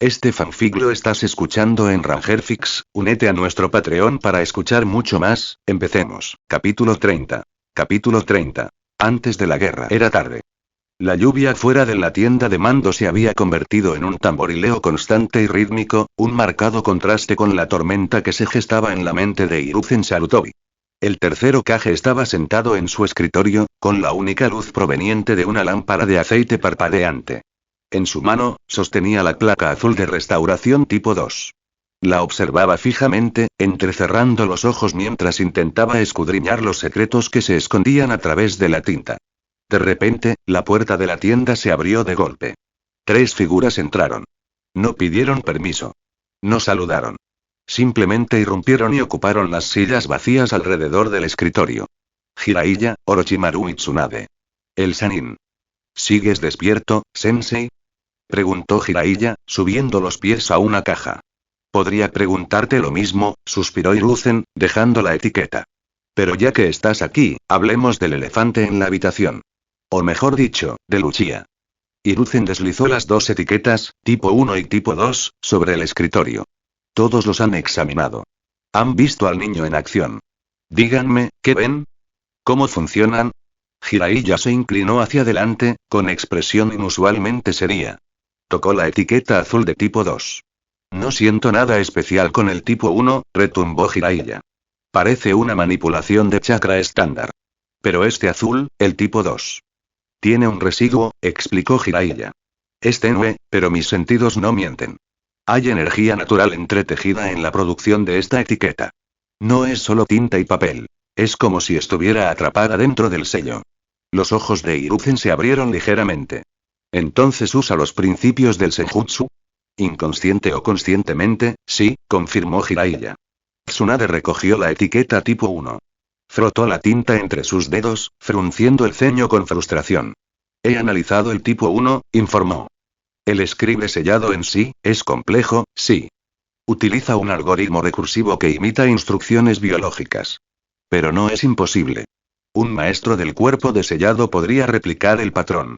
Este fanfic lo estás escuchando en Rangerfix, únete a nuestro Patreon para escuchar mucho más, empecemos. Capítulo 30. Capítulo 30. Antes de la guerra era tarde. La lluvia fuera de la tienda de mando se había convertido en un tamborileo constante y rítmico, un marcado contraste con la tormenta que se gestaba en la mente de Hiruzen Sarutobi. El tercer Hokage estaba sentado en su escritorio, con la única luz proveniente de una lámpara de aceite parpadeante. En su mano, sostenía la placa azul de restauración tipo 2. La observaba fijamente, entrecerrando los ojos mientras intentaba escudriñar los secretos que se escondían a través de la tinta. De repente, la puerta de la tienda se abrió de golpe. 3 figuras entraron. No pidieron permiso. No saludaron. Simplemente irrumpieron y ocuparon las sillas vacías alrededor del escritorio. Jiraiya, Orochimaru y Tsunade. El Sannin. ¿Sigues despierto, sensei? Preguntó Jiraiya, subiendo los pies a una caja. Podría preguntarte lo mismo, suspiró Hiruzen, dejando la etiqueta. Pero ya que estás aquí, hablemos del elefante en la habitación. O mejor dicho, de Luchia. Hiruzen deslizó las 2 etiquetas, tipo 1 y tipo 2, sobre el escritorio. Todos los han examinado. Han visto al niño en acción. Díganme, ¿qué ven? ¿Cómo funcionan? Jiraiya se inclinó hacia adelante, con expresión inusualmente seria. Tocó la etiqueta azul de tipo 2. No siento nada especial con el tipo 1, retumbó Jiraiya. Parece una manipulación de chakra estándar. Pero este azul, el tipo 2. Tiene un residuo, explicó Jiraiya. Es tenue, pero mis sentidos no mienten. Hay energía natural entretejida en la producción de esta etiqueta. No es solo tinta y papel. Es como si estuviera atrapada dentro del sello. Los ojos de Hiruzen se abrieron ligeramente. Entonces usa los principios del Senjutsu. Inconsciente o conscientemente, sí, confirmó Jiraiya. Tsunade recogió la etiqueta tipo 1. Frotó la tinta entre sus dedos, frunciendo el ceño con frustración. He analizado el tipo 1, informó. El escribe sellado en sí, es complejo, sí. Utiliza un algoritmo recursivo que imita instrucciones biológicas. Pero no es imposible. Un maestro del cuerpo de sellado podría replicar el patrón.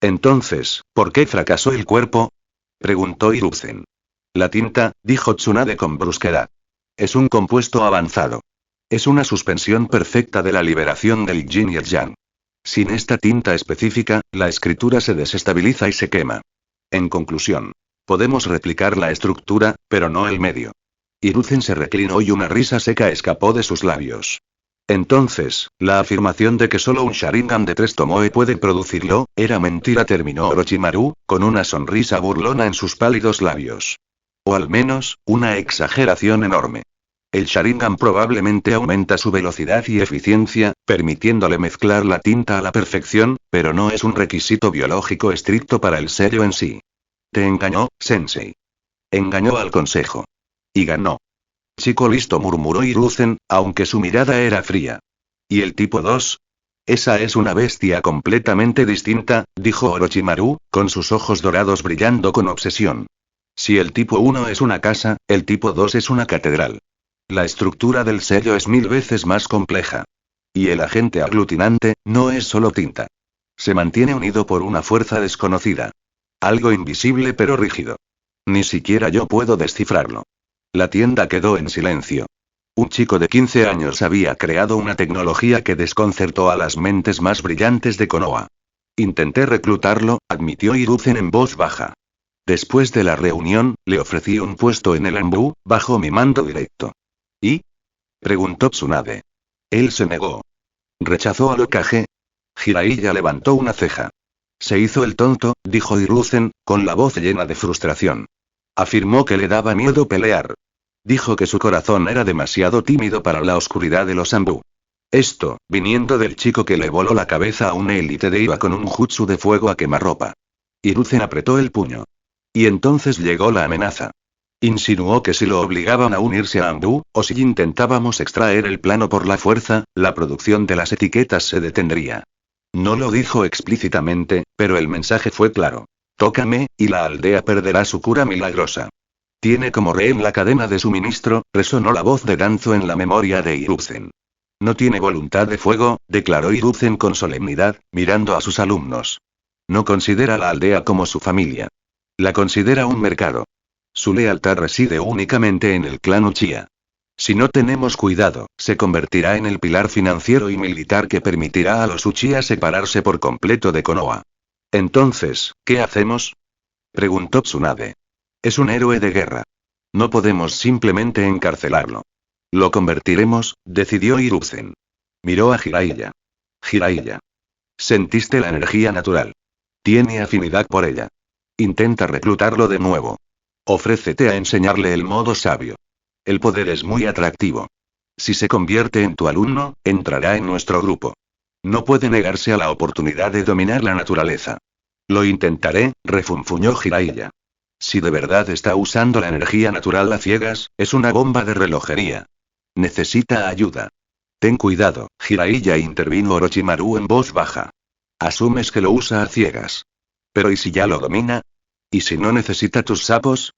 Entonces, ¿por qué fracasó el cuerpo? Preguntó Hiruzen. La tinta, dijo Tsunade con brusquedad. Es un compuesto avanzado. Es una suspensión perfecta de la liberación del yin y el yang. Sin esta tinta específica, la escritura se desestabiliza y se quema. En conclusión, podemos replicar la estructura, pero no el medio. Hiruzen se reclinó y una risa seca escapó de sus labios. Entonces, la afirmación de que solo un Sharingan de 3 Tomoe puede producirlo, era mentira, terminó Orochimaru, con una sonrisa burlona en sus pálidos labios. O al menos, una exageración enorme. El Sharingan probablemente aumenta su velocidad y eficiencia, permitiéndole mezclar la tinta a la perfección, pero no es un requisito biológico estricto para el sello en sí. Te engañó, sensei. Engañó al consejo. Y ganó. Chico listo, murmuró Hiruzen, aunque su mirada era fría. ¿Y el tipo 2? Esa es una bestia completamente distinta, dijo Orochimaru, con sus ojos dorados brillando con obsesión. Si el tipo 1 es una casa, el tipo 2 es una catedral. La estructura del sello es 1000 veces más compleja. Y el agente aglutinante, no es solo tinta. Se mantiene unido por una fuerza desconocida. Algo invisible pero rígido. Ni siquiera yo puedo descifrarlo. La tienda quedó en silencio. Un chico de 15 años había creado una tecnología que desconcertó a las mentes más brillantes de Konoha. Intenté reclutarlo, admitió Hiruzen en voz baja. Después de la reunión, le ofrecí un puesto en el Anbu, bajo mi mando directo. ¿Y? Preguntó Tsunade. Él se negó. ¿Rechazó al Hokage? Jiraiya levantó una ceja. Se hizo el tonto, dijo Hiruzen, con la voz llena de frustración. Afirmó que le daba miedo pelear. Dijo que su corazón era demasiado tímido para la oscuridad de los Anbu. Esto, viniendo del chico que le voló la cabeza a una élite de Iba con un jutsu de fuego a quemarropa. Hiruzen apretó el puño. Y entonces llegó la amenaza. Insinuó que si lo obligaban a unirse a Anbu, o si intentábamos extraer el plano por la fuerza, la producción de las etiquetas se detendría. No lo dijo explícitamente, pero el mensaje fue claro. Tócame, y la aldea perderá su cura milagrosa. Tiene como rehén la cadena de suministro, resonó la voz de Danzo en la memoria de Hiruzen. No tiene voluntad de fuego, declaró Hiruzen con solemnidad, mirando a sus alumnos. No considera la aldea como su familia. La considera un mercado. Su lealtad reside únicamente en el clan Uchiha. Si no tenemos cuidado, se convertirá en el pilar financiero y militar que permitirá a los Uchiha separarse por completo de Konoha. Entonces, ¿qué hacemos?, preguntó Tsunade. Es un héroe de guerra. No podemos simplemente encarcelarlo. Lo convertiremos, decidió Hiruzen. Miró a Jiraiya. Jiraiya. Sentiste la energía natural. Tiene afinidad por ella. Intenta reclutarlo de nuevo. Ofrécete a enseñarle el modo sabio. El poder es muy atractivo. Si se convierte en tu alumno, entrará en nuestro grupo. No puede negarse a la oportunidad de dominar la naturaleza. Lo intentaré, refunfuñó Jiraiya. Si de verdad está usando la energía natural a ciegas, es una bomba de relojería. Necesita ayuda. Ten cuidado, Jiraiya, intervino Orochimaru en voz baja. Asumes que lo usa a ciegas. Pero ¿y si ya lo domina? ¿Y si no necesita tus sapos?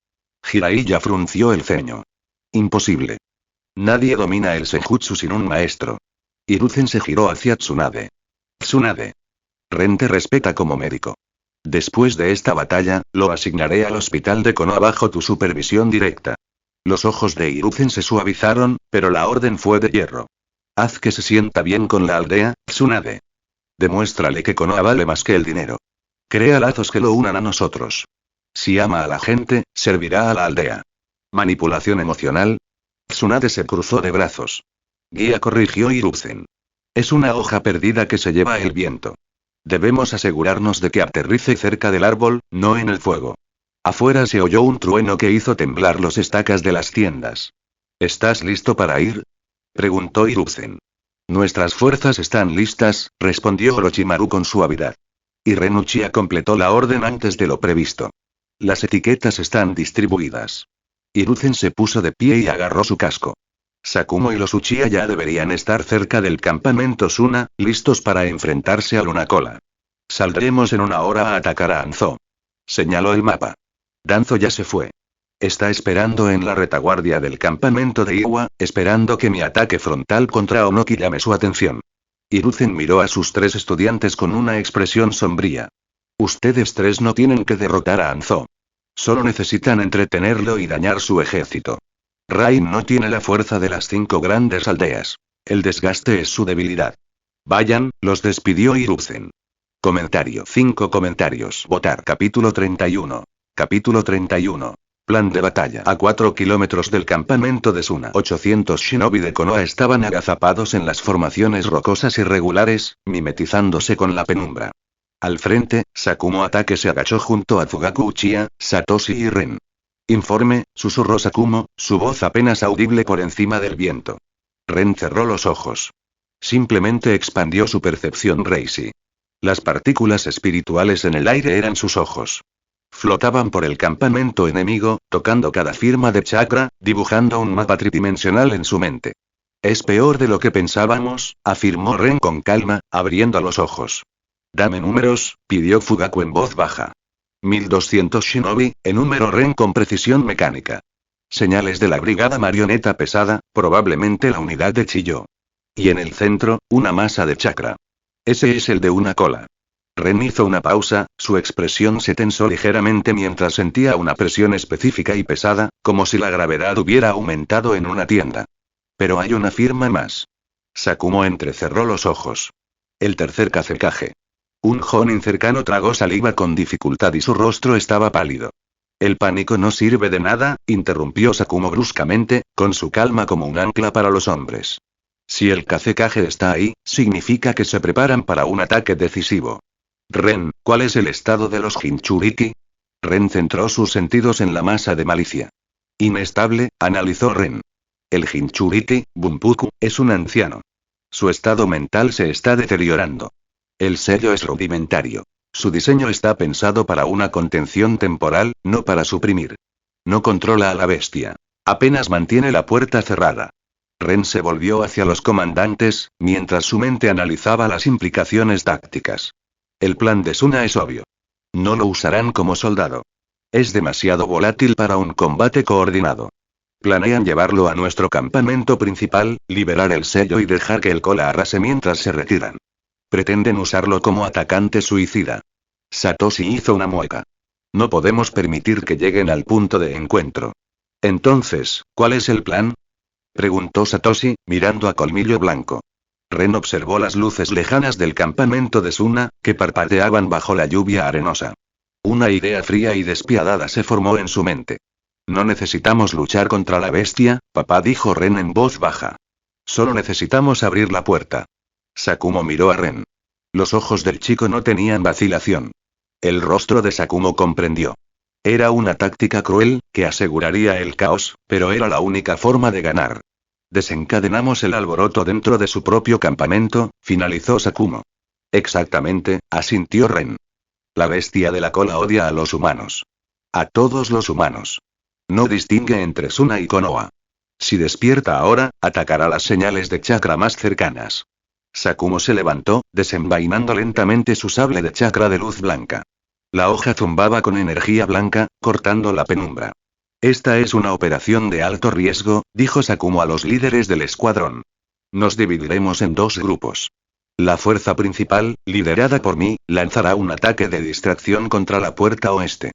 Jiraiya frunció el ceño. Imposible. Nadie domina el Senjutsu sin un maestro. Hiruzen se giró hacia Tsunade. Tsunade. Ren te respeta como médico. Después de esta batalla, lo asignaré al hospital de Konoha bajo tu supervisión directa. Los ojos de Hiruzen se suavizaron, pero la orden fue de hierro. Haz que se sienta bien con la aldea, Tsunade. Demuéstrale que Konoha vale más que el dinero. Crea lazos que lo unan a nosotros. Si ama a la gente, servirá a la aldea. ¿Manipulación emocional? Tsunade se cruzó de brazos. Guía, corrigió Hiruzen. Es una hoja perdida que se lleva el viento. Debemos asegurarnos de que aterrice cerca del árbol, no en el fuego. Afuera se oyó un trueno que hizo temblar los estacas de las tiendas. ¿Estás listo para ir?, preguntó Hiruzen. Nuestras fuerzas están listas, respondió Orochimaru con suavidad. Y Ren Uchiha completó la orden antes de lo previsto. Las etiquetas están distribuidas. Hiruzen se puso de pie y agarró su casco. Sakumo y los Uchiha ya deberían estar cerca del campamento Suna, listos para enfrentarse a Lunacola. Saldremos en una hora a atacar a Anzo. Señaló el mapa. Danzo ya se fue. Está esperando en la retaguardia del campamento de Iwa, esperando que mi ataque frontal contra Onoki llame su atención. Hiruzen miró a sus tres estudiantes con una expresión sombría. Ustedes tres no tienen que derrotar a Anzo. Solo necesitan entretenerlo y dañar su ejército. Rain no tiene la fuerza de las 5 grandes aldeas. El desgaste es su debilidad. Vayan, los despidió Hiruzen. Comentario. 5 comentarios. Votar. Capítulo 31. Capítulo 31. Plan de batalla. A 4 kilómetros del campamento de Suna. 800 shinobi de Konoha estaban agazapados en las formaciones rocosas irregulares, mimetizándose con la penumbra. Al frente, Sakumo Atake se agachó junto a Fugaku Uchiha, Satoshi y Ren. Informe, susurró Sakumo, su voz apenas audible por encima del viento. Ren cerró los ojos. Simplemente expandió su percepción Reishi. Las partículas espirituales en el aire eran sus ojos. Flotaban por el campamento enemigo, tocando cada firma de chakra, dibujando un mapa tridimensional en su mente. Es peor de lo que pensábamos, afirmó Ren con calma, abriendo los ojos. Dame números, pidió Fugaku en voz baja. 1200 shinobi, enumero Ren con precisión mecánica. Señales de la brigada marioneta pesada, probablemente la unidad de Chiyo. Y en el centro, una masa de chakra. Ese es el de una cola. Ren hizo una pausa, su expresión se tensó ligeramente mientras sentía una presión específica y pesada, como si la gravedad hubiera aumentado en una tienda. Pero hay una firma más. Sakumo entrecerró los ojos. El tercer Kazekage. Un jonin cercano tragó saliva con dificultad y su rostro estaba pálido. El pánico no sirve de nada, interrumpió Sakumo bruscamente, con su calma como un ancla para los hombres. Si el Kazekage está ahí, significa que se preparan para un ataque decisivo. Ren, ¿cuál es el estado de los Jinchuriki? Ren centró sus sentidos en la masa de malicia. Inestable, analizó Ren. El Jinchuriki, Bunpuku, es un anciano. Su estado mental se está deteriorando. El sello es rudimentario. Su diseño está pensado para una contención temporal, no para suprimir. No controla a la bestia. Apenas mantiene la puerta cerrada. Ren se volvió hacia los comandantes, mientras su mente analizaba las implicaciones tácticas. El plan de Suna es obvio. No lo usarán como soldado. Es demasiado volátil para un combate coordinado. Planean llevarlo a nuestro campamento principal, liberar el sello y dejar que el cola arrase mientras se retiran. Pretenden usarlo como atacante suicida. Satoshi hizo una mueca. No podemos permitir que lleguen al punto de encuentro. Entonces, ¿cuál es el plan? Preguntó Satoshi, mirando a Colmillo Blanco. Ren observó las luces lejanas del campamento de Suna, que parpadeaban bajo la lluvia arenosa. Una idea fría y despiadada se formó en su mente. No necesitamos luchar contra la bestia, papá, dijo Ren en voz baja. Solo necesitamos abrir la puerta. Sakumo miró a Ren. Los ojos del chico no tenían vacilación. El rostro de Sakumo comprendió. Era una táctica cruel, que aseguraría el caos, pero era la única forma de ganar. Desencadenamos el alboroto dentro de su propio campamento, finalizó Sakumo. Exactamente, asintió Ren. La bestia de la cola odia a los humanos. A todos los humanos. No distingue entre Suna y Konoha. Si despierta ahora, atacará las señales de chakra más cercanas. Sakumo se levantó, desenvainando lentamente su sable de chakra de luz blanca. La hoja zumbaba con energía blanca, cortando la penumbra. Esta es una operación de alto riesgo, dijo Sakumo a los líderes del escuadrón. Nos dividiremos en dos grupos. La fuerza principal, liderada por mí, lanzará un ataque de distracción contra la puerta oeste.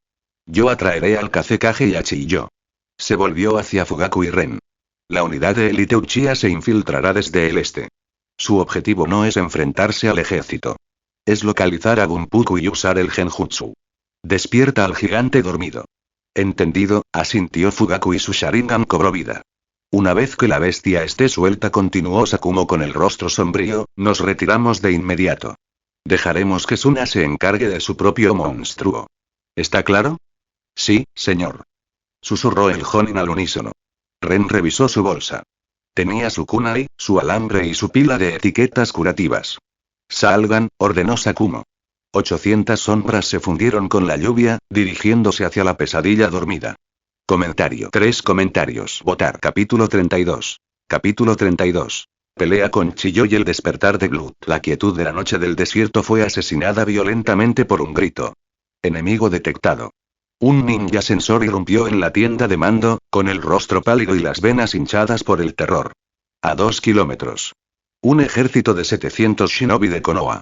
Yo atraeré al Kazekage y a Chiyo. Se volvió hacia Fugaku y Ren. La unidad de élite Uchiha se infiltrará desde el este. Su objetivo no es enfrentarse al ejército. Es localizar a Bunpuku y usar el Genjutsu. Despierta al gigante dormido. Entendido, asintió Fugaku y su Sharingan cobró vida. Una vez que la bestia esté suelta, continuó Sakumo con el rostro sombrío, nos retiramos de inmediato. Dejaremos que Suna se encargue de su propio monstruo. ¿Está claro? Sí, señor. Susurró el Jonin al unísono. Ren revisó su bolsa. Tenía su kunai, su alambre y su pila de etiquetas curativas. Salgan, ordenó Sakumo. 800 sombras se fundieron con la lluvia, dirigiéndose hacia la pesadilla dormida. Comentario. 3 comentarios. Votar. Capítulo 32. Capítulo 32. Pelea con Chiyo y el despertar de Glut. La quietud de la noche del desierto fue asesinada violentamente por un grito. Enemigo detectado. Un ninja sensor irrumpió en la tienda de mando, con el rostro pálido y las venas hinchadas por el terror. A 2 kilómetros. Un ejército de 700 shinobi de Konoha.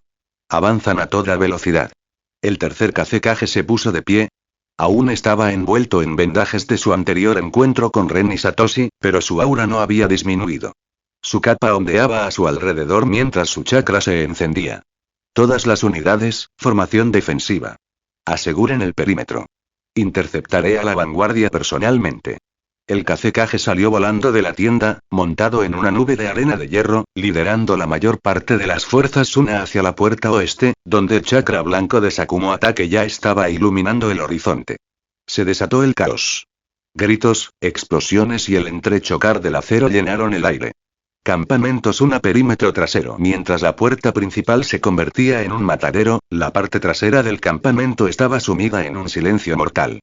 Avanzan a toda velocidad. El tercer Kazekage se puso de pie. Aún estaba envuelto en vendajes de su anterior encuentro con Ren y Satoshi, pero su aura no había disminuido. Su capa ondeaba a su alrededor mientras su chakra se encendía. Todas las unidades, formación defensiva. Aseguren el perímetro. Interceptaré a la vanguardia personalmente. El Kazekage salió volando de la tienda, montado en una nube de arena de hierro, liderando la mayor parte de las fuerzas Suna hacia la puerta oeste, donde el chakra blanco de Sakumo Ataque ya estaba iluminando el horizonte. Se desató el caos. Gritos, explosiones y el entrechocar del acero llenaron el aire. Campamento Suna perímetro trasero. Mientras la puerta principal se convertía en un matadero, la parte trasera del campamento estaba sumida en un silencio mortal.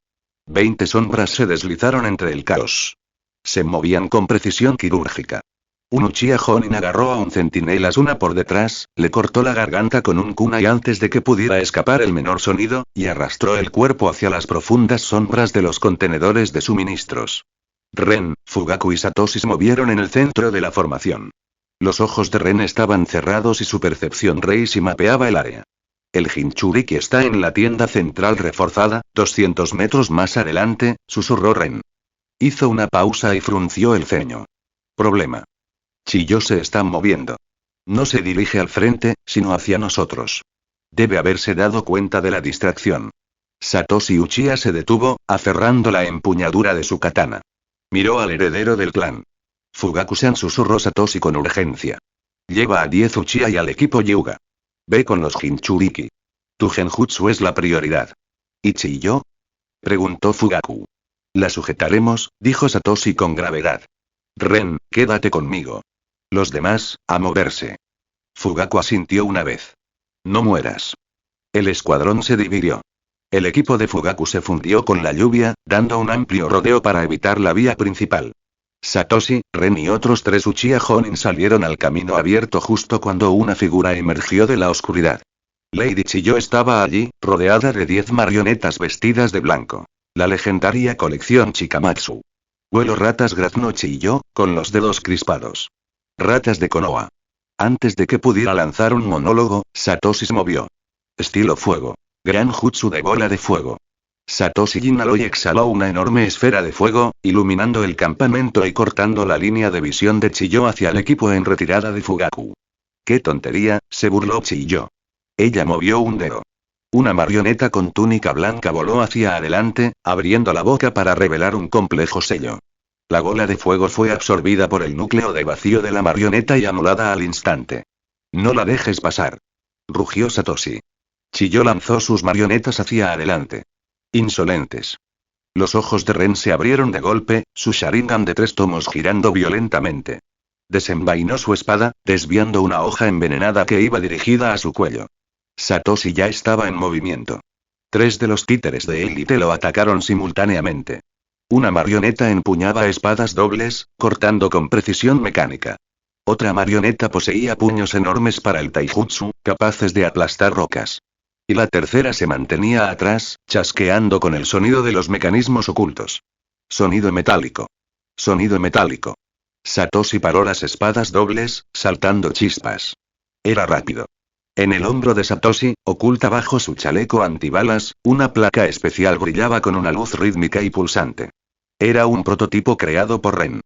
20 sombras se deslizaron entre el caos. Se movían con precisión quirúrgica. Un Uchiha Jonin agarró a un centinela Suna por detrás, le cortó la garganta con un kunai antes de que pudiera escapar el menor sonido, y arrastró el cuerpo hacia las profundas sombras de los contenedores de suministros. Ren, Fugaku y Satoshi se movieron en el centro de la formación. Los ojos de Ren estaban cerrados y su percepción Reisi mapeaba el área. El Jinchuriki está en la tienda central reforzada, 200 metros más adelante, susurró Ren. Hizo una pausa y frunció el ceño. Problema. Chiyo se está moviendo. No se dirige al frente, sino hacia nosotros. Debe haberse dado cuenta de la distracción. Satoshi Uchiha se detuvo, aferrando la empuñadura de su katana. Miró al heredero del clan. Fugaku-san, susurró Satoshi con urgencia. Lleva a 10 Uchiha y al equipo Hyuga. Ve con los Jinchuriki. Tu Genjutsu es la prioridad. ¿Y Chiyo? Preguntó Fugaku. La sujetaremos, dijo Satoshi con gravedad. Ren, quédate conmigo. Los demás, a moverse. Fugaku asintió una vez. No mueras. El escuadrón se dividió. El equipo de Fugaku se fundió con la lluvia, dando un amplio rodeo para evitar la vía principal. Satoshi, Ren y otros 3 Uchiha Jonin salieron al camino abierto justo cuando una figura emergió de la oscuridad. Lady Chiyo estaba allí, rodeada de 10 marionetas vestidas de blanco. La legendaria colección Chikamatsu. Vuelo ratas grazno Chiyo, con los dedos crispados. Ratas de Konoha. Antes de que pudiera lanzar un monólogo, Satoshi se movió. Estilo fuego. Gran jutsu de bola de fuego. Satoshi inhaló y exhaló una enorme esfera de fuego, iluminando el campamento y cortando la línea de visión de Chiyo hacia el equipo en retirada de Fugaku. ¡Qué tontería!, se burló Chiyo. Ella movió un dedo. Una marioneta con túnica blanca voló hacia adelante, abriendo la boca para revelar un complejo sello. La bola de fuego fue absorbida por el núcleo de vacío de la marioneta y anulada al instante. «No la dejes pasar», rugió Satoshi. Chiyo lanzó sus marionetas hacia adelante. Insolentes. Los ojos de Ren se abrieron de golpe, su Sharingan de 3 tomos girando violentamente. Desenvainó su espada, desviando una hoja envenenada que iba dirigida a su cuello. Satoshi ya estaba en movimiento. 3 de los títeres de élite lo atacaron simultáneamente. Una marioneta empuñaba espadas dobles, cortando con precisión mecánica. Otra marioneta poseía puños enormes para el taijutsu, capaces de aplastar rocas. Y la tercera se mantenía atrás, chasqueando con el sonido de los mecanismos ocultos. Sonido metálico. Sonido metálico. Satoshi paró las espadas dobles, saltando chispas. Era rápido. En el hombro de Satoshi, oculta bajo su chaleco antibalas, una placa especial brillaba con una luz rítmica y pulsante. Era un prototipo creado por Ren.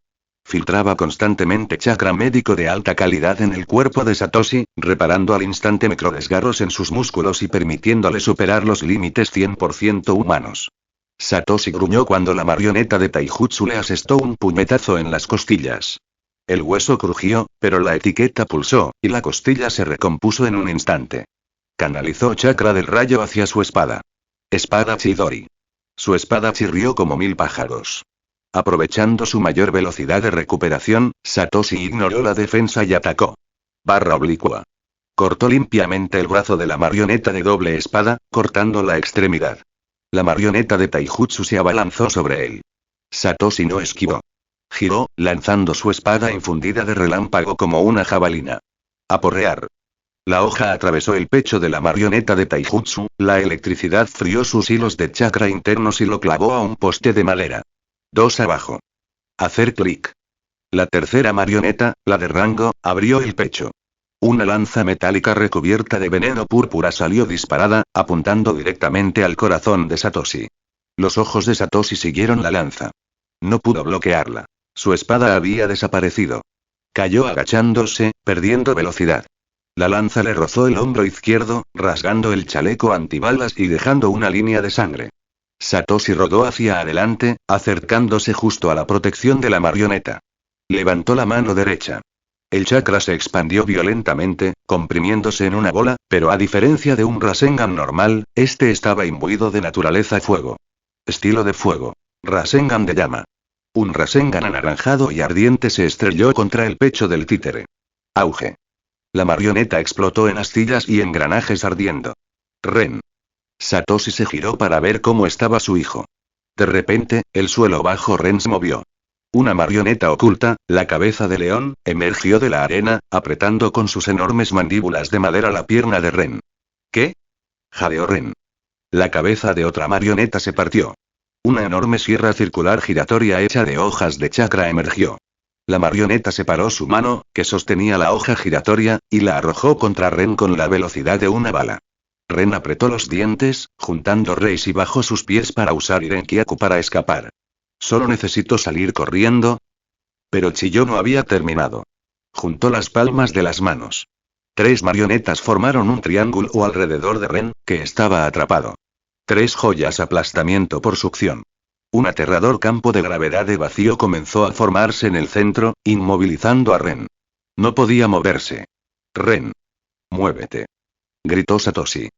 Filtraba constantemente chakra médico de alta calidad en el cuerpo de Satoshi, reparando al instante microdesgarros en sus músculos y permitiéndole superar los límites 100% humanos. Satoshi gruñó cuando la marioneta de taijutsu le asestó un puñetazo en las costillas. El hueso crujió, pero la etiqueta pulsó, y la costilla se recompuso en un instante. Canalizó chakra del rayo hacia su espada. Espada Chidori. Su espada chirrió como 1000 pájaros. Aprovechando su mayor velocidad de recuperación, Satoshi ignoró la defensa y atacó. Barra oblicua. Cortó limpiamente el brazo de la marioneta de doble espada, cortando la extremidad. La marioneta de taijutsu se abalanzó sobre él. Satoshi no esquivó. Giró, lanzando su espada infundida de relámpago como una jabalina. Aporrear. La hoja atravesó el pecho de la marioneta de taijutsu, la electricidad frió sus hilos de chakra internos y lo clavó a un poste de madera. 2 abajo. Hacer clic. La tercera marioneta, la de rango, abrió el pecho. Una lanza metálica recubierta de veneno púrpura salió disparada, apuntando directamente al corazón de Satoshi. Los ojos de Satoshi siguieron la lanza. No pudo bloquearla. Su espada había desaparecido. Cayó agachándose, perdiendo velocidad. La lanza le rozó el hombro izquierdo, rasgando el chaleco antibalas y dejando una línea de sangre. Satoshi rodó hacia adelante, acercándose justo a la protección de la marioneta. Levantó la mano derecha. El chakra se expandió violentamente, comprimiéndose en una bola, pero a diferencia de un Rasengan normal, este estaba imbuido de naturaleza fuego. Estilo de fuego. Rasengan de llama. Un Rasengan anaranjado y ardiente se estrelló contra el pecho del títere. Auge. La marioneta explotó en astillas y engranajes ardiendo. Ren. Satoshi se giró para ver cómo estaba su hijo. De repente, el suelo bajo Ren se movió. Una marioneta oculta, la cabeza de león, emergió de la arena, apretando con sus enormes mandíbulas de madera la pierna de Ren. ¿Qué? Jadeó Ren. La cabeza de otra marioneta se partió. Una enorme sierra circular giratoria hecha de hojas de chakra emergió. La marioneta separó su mano, que sostenía la hoja giratoria, y la arrojó contra Ren con la velocidad de una bala. Ren apretó los dientes, juntando Reis y bajó sus pies para usar Irenkyaku para escapar. Solo necesito salir corriendo. Pero Chiyo no había terminado. Juntó las palmas de las manos. 3 marionetas formaron un triángulo alrededor de Ren, que estaba atrapado. 3 joyas aplastamiento por succión. Un aterrador campo de gravedad de vacío comenzó a formarse en el centro, inmovilizando a Ren. No podía moverse. Ren. Muévete. Gritó Satoshi.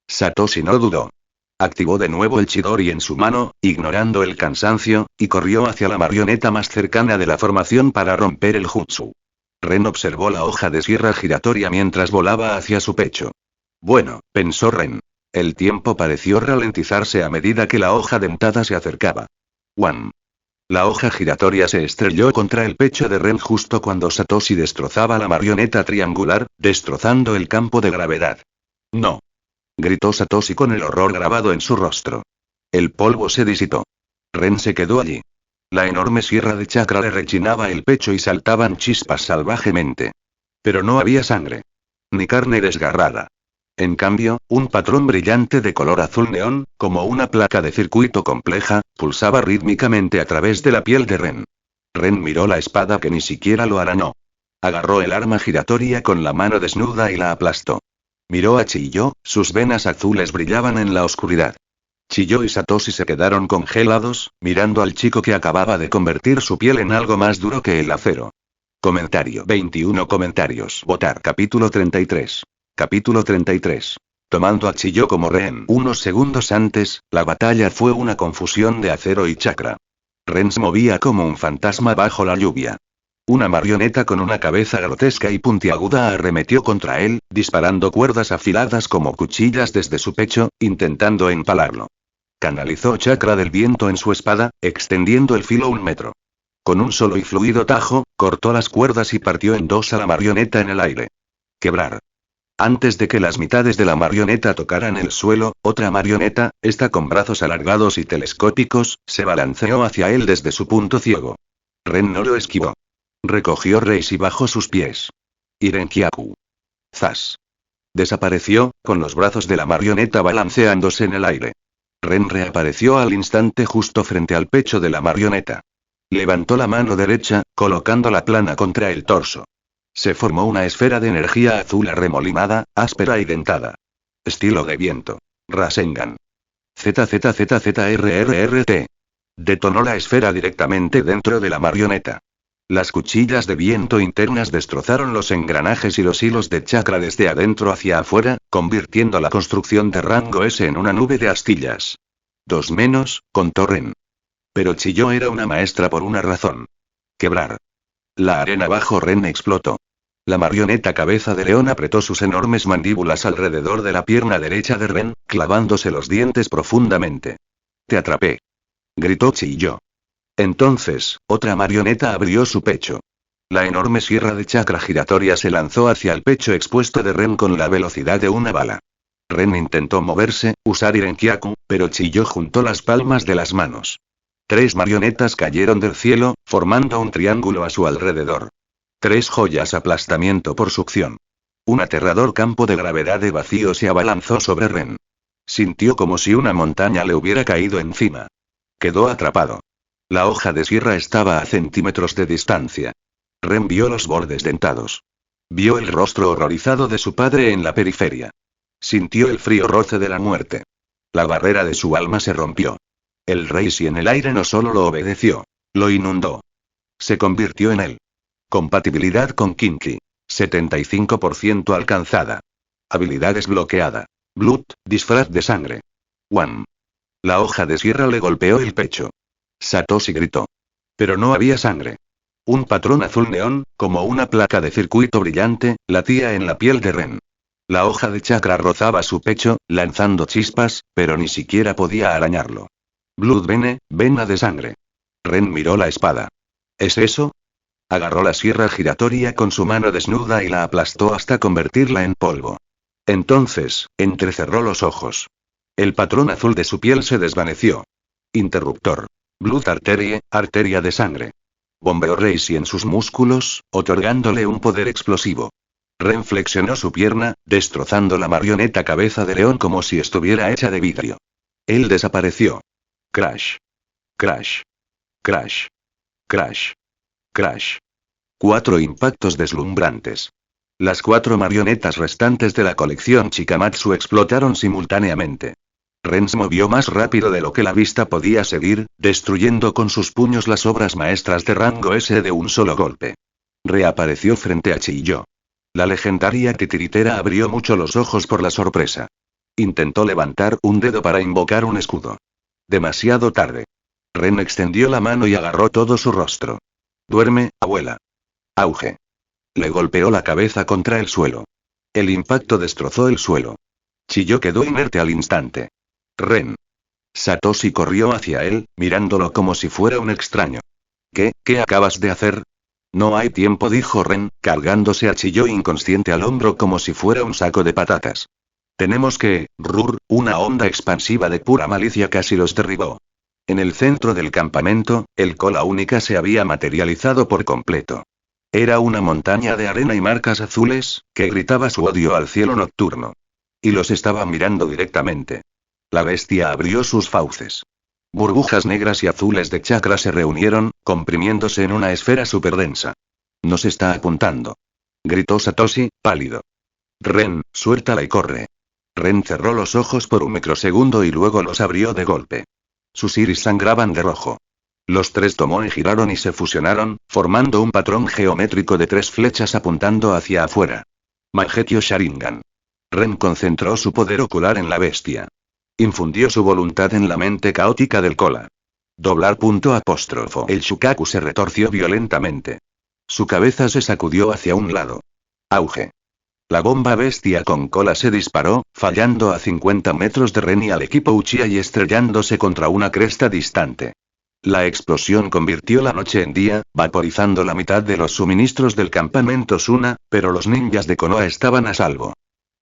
Satoshi no dudó. Activó de nuevo el Chidori en su mano, ignorando el cansancio, y corrió hacia la marioneta más cercana de la formación para romper el jutsu. Ren observó la hoja de sierra giratoria mientras volaba hacia su pecho. Bueno, pensó Ren. El tiempo pareció ralentizarse a medida que la hoja dentada se acercaba. ¡Wam! La hoja giratoria se estrelló contra el pecho de Ren justo cuando Satoshi destrozaba la marioneta triangular, destrozando el campo de gravedad. ¡No! Gritó Satoshi con el horror grabado en su rostro. El polvo se disipó. Ren se quedó allí. La enorme sierra de chakra le rechinaba el pecho y saltaban chispas salvajemente. Pero no había sangre. Ni carne desgarrada. En cambio, un patrón brillante de color azul neón, como una placa de circuito compleja, pulsaba rítmicamente a través de la piel de Ren. Ren miró la espada que ni siquiera lo arañó. Agarró el arma giratoria con la mano desnuda y la aplastó. Miró a Chiyo, sus venas azules brillaban en la oscuridad. Chiyo y Satoshi se quedaron congelados, mirando al chico que acababa de convertir su piel en algo más duro que el acero. Comentario 21 comentarios. Votar. Capítulo 33. Capítulo 33. Tomando a Chiyo como rehén. Unos segundos antes, la batalla fue una confusión de acero y chakra. Ren se movía como un fantasma bajo la lluvia. Una marioneta con una cabeza grotesca y puntiaguda arremetió contra él, disparando cuerdas afiladas como cuchillas desde su pecho, intentando empalarlo. Canalizó chakra del viento en su espada, extendiendo el filo 1 metro. Con un solo y fluido tajo, cortó las cuerdas y partió en dos a la marioneta en el aire. Quebrar. Antes de que las mitades de la marioneta tocaran el suelo, otra marioneta, esta con brazos alargados y telescópicos, se balanceó hacia él desde su punto ciego. Ren no lo esquivó. Recogió Reisi bajo sus pies. Irenkyaku. Zas. Desapareció, con los brazos de la marioneta balanceándose en el aire. Ren reapareció al instante justo frente al pecho de la marioneta. Levantó la mano derecha, colocándola plana contra el torso. Se formó una esfera de energía azul arremolinada, áspera y dentada. Estilo de viento. Rasengan. ZZZZRRRT. Detonó la esfera directamente dentro de la marioneta. Las cuchillas de viento internas destrozaron los engranajes y los hilos de chakra desde adentro hacia afuera, convirtiendo la construcción de rango S en una nube de astillas. 2 menos, contó Ren. Pero Chiyo era una maestra por una razón. Quebrar. La arena bajo Ren explotó. La marioneta cabeza de león apretó sus enormes mandíbulas alrededor de la pierna derecha de Ren, clavándose los dientes profundamente. Te atrapé. Gritó Chiyo. Entonces, otra marioneta abrió su pecho. La enorme sierra de chakra giratoria se lanzó hacia el pecho expuesto de Ren con la velocidad de una bala. Ren intentó moverse, usar Irenkyaku, pero Chiyo juntó las palmas de las manos. 3 marionetas cayeron del cielo, formando un triángulo a su alrededor. 3 joyas aplastamiento por succión. Un aterrador campo de gravedad de vacío se abalanzó sobre Ren. Sintió como si una montaña le hubiera caído encima. Quedó atrapado. La hoja de sierra estaba a centímetros de distancia. Ren vio los bordes dentados. Vio el rostro horrorizado de su padre en la periferia. Sintió el frío roce de la muerte. La barrera de su alma se rompió. El Reisi en el aire no solo lo obedeció, lo inundó. Se convirtió en él. Compatibilidad con Kinki. 75% alcanzada. Habilidad desbloqueada. Blood, disfraz de sangre. One. La hoja de sierra le golpeó el pecho. Satoshi gritó. Pero no había sangre. Un patrón azul neón, como una placa de circuito brillante, latía en la piel de Ren. La hoja de chakra rozaba su pecho, lanzando chispas, pero ni siquiera podía arañarlo. Blood vene, vena de sangre. Ren miró la espada. ¿Es eso? Agarró la sierra giratoria con su mano desnuda y la aplastó hasta convertirla en polvo. Entonces, entrecerró los ojos. El patrón azul de su piel se desvaneció. Interruptor. Blood arterie, arteria de sangre. Bombeó Reisi en sus músculos, otorgándole un poder explosivo. Ren flexionó su pierna, destrozando la marioneta cabeza de león como si estuviera hecha de vidrio. Él desapareció. Crash. Crash. Crash. Crash. Crash. 4 impactos deslumbrantes. Las 4 marionetas restantes de la colección Chikamatsu explotaron simultáneamente. Ren se movió más rápido de lo que la vista podía seguir, destruyendo con sus puños las obras maestras de rango S de un solo golpe. Reapareció frente a Chiyo. La legendaria titiritera abrió mucho los ojos por la sorpresa. Intentó levantar un dedo para invocar un escudo. Demasiado tarde. Ren extendió la mano y agarró todo su rostro. Duerme, abuela. Auge. Le golpeó la cabeza contra el suelo. El impacto destrozó el suelo. Chiyo quedó inerte al instante. Ren. Satoshi corrió hacia él, mirándolo como si fuera un extraño. ¿Qué acabas de hacer? No hay tiempo, dijo Ren, cargándose a Chiyo inconsciente al hombro como si fuera un saco de patatas. Tenemos que, una onda expansiva de pura malicia casi los derribó. En el centro del campamento, el cola única se había materializado por completo. Era una montaña de arena y marcas azules, que gritaba su odio al cielo nocturno. Y los estaba mirando directamente. La bestia abrió sus fauces. Burbujas negras y azules de chakra se reunieron, comprimiéndose en una esfera superdensa. Nos está apuntando. Gritó Satoshi, pálido. Ren, suéltala y corre. Ren cerró los ojos por un microsegundo y luego los abrió de golpe. Sus iris sangraban de rojo. Los tres tomó y giraron y se fusionaron, formando un patrón geométrico de 3 flechas apuntando hacia afuera. Mangekyō Sharingan. Ren concentró su poder ocular en la bestia. Infundió su voluntad en la mente caótica del cola. Doblar punto apóstrofo. El Shukaku se retorció violentamente. Su cabeza se sacudió hacia un lado. Auge. La bomba bestia con cola se disparó, fallando a 50 metros de Ren y al equipo Uchiha y estrellándose contra una cresta distante. La explosión convirtió la noche en día, vaporizando la mitad de los suministros del campamento Suna, pero los ninjas de Konoha estaban a salvo.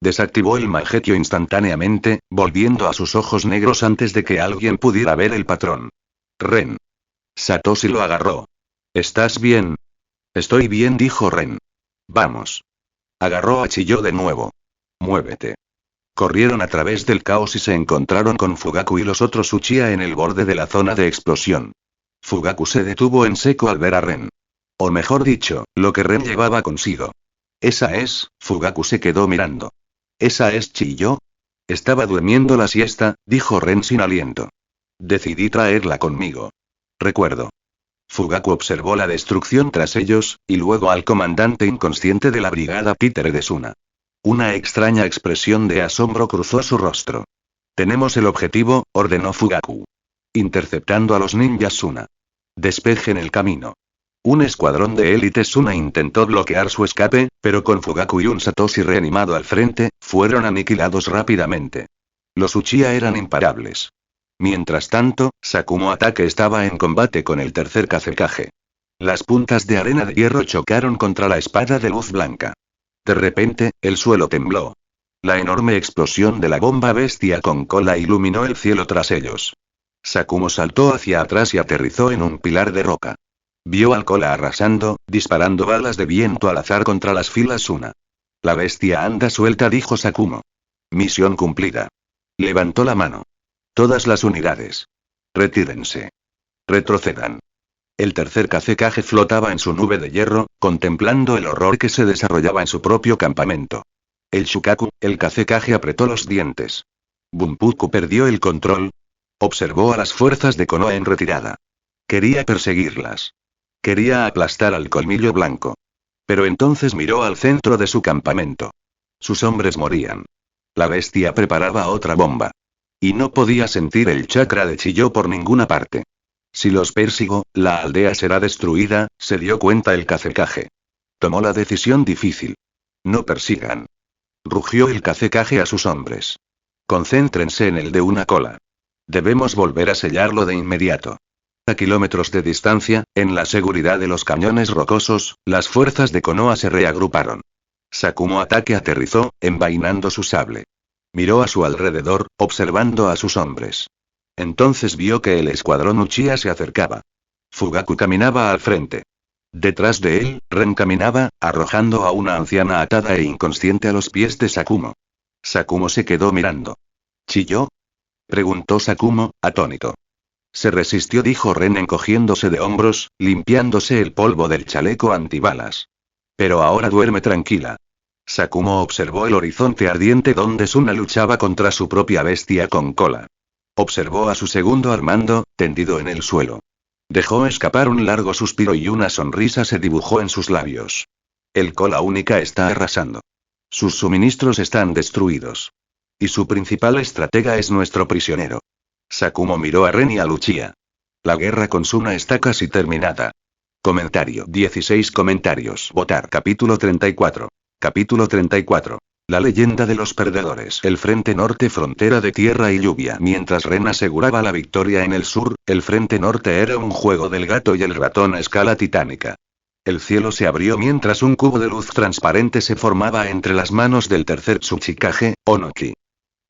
Desactivó el Mangekyō instantáneamente, volviendo a sus ojos negros antes de que alguien pudiera ver el patrón. Ren. Satoshi lo agarró. ¿Estás bien? Estoy bien, dijo Ren. Vamos. Agarró a Chiyō de nuevo. Muévete. Corrieron a través del caos y se encontraron con Fugaku y los otros Uchiha en el borde de la zona de explosión. Fugaku se detuvo en seco al ver a Ren. O mejor dicho, lo que Ren llevaba consigo. Esa es, Fugaku se quedó mirando. ¿Esa es Chiyō? Estaba durmiendo la siesta, dijo Ren sin aliento. Decidí traerla conmigo. Recuerdo. Fugaku observó la destrucción tras ellos, y luego al comandante inconsciente de la brigada Peter de Suna. Una extraña expresión de asombro cruzó su rostro. Tenemos el objetivo, ordenó Fugaku. Interceptando a los ninjas Suna. Despejen el camino. Un escuadrón de élite Suna intentó bloquear su escape, pero con Fugaku y un Satoshi reanimado al frente, fueron aniquilados rápidamente. Los Uchiha eran imparables. Mientras tanto, Sakumo Atake estaba en combate con el tercer Kazekage. Las puntas de arena de hierro chocaron contra la espada de luz blanca. De repente, el suelo tembló. La enorme explosión de la bomba bestia con cola iluminó el cielo tras ellos. Sakumo saltó hacia atrás y aterrizó en un pilar de roca. Vio al cola arrasando, disparando balas de viento al azar contra las filas Suna. La bestia anda suelta, dijo Sakumo. Misión cumplida. Levantó la mano. Todas las unidades. Retírense. Retrocedan. El tercer Kazekage flotaba en su nube de hierro, contemplando el horror que se desarrollaba en su propio campamento. El Shukaku, el Kazekage apretó los dientes. Bunpuku perdió el control. Observó a las fuerzas de Konoha en retirada. Quería perseguirlas. Quería aplastar al colmillo blanco. Pero entonces miró al centro de su campamento. Sus hombres morían. La bestia preparaba otra bomba. Y no podía sentir el chakra de Chiyō por ninguna parte. Si los persigo, la aldea será destruida, se dio cuenta el Kazekage. Tomó la decisión difícil. No persigan. Rugió el Kazekage a sus hombres. Concéntrense en el de una cola. Debemos volver a sellarlo de inmediato. A kilómetros de distancia, en la seguridad de los cañones rocosos, las fuerzas de Konoha se reagruparon. Sakumo Atake aterrizó, envainando su sable. Miró a su alrededor, observando a sus hombres. Entonces vio que el escuadrón Uchiha se acercaba. Fugaku caminaba al frente. Detrás de él, Ren caminaba, arrojando a una anciana atada e inconsciente a los pies de Sakumo. Sakumo se quedó mirando. ¿Chiyō? Preguntó Sakumo, atónito. Se resistió, dijo Ren encogiéndose de hombros, limpiándose el polvo del chaleco antibalas. Pero ahora duerme tranquila. Sakumo observó el horizonte ardiente donde Suna luchaba contra su propia bestia con cola. Observó a su segundo Armando, tendido en el suelo. Dejó escapar un largo suspiro y una sonrisa se dibujó en sus labios. El cola única está arrasando. Sus suministros están destruidos. Y su principal estratega es nuestro prisionero. Sakumo miró a Ren y a Uchiha. La guerra con Suna está casi terminada. Comentario. 16 comentarios. Votar. Capítulo 34. Capítulo 34. La leyenda de los perdedores. El frente norte, frontera de tierra y lluvia. Mientras Ren aseguraba la victoria en el sur, el frente norte era un juego del gato y el ratón a escala titánica. El cielo se abrió mientras un cubo de luz transparente se formaba entre las manos del tercer Tsuchikage, Onoki.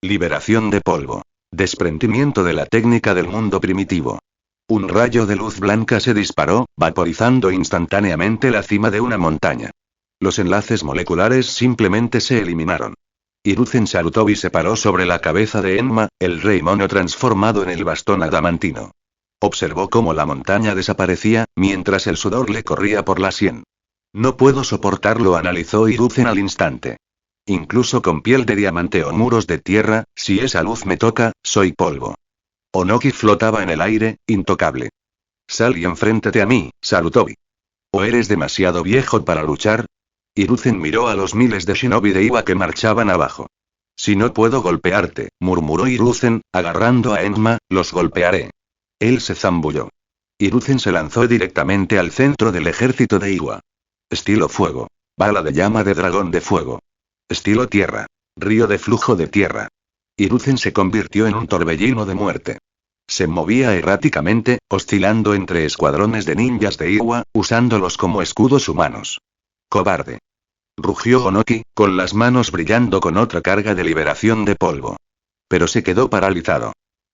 Liberación de polvo. Desprendimiento de la técnica del mundo primitivo. Un rayo de luz blanca se disparó, vaporizando instantáneamente la cima de una montaña. Los enlaces moleculares simplemente se eliminaron. Hiruzen Sarutobi se paró sobre la cabeza de Enma, el rey mono transformado en el bastón adamantino. Observó cómo la montaña desaparecía, mientras el sudor le corría por la sien. No puedo soportarlo, analizó Hiruzen al instante. Incluso con piel de diamante o muros de tierra, si esa luz me toca, soy polvo. Onoki flotaba en el aire, intocable. Sal y enfréntate a mí, Sarutobi. ¿O eres demasiado viejo para luchar? Hiruzen miró a los miles de shinobi de Iwa que marchaban abajo. Si no puedo golpearte, murmuró Hiruzen, agarrando a Enma, los golpearé. Él se zambulló. Hiruzen se lanzó directamente al centro del ejército de Iwa. Estilo fuego. Bala de llama de dragón de fuego. Estilo tierra. Río de flujo de tierra. Hiruzen se convirtió en un torbellino de muerte. Se movía erráticamente, oscilando entre escuadrones de ninjas de Iwa, usándolos como escudos humanos. ¡Cobarde! Rugió Onoki, con las manos brillando con otra carga de liberación de polvo. Pero se quedó paralizado.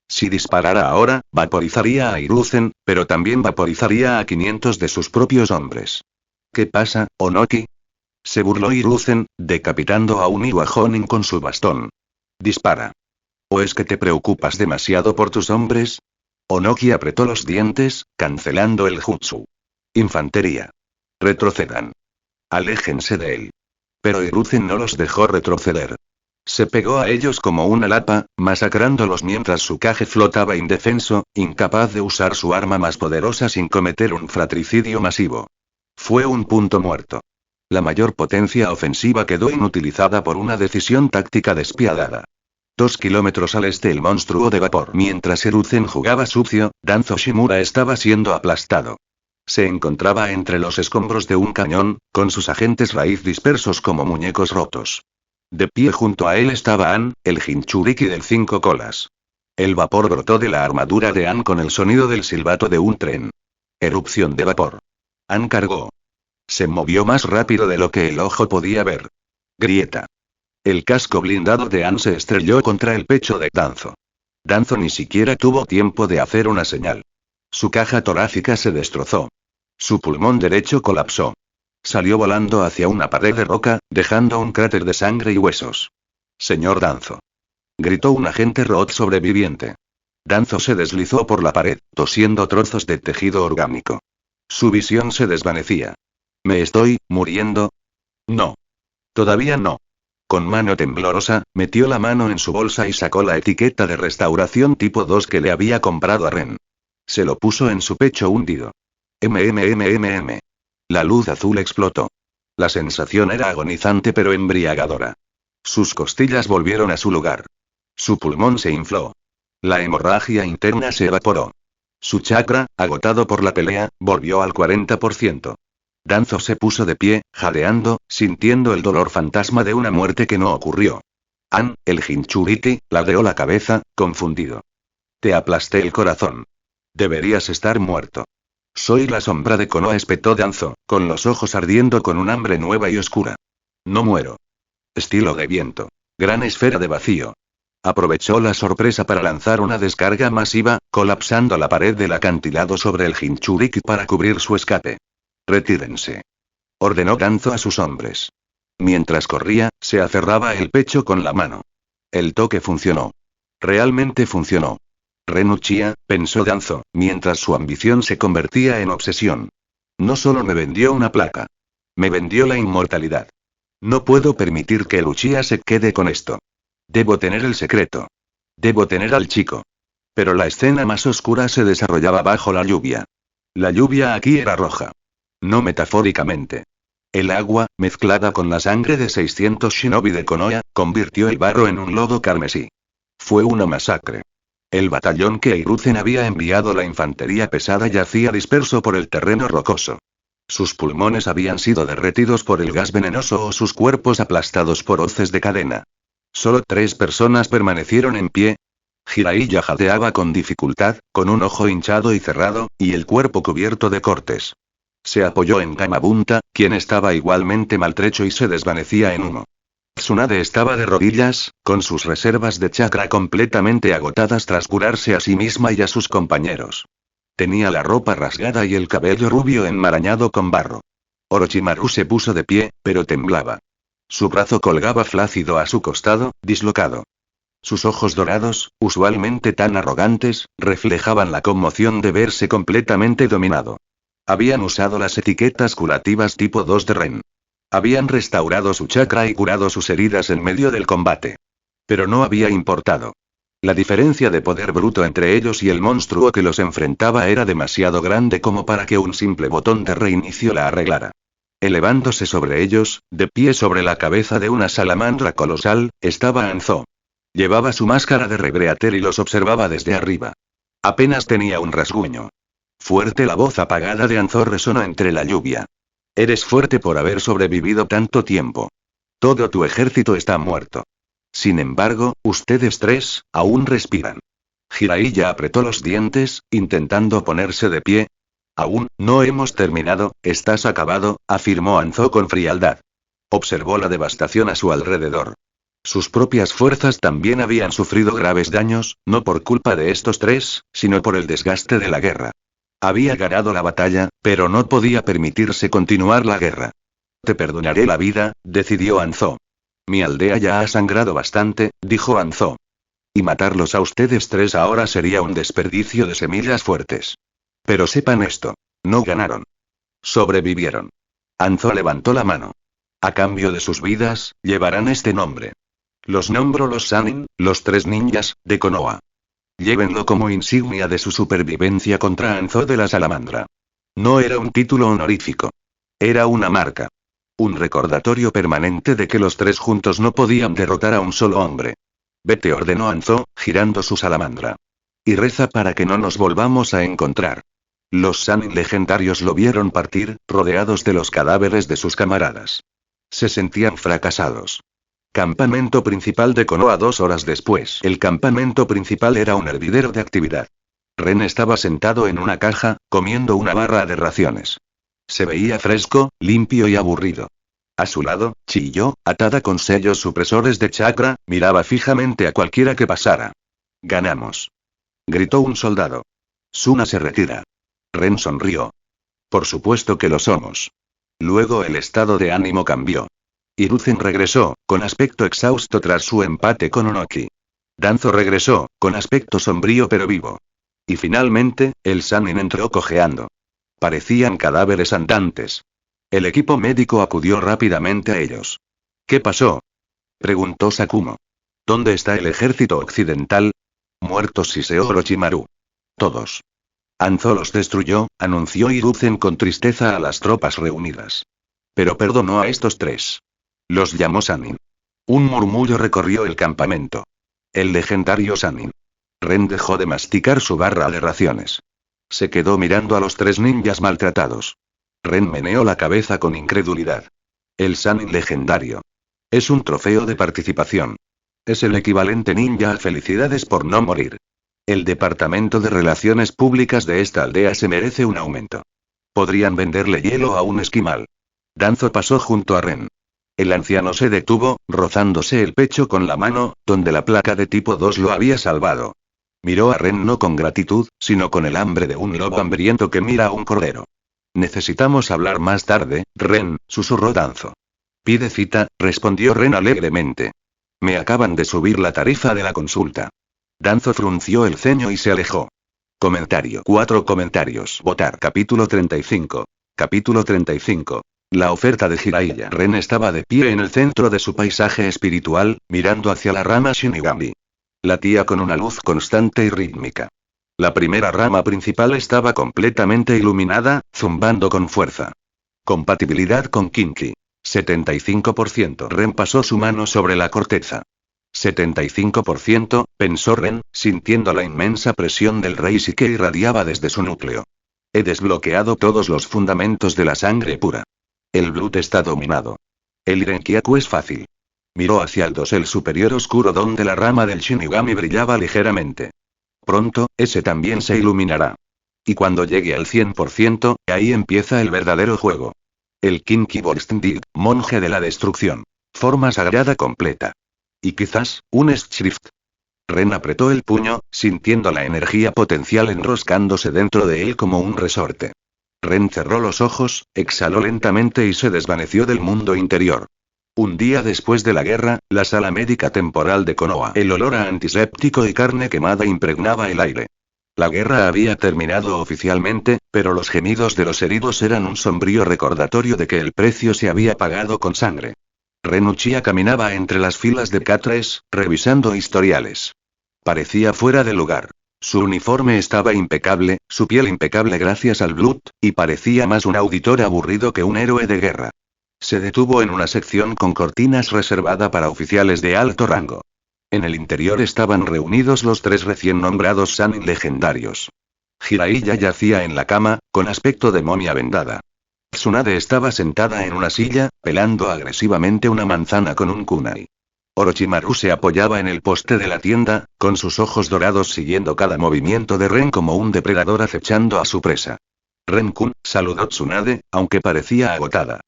Si disparara ahora, vaporizaría a Hiruzen, pero también vaporizaría a 500 de sus propios hombres. ¿Qué pasa, Onoki? Se burló Hiruzen, decapitando a un Iwa Jonin con su bastón. Dispara. ¿O es que te preocupas demasiado por tus hombres? Onoki apretó los dientes, cancelando el jutsu. Infantería. Retrocedan. Aléjense de él. Pero Hiruzen no los dejó retroceder. Se pegó a ellos como una lapa, masacrándolos mientras su Kage flotaba indefenso, incapaz de usar su arma más poderosa sin cometer un fratricidio masivo. Fue un punto muerto. La mayor potencia ofensiva quedó inutilizada por una decisión táctica despiadada. 2 kilómetros al este el monstruo de vapor. Mientras Hiruzen jugaba sucio, Danzo Shimura estaba siendo aplastado. Se encontraba entre los escombros de un cañón, con sus agentes raíz dispersos como muñecos rotos. De pie junto a él estaba An, el Jinchuriki del 5 colas. El vapor brotó de la armadura de An con el sonido del silbato de un tren. Erupción de vapor. An cargó. Se movió más rápido de lo que el ojo podía ver. Grieta. El casco blindado de An se estrelló contra el pecho de Danzo. Danzo ni siquiera tuvo tiempo de hacer una señal. Su caja torácica se destrozó. Su pulmón derecho colapsó. Salió volando hacia una pared de roca, dejando un cráter de sangre y huesos. Señor Danzo. Gritó un agente Root sobreviviente. Danzo se deslizó por la pared, tosiendo trozos de tejido orgánico. Su visión se desvanecía. ¿Me estoy muriendo? No. Todavía no. Con mano temblorosa, metió la mano en su bolsa y sacó la etiqueta de restauración tipo 2 que le había comprado a Ren. Se lo puso en su pecho hundido. MMMMM. La luz azul explotó. La sensación era agonizante pero embriagadora. Sus costillas volvieron a su lugar. Su pulmón se infló. La hemorragia interna se evaporó. Su chakra, agotado por la pelea, volvió al 40%. Danzo se puso de pie, jadeando, sintiendo el dolor fantasma de una muerte que no ocurrió. An, el Jinchuriki, ladeó la cabeza, confundido. Te aplasté el corazón. Deberías estar muerto. Soy la sombra de Konoha, espetó Danzo, con los ojos ardiendo con un hambre nueva y oscura. No muero. Estilo de viento. Gran esfera de vacío. Aprovechó la sorpresa para lanzar una descarga masiva, colapsando la pared del acantilado sobre el Jinchuriki para cubrir su escape. Retírense. Ordenó Danzo a sus hombres. Mientras corría, se aferraba el pecho con la mano. El toque funcionó. Realmente funcionó. Ren Uchiha, pensó Danzo, mientras su ambición se convertía en obsesión. No solo me vendió una placa. Me vendió la inmortalidad. No puedo permitir que el Uchiha se quede con esto. Debo tener el secreto. Debo tener al chico. Pero la escena más oscura se desarrollaba bajo la lluvia. La lluvia aquí era roja. No metafóricamente. El agua, mezclada con la sangre de 600 shinobi de Konoha, convirtió el barro en un lodo carmesí. Fue una masacre. El batallón que Hiruzen había enviado, la infantería pesada, yacía disperso por el terreno rocoso. Sus pulmones habían sido derretidos por el gas venenoso o sus cuerpos aplastados por hoces de cadena. Solo 3 personas permanecieron en pie. Jiraiya jadeaba con dificultad, con un ojo hinchado y cerrado, y el cuerpo cubierto de cortes. Se apoyó en Gamabunta, quien estaba igualmente maltrecho y se desvanecía en humo. Tsunade estaba de rodillas, con sus reservas de chakra completamente agotadas tras curarse a sí misma y a sus compañeros. Tenía la ropa rasgada y el cabello rubio enmarañado con barro. Orochimaru se puso de pie, pero temblaba. Su brazo colgaba flácido a su costado, dislocado. Sus ojos dorados, usualmente tan arrogantes, reflejaban la conmoción de verse completamente dominado. Habían usado las etiquetas curativas tipo 2 de Ren. Habían restaurado su chakra y curado sus heridas en medio del combate. Pero no había importado. La diferencia de poder bruto entre ellos y el monstruo que los enfrentaba era demasiado grande como para que un simple botón de reinicio la arreglara. Elevándose sobre ellos, de pie sobre la cabeza de una salamandra colosal, estaba Anzo. Llevaba su máscara de rebreater y los observaba desde arriba. Apenas tenía un rasguño. Fuerte, la voz apagada de Anzo resonó entre la lluvia. Eres fuerte por haber sobrevivido tanto tiempo. Todo tu ejército está muerto. Sin embargo, ustedes tres, aún respiran. Jiraiya apretó los dientes, intentando ponerse de pie. Aún, no hemos terminado, estás acabado, afirmó Anzo con frialdad. Observó la devastación a su alrededor. Sus propias fuerzas también habían sufrido graves daños, no por culpa de estos tres, sino por el desgaste de la guerra. Había ganado la batalla, pero no podía permitirse continuar la guerra. Te perdonaré la vida, decidió Anzo. Mi aldea ya ha sangrado bastante, dijo Anzo. Y matarlos a ustedes tres ahora sería un desperdicio de semillas fuertes. Pero sepan esto. No ganaron. Sobrevivieron. Anzo levantó la mano. A cambio de sus vidas, llevarán este nombre. Los nombro los Sannin, los tres ninjas, de Konoha. Llévenlo como insignia de su supervivencia contra Anzo de la Salamandra. No era un título honorífico. Era una marca. Un recordatorio permanente de que los tres juntos no podían derrotar a un solo hombre. Vete, ordenó Anzo, girando su salamandra. Y reza para que no nos volvamos a encontrar. Los Sannin legendarios lo vieron partir, rodeados de los cadáveres de sus camaradas. Se sentían fracasados. Campamento principal de Konoha 2 horas después. El campamento principal era un hervidero de actividad. Ren estaba sentado en una caja, comiendo una barra de raciones. Se veía fresco, limpio y aburrido. A su lado, Chiyo, atada con sellos supresores de chakra, miraba fijamente a cualquiera que pasara. Ganamos. Gritó un soldado. Suna se retira. Ren sonrió. Por supuesto que lo somos. Luego el estado de ánimo cambió. Hiruzen regresó, con aspecto exhausto tras su empate con Onoki. Danzo regresó, con aspecto sombrío pero vivo. Y finalmente, el Sannin entró cojeando. Parecían cadáveres andantes. El equipo médico acudió rápidamente a ellos. ¿Qué pasó?, preguntó Sakumo. ¿Dónde está el ejército occidental? Muertos Siseo Orochimaru. Todos. Anzo los destruyó, anunció Hiruzen con tristeza a las tropas reunidas. Pero perdonó a estos tres. Los llamó Sannin. Un murmullo recorrió el campamento. El legendario Sannin. Ren dejó de masticar su barra de raciones. Se quedó mirando a los tres ninjas maltratados. Ren meneó la cabeza con incredulidad. El Sannin legendario. Es un trofeo de participación. Es el equivalente ninja a felicidades por no morir. El departamento de relaciones públicas de esta aldea se merece un aumento. Podrían venderle hielo a un esquimal. Danzo pasó junto a Ren. El anciano se detuvo, rozándose el pecho con la mano, donde la placa de tipo 2 lo había salvado. Miró a Ren no con gratitud, sino con el hambre de un lobo hambriento que mira a un cordero. Necesitamos hablar más tarde, Ren, susurró Danzo. Pide cita, respondió Ren alegremente. Me acaban de subir la tarifa de la consulta. Danzo frunció el ceño y se alejó. Comentario. 4 comentarios. Votar. Capítulo 35. Capítulo 35. La oferta de Jiraiya. Ren estaba de pie en el centro de su paisaje espiritual, mirando hacia la rama Shinigami. Latía con una luz constante y rítmica. La primera rama principal estaba completamente iluminada, zumbando con fuerza. Compatibilidad con Kinki. 75%. Ren pasó su mano sobre la corteza. 75%, pensó Ren, sintiendo la inmensa presión del Reishi que irradiaba desde su núcleo. He desbloqueado todos los fundamentos de la sangre pura. El Blood está dominado. El Irenkyaku es fácil. Miró hacia el dosel superior oscuro donde la rama del Shinigami brillaba ligeramente. Pronto, ese también se iluminará. Y cuando llegue al 100%, ahí empieza el verdadero juego. El Kinki Volstndig, monje de la destrucción. Forma sagrada completa. Y quizás, un Schrift. Ren apretó el puño, sintiendo la energía potencial enroscándose dentro de él como un resorte. Ren cerró los ojos, exhaló lentamente y se desvaneció del mundo interior. Un día después de la guerra, la sala médica temporal de Konoha. El olor a antiséptico y carne quemada impregnaba el aire. La guerra había terminado oficialmente, pero los gemidos de los heridos eran un sombrío recordatorio de que el precio se había pagado con sangre. Ren Uchiha caminaba entre las filas de catres, revisando historiales. Parecía fuera de lugar. Su uniforme estaba impecable, su piel impecable gracias al Blood, y parecía más un auditor aburrido que un héroe de guerra. Se detuvo en una sección con cortinas reservada para oficiales de alto rango. En el interior estaban reunidos los 3 recién nombrados Sannin legendarios. Jiraiya yacía en la cama, con aspecto de momia vendada. Tsunade estaba sentada en una silla, pelando agresivamente una manzana con un kunai. Orochimaru se apoyaba en el poste de la tienda, con sus ojos dorados siguiendo cada movimiento de Ren como un depredador acechando a su presa. Ren-kun, saludó Tsunade, aunque parecía agotada.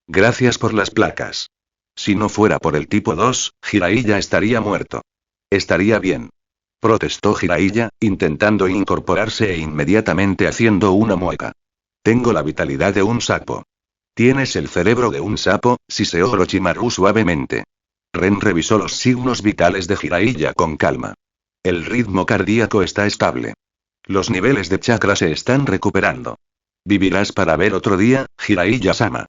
Gracias por las placas. Si no fuera por el tipo 2, Jiraiya estaría muerto. Estaría bien. Protestó Jiraiya, intentando incorporarse e inmediatamente haciendo una mueca. Tengo la vitalidad de un sapo. Tienes el cerebro de un sapo, siseó Orochimaru suavemente. Ren revisó los signos vitales de Jiraiya con calma. El ritmo cardíaco está estable. Los niveles de chakra se están recuperando. Vivirás para ver otro día, Jiraiya-sama.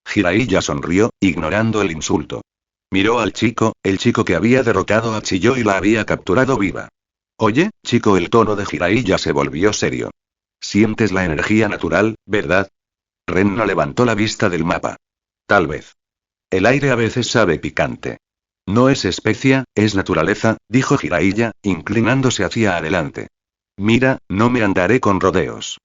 Jiraiya sonrió, ignorando el insulto. Miró al chico, el chico que había derrotado a Chiyo y la había capturado viva. Oye, chico, el tono de Jiraiya se volvió serio. Sientes la energía natural, ¿verdad? Ren no levantó la vista del mapa. Tal vez. El aire a veces sabe picante. No es especia, es naturaleza, dijo Jiraiya, inclinándose hacia adelante. Mira, no me andaré con rodeos.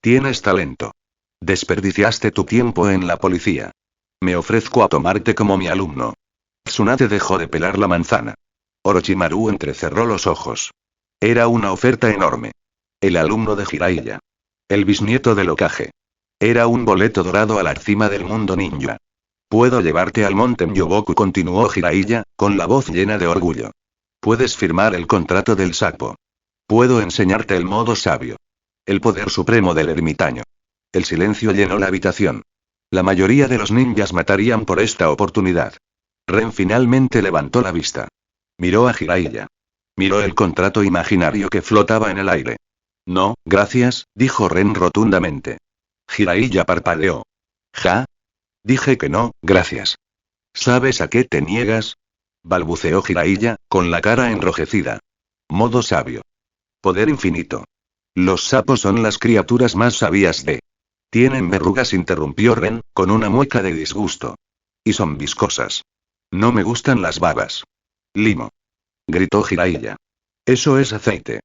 Tienes talento. Desperdiciaste tu tiempo en la policía. Me ofrezco a tomarte como mi alumno. Tsunade dejó de pelar la manzana. Orochimaru entrecerró los ojos. Era una oferta enorme. El alumno de Jiraiya. El bisnieto del Hokage. Era un boleto dorado a la cima del mundo ninja. Puedo llevarte al monte Myoboku, continuó Jiraiya, con la voz llena de orgullo. Puedes firmar el contrato del sapo. Puedo enseñarte el modo sabio. El poder supremo del ermitaño. El silencio llenó la habitación. La mayoría de los ninjas matarían por esta oportunidad. Ren finalmente levantó la vista. Miró a Jiraiya. Miró el contrato imaginario que flotaba en el aire. No, gracias, dijo Ren rotundamente. Jiraiya parpadeó. ¿Ja? Dije que no, gracias. ¿Sabes a qué te niegas? Balbuceó Jiraiya, con la cara enrojecida. Modo sabio. Poder infinito. Los sapos son las criaturas más sabias de... Tienen verrugas, interrumpió Ren, con una mueca de disgusto. Y son viscosas. No me gustan las babas. Limo. Gritó Jiraiya. Eso es aceite.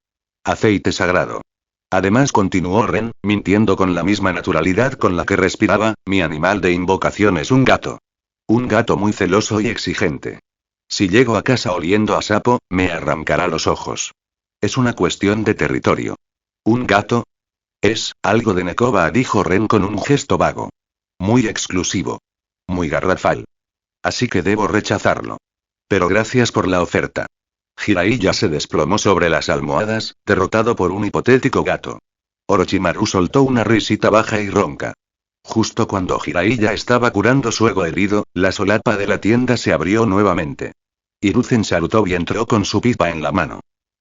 Aceite sagrado. Además, continuó Ren, mintiendo con la misma naturalidad con la que respiraba, mi animal de invocación es un gato. Un gato muy celoso y exigente. Si llego a casa oliendo a sapo, me arrancará los ojos. Es una cuestión de territorio. ¿Un gato? Es algo de Nekoba, dijo Ren con un gesto vago. Muy exclusivo. Muy garrafal. Así que debo rechazarlo. Pero gracias por la oferta. Jiraiya se desplomó sobre las almohadas, derrotado por un hipotético gato. Orochimaru soltó una risita baja y ronca. Justo cuando Jiraiya estaba curando su ego herido, la solapa de la tienda se abrió nuevamente. Hiruzen saludó y entró con su pipa en la mano.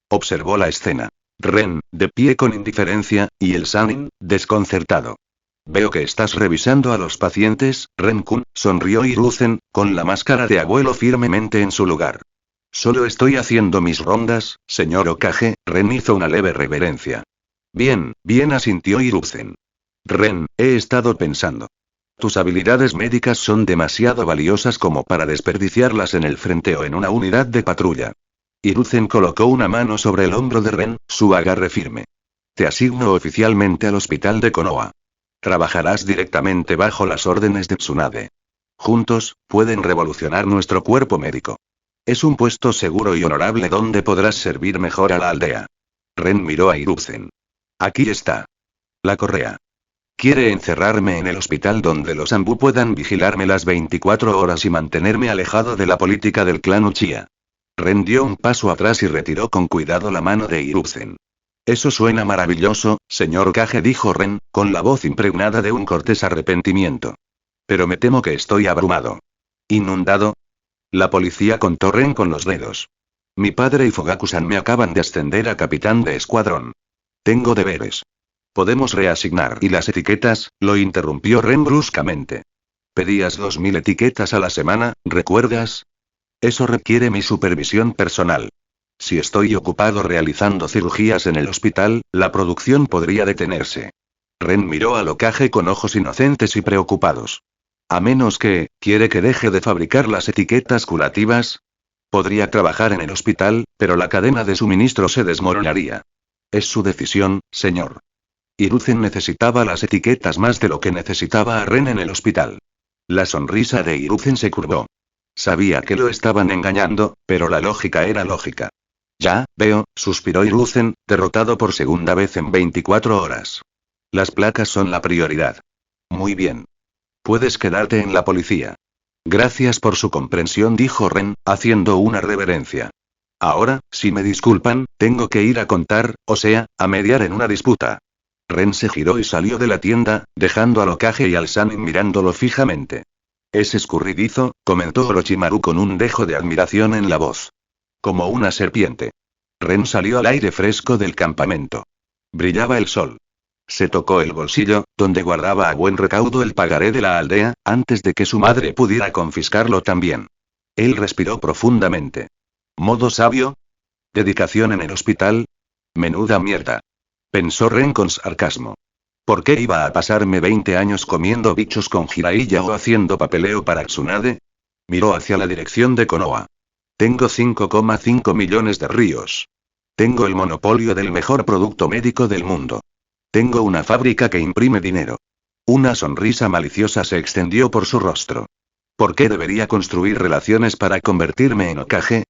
Observó la escena. Ren, de pie con indiferencia, y el Sannin, desconcertado. Veo que estás revisando a los pacientes, Ren-kun, sonrió Hiruzen, con la máscara de abuelo firmemente en su lugar. Solo estoy haciendo mis rondas, señor Hokage. Ren hizo una leve reverencia. Bien, bien, asintió Hiruzen. Ren, he estado pensando. Tus habilidades médicas son demasiado valiosas como para desperdiciarlas en el frente o en una unidad de patrulla. Hiruzen colocó una mano sobre el hombro de Ren, su agarre firme. Te asigno oficialmente al hospital de Konoha. Trabajarás directamente bajo las órdenes de Tsunade. Juntos, pueden revolucionar nuestro cuerpo médico. Es un puesto seguro y honorable donde podrás servir mejor a la aldea. Ren miró a Hiruzen. Aquí está. La correa. Quiere encerrarme en el hospital donde los Anbu puedan vigilarme las 24 horas y mantenerme alejado de la política del clan Uchiha. Ren dio un paso atrás y retiró con cuidado la mano de Hiruzen. Eso suena maravilloso, señor Kage, dijo Ren, con la voz impregnada de un cortés arrepentimiento. Pero me temo que estoy abrumado. ¿Inundado? La policía contó Ren con los dedos. Mi padre y Fugaku-san me acaban de ascender a capitán de escuadrón. Tengo deberes. ¿Podemos reasignar? ¿Y las etiquetas? Lo interrumpió Ren bruscamente. Pedías 2000 etiquetas a la semana, ¿recuerdas? Eso requiere mi supervisión personal. Si estoy ocupado realizando cirugías en el hospital, la producción podría detenerse. Ren miró a Lokage con ojos inocentes y preocupados. A menos que, ¿quiere que deje de fabricar las etiquetas curativas? Podría trabajar en el hospital, pero la cadena de suministro se desmoronaría. Es su decisión, señor. Hiruzen necesitaba las etiquetas más de lo que necesitaba a Ren en el hospital. La sonrisa de Hiruzen se curvó. Sabía que lo estaban engañando, pero la lógica era lógica. Ya, veo, suspiró Hiruzen, derrotado por segunda vez en 24 horas. Las placas son la prioridad. Muy bien. Puedes quedarte en la policía. Gracias por su comprensión, dijo Ren, haciendo una reverencia. Ahora, si me disculpan, tengo que ir a contar, o sea, a mediar en una disputa. Ren se giró y salió de la tienda, dejando a Lokage y al Sannin mirándolo fijamente. Es escurridizo, comentó Orochimaru con un dejo de admiración en la voz. Como una serpiente. Ren salió al aire fresco del campamento. Brillaba el sol. Se tocó el bolsillo, donde guardaba a buen recaudo el pagaré de la aldea, antes de que su madre pudiera confiscarlo también. Él respiró profundamente. ¿Modo sabio? ¿Dedicación en el hospital? Menuda mierda. Pensó Ren con sarcasmo. ¿Por qué iba a pasarme 20 años comiendo bichos con Jiraiya o haciendo papeleo para Tsunade? Miró hacia la dirección de Konoha. Tengo 5,5 millones de ríos. Tengo el monopolio del mejor producto médico del mundo. Tengo una fábrica que imprime dinero. Una sonrisa maliciosa se extendió por su rostro. ¿Por qué debería construir relaciones para convertirme en Hokage?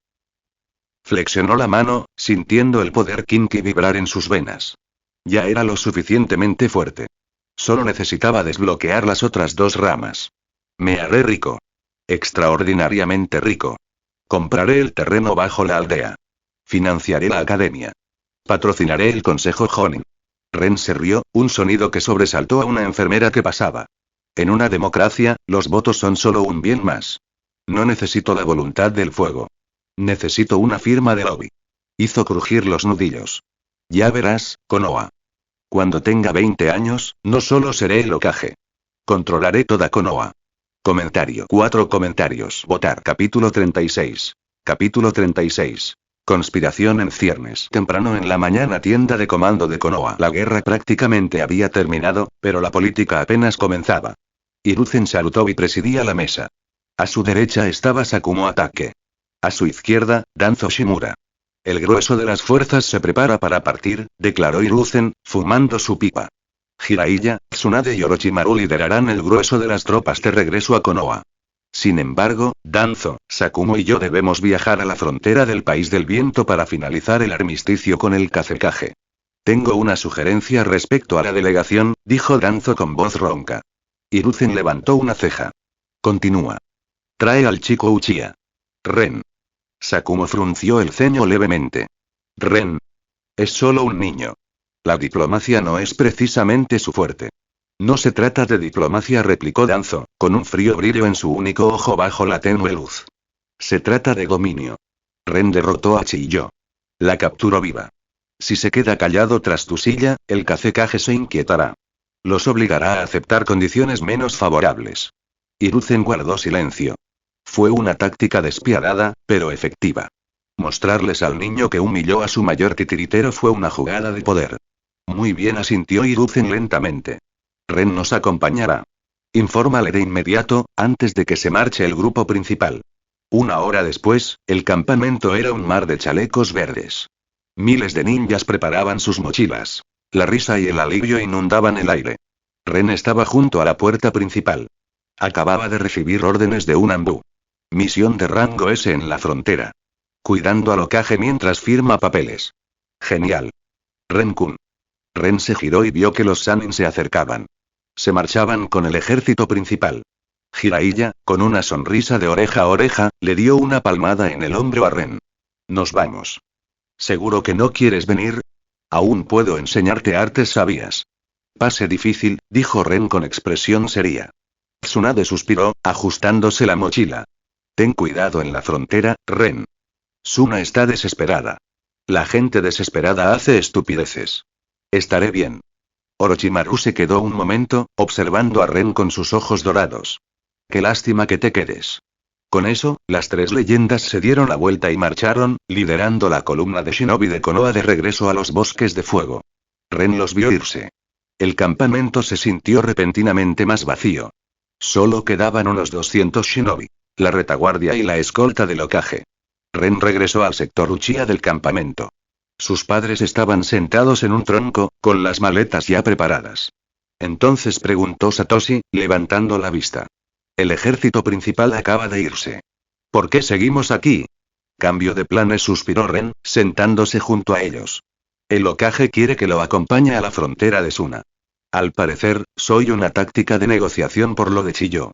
Flexionó la mano, sintiendo el poder Kinki vibrar en sus venas. Ya era lo suficientemente fuerte. Solo necesitaba desbloquear las otras dos ramas. Me haré rico. Extraordinariamente rico. Compraré el terreno bajo la aldea. Financiaré la academia. Patrocinaré el consejo Jonin. Ren se rió, un sonido que sobresaltó a una enfermera que pasaba. En una democracia, los votos son solo un bien más. No necesito la voluntad del fuego. Necesito una firma de lobby. Hizo crujir los nudillos. Ya verás, Konoha. Cuando tenga 20 años, no solo seré el Hokage. Controlaré toda Konoha. Comentario. 4 comentarios. Votar. Capítulo 36. Capítulo 36. Conspiración en ciernes. Temprano en la mañana, tienda de comando de Konoha. La guerra prácticamente había terminado, pero la política apenas comenzaba. Hiruzen Sarutobi presidía la mesa. A su derecha estaba Sakumo Atake. A su izquierda, Danzo Shimura. El grueso de las fuerzas se prepara para partir, declaró Hiruzen, fumando su pipa. Jiraiya, Tsunade y Orochimaru liderarán el grueso de las tropas de regreso a Konoha. Sin embargo, Danzo, Sakumo y yo debemos viajar a la frontera del País del Viento para finalizar el armisticio con el Kazekage. Tengo una sugerencia respecto a la delegación, dijo Danzo con voz ronca. Hiruzen levantó una ceja. Continúa. Trae al chico Uchiha. Ren. Sakumo frunció el ceño levemente. Ren. Es solo un niño. La diplomacia no es precisamente su fuerte. No se trata de diplomacia, replicó Danzo, con un frío brillo en su único ojo bajo la tenue luz. Se trata de dominio. Ren derrotó a Chiyo. La capturó viva. Si se queda callado tras tu silla, el Kazekage se inquietará. Los obligará a aceptar condiciones menos favorables. Hiruzen guardó silencio. Fue una táctica despiadada, pero efectiva. Mostrarles al niño que humilló a su mayor titiritero fue una jugada de poder. Muy bien, asintió Hiruzen lentamente. Ren nos acompañará. Infórmale de inmediato, antes de que se marche el grupo principal. Una hora después, el campamento era un mar de chalecos verdes. Miles de ninjas preparaban sus mochilas. La risa y el alivio inundaban el aire. Ren estaba junto a la puerta principal. Acababa de recibir órdenes de un Anbu. Misión de rango S en la frontera. Cuidando al Hokage mientras firma papeles. Genial. Ren-kun. Ren se giró y vio que los Sannin se acercaban. Se marchaban con el ejército principal. Jiraiya, con una sonrisa de oreja a oreja, le dio una palmada en el hombro a Ren. Nos vamos. ¿Seguro que no quieres venir? Aún puedo enseñarte artes sabias. Pase difícil, dijo Ren con expresión seria. Tsunade suspiró, ajustándose la mochila. Ten cuidado en la frontera, Ren. Suna está desesperada. La gente desesperada hace estupideces. Estaré bien. Orochimaru se quedó un momento, observando a Ren con sus ojos dorados. Qué lástima que te quedes. Con eso, las tres leyendas se dieron la vuelta y marcharon, liderando la columna de Shinobi de Konoha de regreso a los bosques de fuego. Ren los vio irse. El campamento se sintió repentinamente más vacío. Solo quedaban unos 200 Shinobi, la retaguardia y la escolta del Hokage. Ren regresó al sector Uchiha del campamento. Sus padres estaban sentados en un tronco, con las maletas ya preparadas. Entonces preguntó Satoshi, levantando la vista. El ejército principal acaba de irse. ¿Por qué seguimos aquí? Cambio de planes, suspiró Ren, sentándose junto a ellos. El Hokage quiere que lo acompañe a la frontera de Suna. Al parecer, soy una táctica de negociación por lo de Chiyo.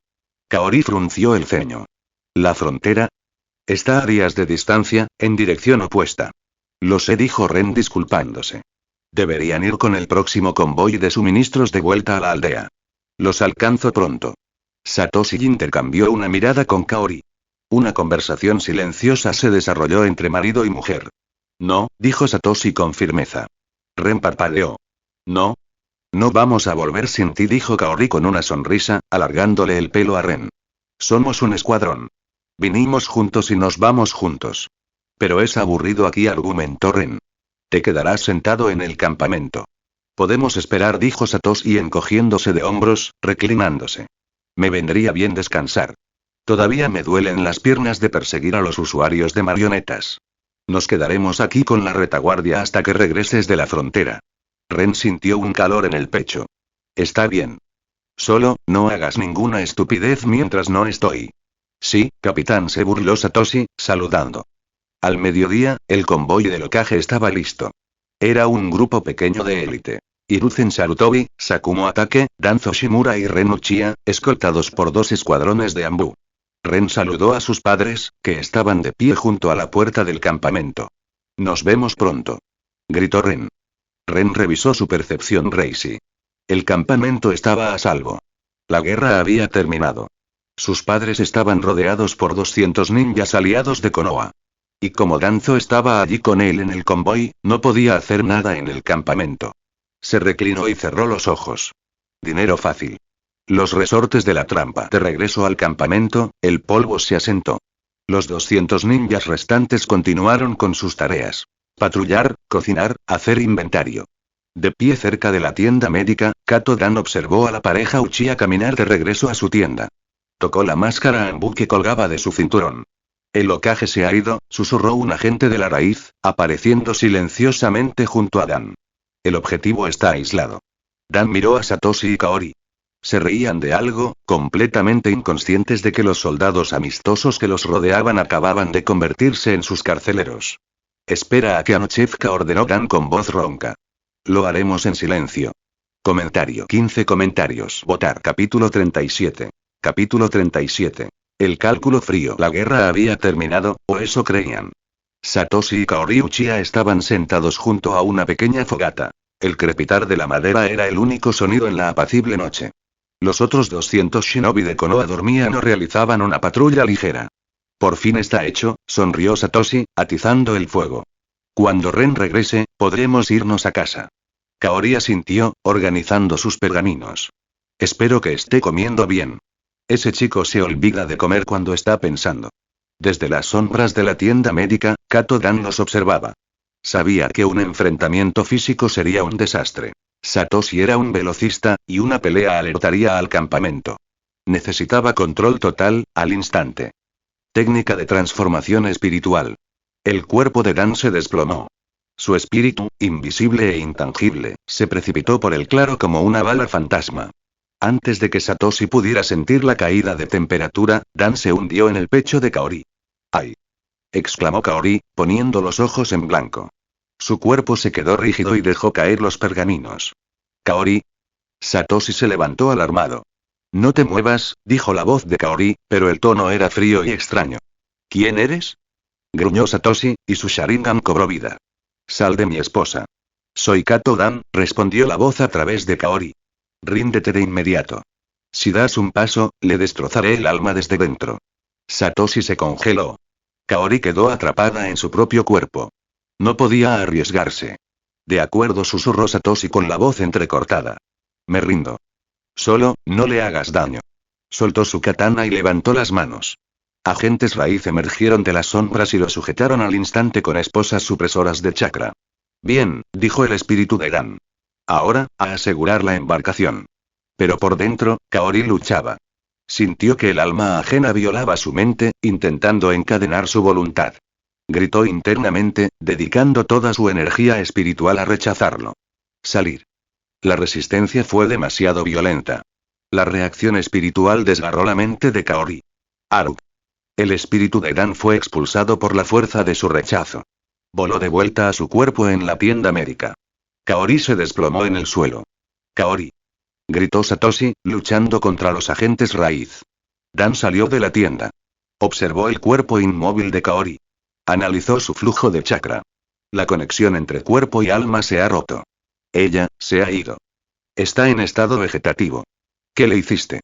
Kaori frunció el ceño. ¿La frontera? Está a días de distancia, en dirección opuesta. Lo sé, dijo Ren disculpándose. Deberían ir con el próximo convoy de suministros de vuelta a la aldea. Los alcanzo pronto. Satoshi intercambió una mirada con Kaori. Una conversación silenciosa se desarrolló entre marido y mujer. No, dijo Satoshi con firmeza. Ren parpadeó. No. No vamos a volver sin ti, dijo Kaori con una sonrisa, alargándole el pelo a Ren. Somos un escuadrón. Vinimos juntos y nos vamos juntos. Pero es aburrido aquí, argumentó Ren. Te quedarás sentado en el campamento. Podemos esperar, dijo Satoshi encogiéndose de hombros, reclinándose. Me vendría bien descansar. Todavía me duelen las piernas de perseguir a los usuarios de marionetas. Nos quedaremos aquí con la retaguardia hasta que regreses de la frontera. Ren sintió un calor en el pecho. Está bien. Solo, no hagas ninguna estupidez mientras no estoy. Sí, capitán, se burló Satoshi, saludando. Al mediodía, el convoy del Hokage estaba listo. Era un grupo pequeño de élite. Hiruzen Sarutobi, Sakumo Atake, Danzo Shimura y Ren Uchiha, escoltados por 2 escuadrones de Anbu. Ren saludó a sus padres, que estaban de pie junto a la puerta del campamento. Nos vemos pronto. Gritó Ren. Ren revisó su percepción Reishi. El campamento estaba a salvo. La guerra había terminado. Sus padres estaban rodeados por 200 ninjas aliados de Konoha. Y como Danzo estaba allí con él en el convoy, no podía hacer nada en el campamento. Se reclinó y cerró los ojos. Dinero fácil. Los resortes de la trampa. De regreso al campamento, el polvo se asentó. Los 200 ninjas restantes continuaron con sus tareas. Patrullar, cocinar, hacer inventario. De pie cerca de la tienda médica, Kato Dan observó a la pareja Uchiha caminar de regreso a su tienda. Tocó la máscara Anbu que colgaba de su cinturón. El Hokage se ha ido, susurró un agente de la raíz, apareciendo silenciosamente junto a Dan. El objetivo está aislado. Dan miró a Satoshi y Kaori. Se reían de algo, completamente inconscientes de que los soldados amistosos que los rodeaban acababan de convertirse en sus carceleros. Espera a que anochezca, ordenó Dan con voz ronca. Lo haremos en silencio. Comentario. 15 comentarios. Votar. Capítulo 37. Capítulo 37. El cálculo frío. La guerra había terminado, o eso creían. Satoshi y Kaori Uchiha estaban sentados junto a una pequeña fogata. El crepitar de la madera era el único sonido en la apacible noche. Los otros 200 shinobi de Konoha dormían o realizaban una patrulla ligera. Por fin está hecho, sonrió Satoshi, atizando el fuego. Cuando Ren regrese, podremos irnos a casa. Kaori asintió, organizando sus pergaminos. Espero que esté comiendo bien. Ese chico se olvida de comer cuando está pensando. Desde las sombras de la tienda médica, Kato Dan los observaba. Sabía que un enfrentamiento físico sería un desastre. Satoshi era un velocista, y una pelea alertaría al campamento. Necesitaba control total, al instante. Técnica de transformación espiritual. El cuerpo de Dan se desplomó. Su espíritu, invisible e intangible, se precipitó por el claro como una bala fantasma. Antes de que Satoshi pudiera sentir la caída de temperatura, Dan se hundió en el pecho de Kaori. ¡Ay! Exclamó Kaori, poniendo los ojos en blanco. Su cuerpo se quedó rígido y dejó caer los pergaminos. Kaori. Satoshi se levantó alarmado. No te muevas, dijo la voz de Kaori, pero el tono era frío y extraño. ¿Quién eres? Gruñó Satoshi, y su Sharingan cobró vida. Sal de mi esposa. Soy Kato Dan, respondió la voz a través de Kaori. Ríndete de inmediato. Si das un paso, le destrozaré el alma desde dentro. Satoshi se congeló. Kaori quedó atrapada en su propio cuerpo. No podía arriesgarse. De acuerdo, susurró Satoshi con la voz entrecortada. Me rindo. Solo, no le hagas daño. Soltó su katana y levantó las manos. Agentes raíz emergieron de las sombras y lo sujetaron al instante con esposas supresoras de chakra. Bien, dijo el espíritu de Dan. Ahora, a asegurar la embarcación. Pero por dentro, Kaori luchaba. Sintió que el alma ajena violaba su mente, intentando encadenar su voluntad. Gritó internamente, dedicando toda su energía espiritual a rechazarlo. Salir. La resistencia fue demasiado violenta. La reacción espiritual desgarró la mente de Kaori. Aruk. El espíritu de Dan fue expulsado por la fuerza de su rechazo. Voló de vuelta a su cuerpo en la tienda médica. Kaori se desplomó en el suelo. Kaori. Gritó Satoshi, luchando contra los agentes raíz. Dan salió de la tienda. Observó el cuerpo inmóvil de Kaori. Analizó su flujo de chakra. La conexión entre cuerpo y alma se ha roto. Ella, se ha ido. Está en estado vegetativo. ¿Qué le hiciste?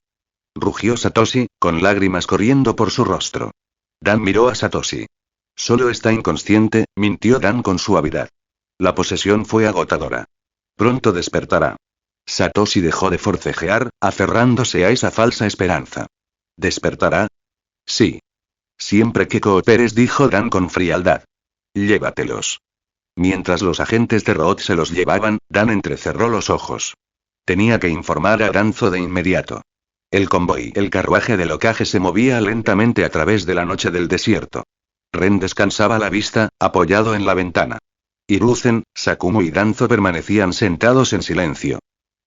Rugió Satoshi, con lágrimas corriendo por su rostro. Dan miró a Satoshi. Solo está inconsciente, mintió Dan con suavidad. La posesión fue agotadora. Pronto despertará. Satoshi dejó de forcejear, aferrándose a esa falsa esperanza. ¿Despertará? Sí. Siempre que cooperes, dijo Dan con frialdad. Llévatelos. Mientras los agentes de Roth se los llevaban, Dan entrecerró los ojos. Tenía que informar a Danzo de inmediato. El convoy, el carruaje del ocaje se movía lentamente a través de la noche del desierto. Ren descansaba la vista, apoyado en la ventana. Hiruzen, Sakumo y Danzo permanecían sentados en silencio.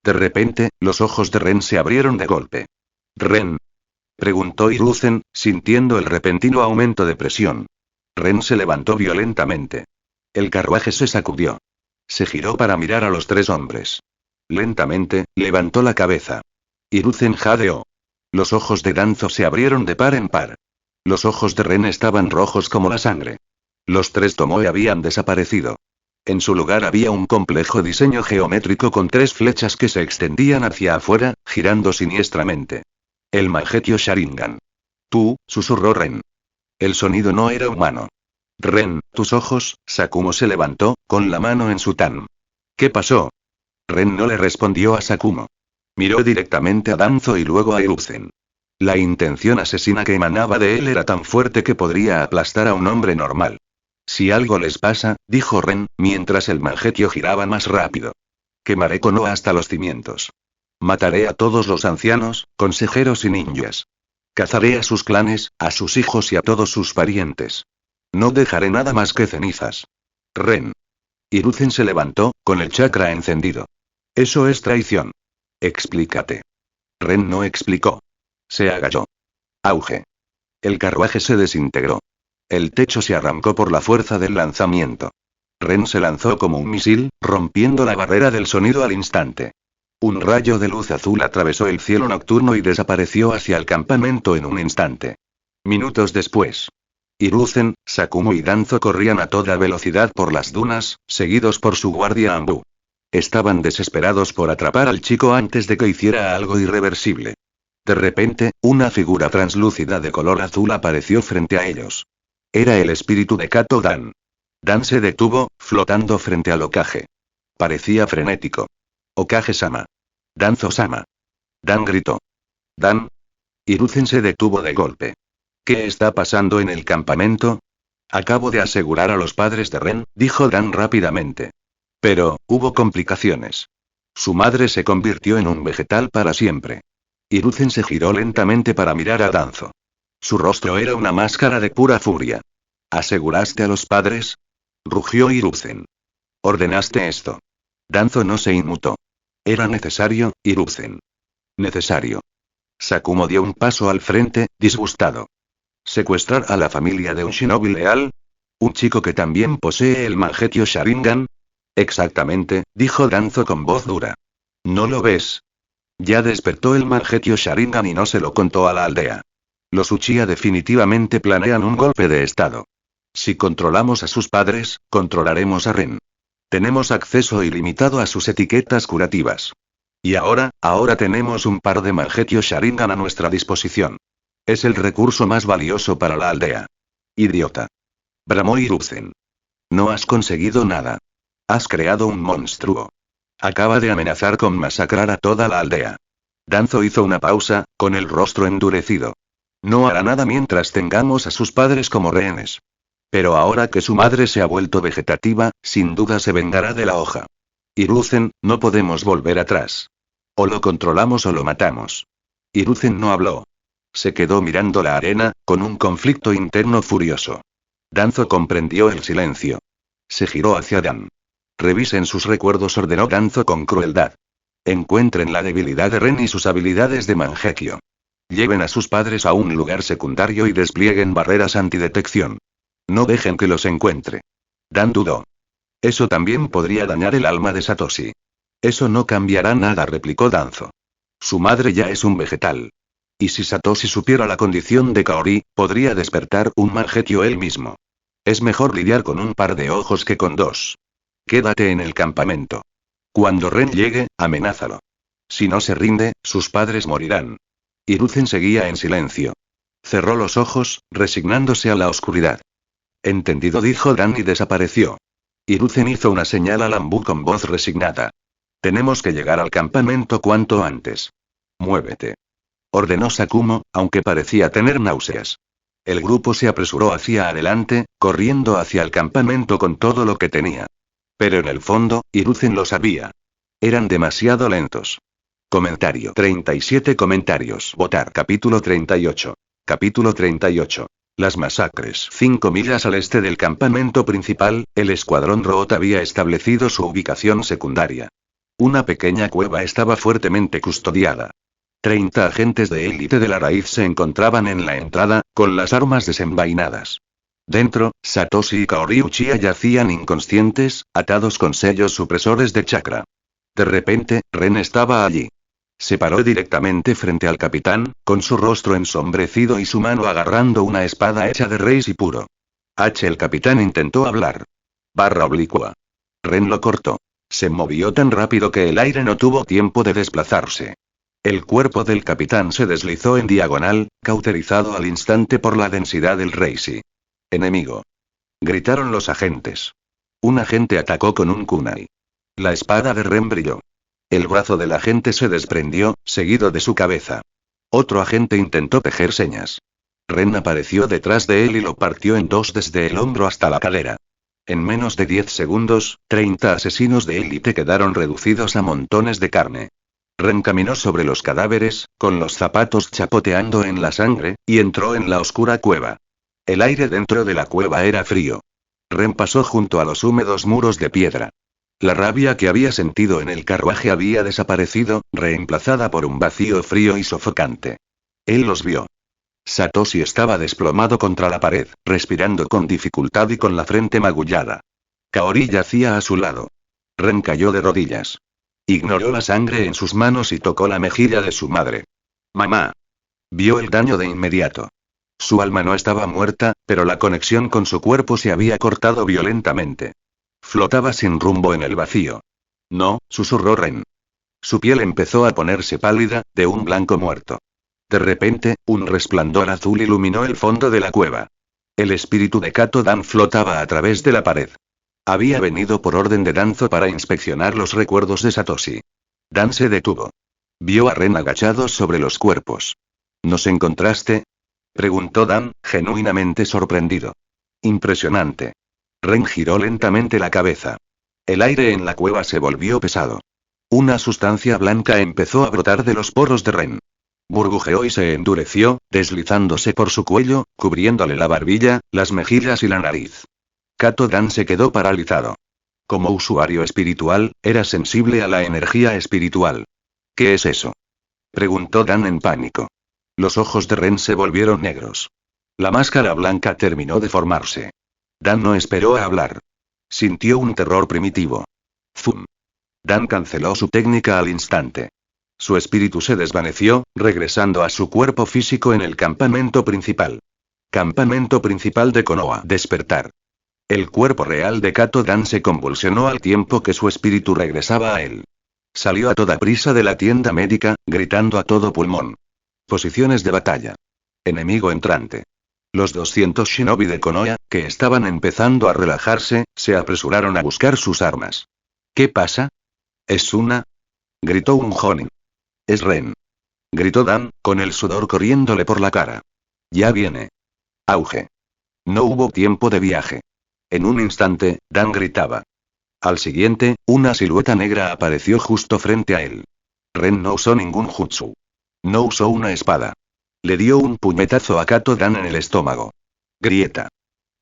De repente, los ojos de Ren se abrieron de golpe. ¿Ren? Preguntó Hiruzen, sintiendo el repentino aumento de presión. Ren se levantó violentamente. El carruaje se sacudió. Se giró para mirar a los tres hombres. Lentamente, levantó la cabeza. Hiruzen jadeó. Los ojos de Danzo se abrieron de par en par. Los ojos de Ren estaban rojos como la sangre. Los tres Tomoe habían desaparecido. En su lugar había un complejo diseño geométrico con tres flechas que se extendían hacia afuera, girando siniestramente. El Mangekyō Sharingan. Tú, susurró Ren. El sonido no era humano. Ren, tus ojos. Sakumo se levantó, con la mano en su tan. ¿Qué pasó? Ren no le respondió a Sakumo. Miró directamente a Danzo y luego a Hiruzen. La intención asesina que emanaba de él era tan fuerte que podría aplastar a un hombre normal. Si algo les pasa, dijo Ren, mientras el Mangekyō giraba más rápido. Quemaré Konoha hasta los cimientos. Mataré a todos los ancianos, consejeros y ninjas. Cazaré a sus clanes, a sus hijos y a todos sus parientes. No dejaré nada más que cenizas. Ren. Hiruzen se levantó, con el chakra encendido. Eso es traición. Explícate. Ren no explicó. Se agachó. Auge. El carruaje se desintegró. El techo se arrancó por la fuerza del lanzamiento. Ren se lanzó como un misil, rompiendo la barrera del sonido al instante. Un rayo de luz azul atravesó el cielo nocturno y desapareció hacia el campamento en un instante. Minutos después. Hiruzen, Sakumo y Danzo corrían a toda velocidad por las dunas, seguidos por su guardia Ambu. Estaban desesperados por atrapar al chico antes de que hiciera algo irreversible. De repente, una figura translúcida de color azul apareció frente a ellos. Era el espíritu de Kato Dan. Dan se detuvo, flotando frente al Hokage. Parecía frenético. Hokage-sama. Danzo-sama. Dan gritó. Dan. Hiruzen se detuvo de golpe. ¿Qué está pasando en el campamento? Acabo de asegurar a los padres de Ren, dijo Dan rápidamente. Pero, hubo complicaciones. Su madre se convirtió en un vegetal para siempre. Hiruzen se giró lentamente para mirar a Danzo. Su rostro era una máscara de pura furia. ¿Aseguraste a los padres? Rugió Hiruzen. ¿Ordenaste esto? Danzo no se inmutó. Era necesario, Hiruzen. Necesario. Sakumo dio un paso al frente, disgustado. ¿Secuestrar a la familia de un shinobi leal? ¿Un chico que también posee el Mangekyō Sharingan? Exactamente, dijo Danzo con voz dura. ¿No lo ves? Ya despertó el Mangekyō Sharingan y no se lo contó a la aldea. Los Uchiha definitivamente planean un golpe de estado. Si controlamos a sus padres, controlaremos a Ren. Tenemos acceso ilimitado a sus etiquetas curativas. Y ahora tenemos un par de Mangekyō Sharingan a nuestra disposición. Es el recurso más valioso para la aldea. Idiota. Bramó Hiruzen. No has conseguido nada. Has creado un monstruo. Acaba de amenazar con masacrar a toda la aldea. Danzo hizo una pausa, con el rostro endurecido. No hará nada mientras tengamos a sus padres como rehenes. Pero ahora que su madre se ha vuelto vegetativa, sin duda se vengará de la hoja. Hiruzen, no podemos volver atrás. O lo controlamos o lo matamos. Hiruzen no habló. Se quedó mirando la arena, con un conflicto interno furioso. Danzo comprendió el silencio. Se giró hacia Dan. Revisen sus recuerdos, ordenó Danzo con crueldad. Encuentren la debilidad de Ren y sus habilidades de Mangekyo. Lleven a sus padres a un lugar secundario y desplieguen barreras antidetección. No dejen que los encuentre. Dan dudó. Eso también podría dañar el alma de Satoshi. Eso no cambiará nada, replicó Danzo. Su madre ya es un vegetal. Y si Satoshi supiera la condición de Kaori, podría despertar un Mangekyo él mismo. Es mejor lidiar con un par de ojos que con dos. Quédate en el campamento. Cuando Ren llegue, amenázalo. Si no se rinde, sus padres morirán. Hiruzen seguía en silencio. Cerró los ojos, resignándose a la oscuridad. Entendido, dijo Dan y desapareció. Hiruzen hizo una señal a Lambu con voz resignada. Tenemos que llegar al campamento cuanto antes. Muévete. Ordenó Sakumo, aunque parecía tener náuseas. El grupo se apresuró hacia adelante, corriendo hacia el campamento con todo lo que tenía. Pero en el fondo, Hiruzen lo sabía. Eran demasiado lentos. Comentario. 37 comentarios. Votar. Capítulo 38. Capítulo 38. Las masacres. 5 millas al este del campamento principal, el escuadrón Root había establecido su ubicación secundaria. Una pequeña cueva estaba fuertemente custodiada. 30 agentes de élite de la raíz se encontraban en la entrada, con las armas desenvainadas. Dentro, Satoshi y Kaori Uchiha yacían inconscientes, atados con sellos supresores de chakra. De repente, Ren estaba allí. Se paró directamente frente al capitán, con su rostro ensombrecido y su mano agarrando una espada hecha de reis y puro. El capitán intentó hablar. Barra oblicua. Ren lo cortó. Se movió tan rápido que el aire no tuvo tiempo de desplazarse. El cuerpo del capitán se deslizó en diagonal, cauterizado al instante por la densidad del reisi. Enemigo. Gritaron los agentes. Un agente atacó con un kunai. La espada de Ren brilló. El brazo del agente se desprendió, seguido de su cabeza. Otro agente intentó tejer señas. Ren apareció detrás de él y lo partió en dos desde el hombro hasta la cadera. En menos de 10 segundos, 30 asesinos de élite quedaron reducidos a montones de carne. Ren caminó sobre los cadáveres, con los zapatos chapoteando en la sangre, y entró en la oscura cueva. El aire dentro de la cueva era frío. Ren pasó junto a los húmedos muros de piedra. La rabia que había sentido en el carruaje había desaparecido, reemplazada por un vacío frío y sofocante. Él los vio. Satoshi estaba desplomado contra la pared, respirando con dificultad y con la frente magullada. Kaori yacía a su lado. Ren cayó de rodillas. Ignoró la sangre en sus manos y tocó la mejilla de su madre. Mamá. Vio el daño de inmediato. Su alma no estaba muerta, pero la conexión con su cuerpo se había cortado violentamente. Flotaba sin rumbo en el vacío. No, susurró Ren. Su piel empezó a ponerse pálida, de un blanco muerto. De repente, un resplandor azul iluminó el fondo de la cueva. El espíritu de Kato Dan flotaba a través de la pared. Había venido por orden de Danzo para inspeccionar los recuerdos de Satoshi. Dan se detuvo. Vio a Ren agachados sobre los cuerpos. ¿Nos encontraste? Preguntó Dan, genuinamente sorprendido. Impresionante. Ren giró lentamente la cabeza. El aire en la cueva se volvió pesado. Una sustancia blanca empezó a brotar de los poros de Ren. Burbujeó y se endureció, deslizándose por su cuello, cubriéndole la barbilla, las mejillas y la nariz. Kato Dan se quedó paralizado. Como usuario espiritual, era sensible a la energía espiritual. ¿Qué es eso? Preguntó Dan en pánico. Los ojos de Ren se volvieron negros. La máscara blanca terminó de formarse. Dan no esperó a hablar. Sintió un terror primitivo. ¡Zum! Dan canceló su técnica al instante. Su espíritu se desvaneció, regresando a su cuerpo físico en el campamento principal. Campamento principal de Konoha. Despertar. El cuerpo real de Kato Dan se convulsionó al tiempo que su espíritu regresaba a él. Salió a toda prisa de la tienda médica, gritando a todo pulmón. Posiciones de batalla. Enemigo entrante. Los 200 shinobi de Konoha, que estaban empezando a relajarse, se apresuraron a buscar sus armas. ¿Qué pasa? ¿Es Suna? Gritó un jonin. Es Ren. Gritó Dan, con el sudor corriéndole por la cara. Ya viene. Auge. No hubo tiempo de viaje. En un instante, Dan gritaba. Al siguiente, una silueta negra apareció justo frente a él. Ren no usó ningún jutsu. No usó una espada. Le dio un puñetazo a Kato Dan en el estómago. Grieta.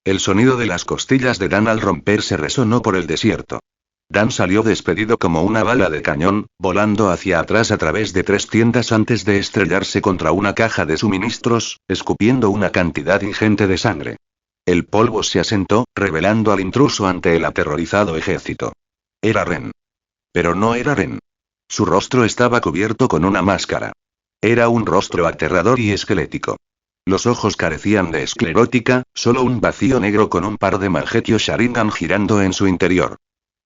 El sonido de las costillas de Dan al romperse resonó por el desierto. Dan salió despedido como una bala de cañón, volando hacia atrás a través de 3 tiendas antes de estrellarse contra una caja de suministros, escupiendo una cantidad ingente de sangre. El polvo se asentó, revelando al intruso ante el aterrorizado ejército. Era Ren. Pero no era Ren. Su rostro estaba cubierto con una máscara. Era un rostro aterrador y esquelético. Los ojos carecían de esclerótica, solo un vacío negro con un par de Mangekyō Sharingan girando en su interior.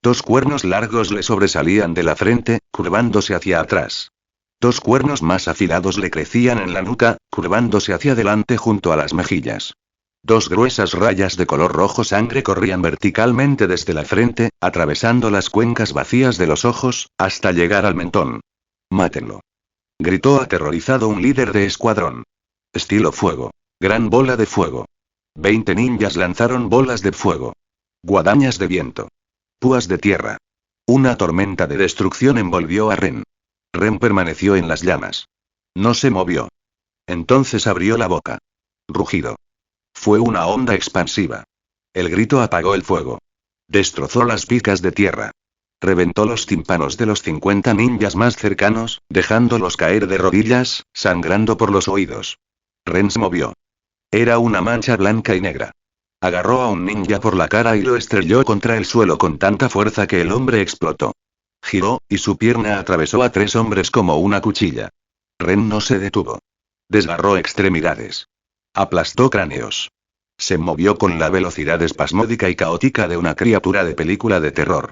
2 cuernos largos le sobresalían de la frente, curvándose hacia atrás. 2 cuernos más afilados le crecían en la nuca, curvándose hacia adelante junto a las mejillas. 2 gruesas rayas de color rojo sangre corrían verticalmente desde la frente, atravesando las cuencas vacías de los ojos, hasta llegar al mentón. «Mátenlo», gritó aterrorizado un líder de escuadrón. Estilo fuego. Gran bola de fuego. 20 ninjas lanzaron bolas de fuego. Guadañas de viento. Púas de tierra. Una tormenta de destrucción envolvió a Ren. Ren permaneció en las llamas. No se movió. Entonces abrió la boca. Rugido. Fue una onda expansiva. El grito apagó el fuego. Destrozó las picas de tierra. Reventó los tímpanos de los 50 ninjas más cercanos, dejándolos caer de rodillas, sangrando por los oídos. Ren se movió. Era una mancha blanca y negra. Agarró a un ninja por la cara y lo estrelló contra el suelo con tanta fuerza que el hombre explotó. Giró, y su pierna atravesó a 3 hombres como una cuchilla. Ren no se detuvo. Desgarró extremidades. Aplastó cráneos. Se movió con la velocidad espasmódica y caótica de una criatura de película de terror.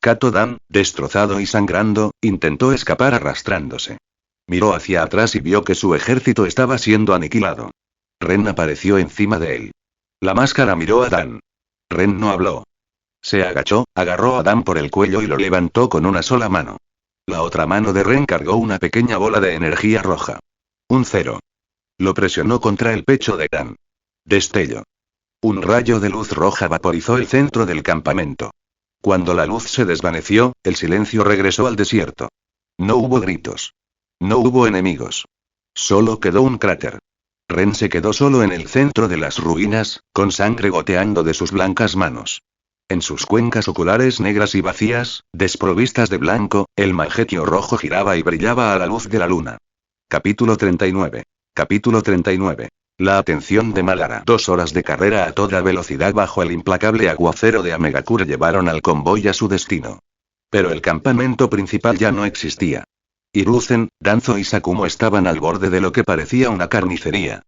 Kato Dan, destrozado y sangrando, intentó escapar arrastrándose. Miró hacia atrás y vio que su ejército estaba siendo aniquilado. Ren apareció encima de él. La máscara miró a Dan. Ren no habló. Se agachó, agarró a Dan por el cuello y lo levantó con una sola mano. La otra mano de Ren cargó una pequeña bola de energía roja. Un 0. Lo presionó contra el pecho de Dan. Destello. Un rayo de luz roja vaporizó el centro del campamento. Cuando la luz se desvaneció, el silencio regresó al desierto. No hubo gritos. No hubo enemigos. Solo quedó un cráter. Ren se quedó solo en el centro de las ruinas, con sangre goteando de sus blancas manos. En sus cuencas oculares negras y vacías, desprovistas de blanco, el Mangekyō rojo giraba y brillaba a la luz de la luna. Capítulo 39. Capítulo 39. La atención de Madara. 2 horas de carrera a toda velocidad bajo el implacable aguacero de Amegakure llevaron al convoy a su destino. Pero el campamento principal ya no existía. Hiruzen, Danzo y Sakumo estaban al borde de lo que parecía una carnicería.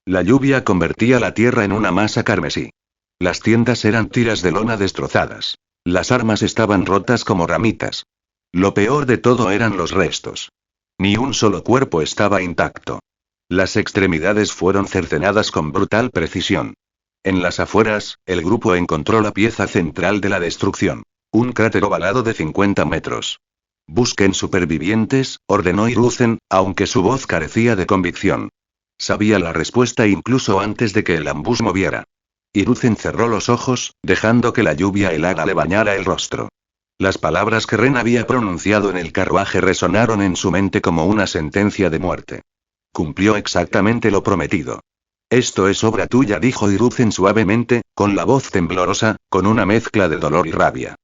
La lluvia convertía la tierra en una masa carmesí. Las tiendas eran tiras de lona destrozadas. Las armas estaban rotas como ramitas. Lo peor de todo eran los restos. Ni un solo cuerpo estaba intacto. Las extremidades fueron cercenadas con brutal precisión. En las afueras, el grupo encontró la pieza central de la destrucción. Un cráter ovalado de 50 metros. «Busquen supervivientes», ordenó Hiruzen, aunque su voz carecía de convicción. Sabía la respuesta incluso antes de que el ambus moviera. Hiruzen cerró los ojos, dejando que la lluvia helada le bañara el rostro. Las palabras que Ren había pronunciado en el carruaje resonaron en su mente como una sentencia de muerte. Cumplió exactamente lo prometido. «Esto es obra tuya», dijo Hiruzen suavemente, con la voz temblorosa, con una mezcla de dolor y rabia.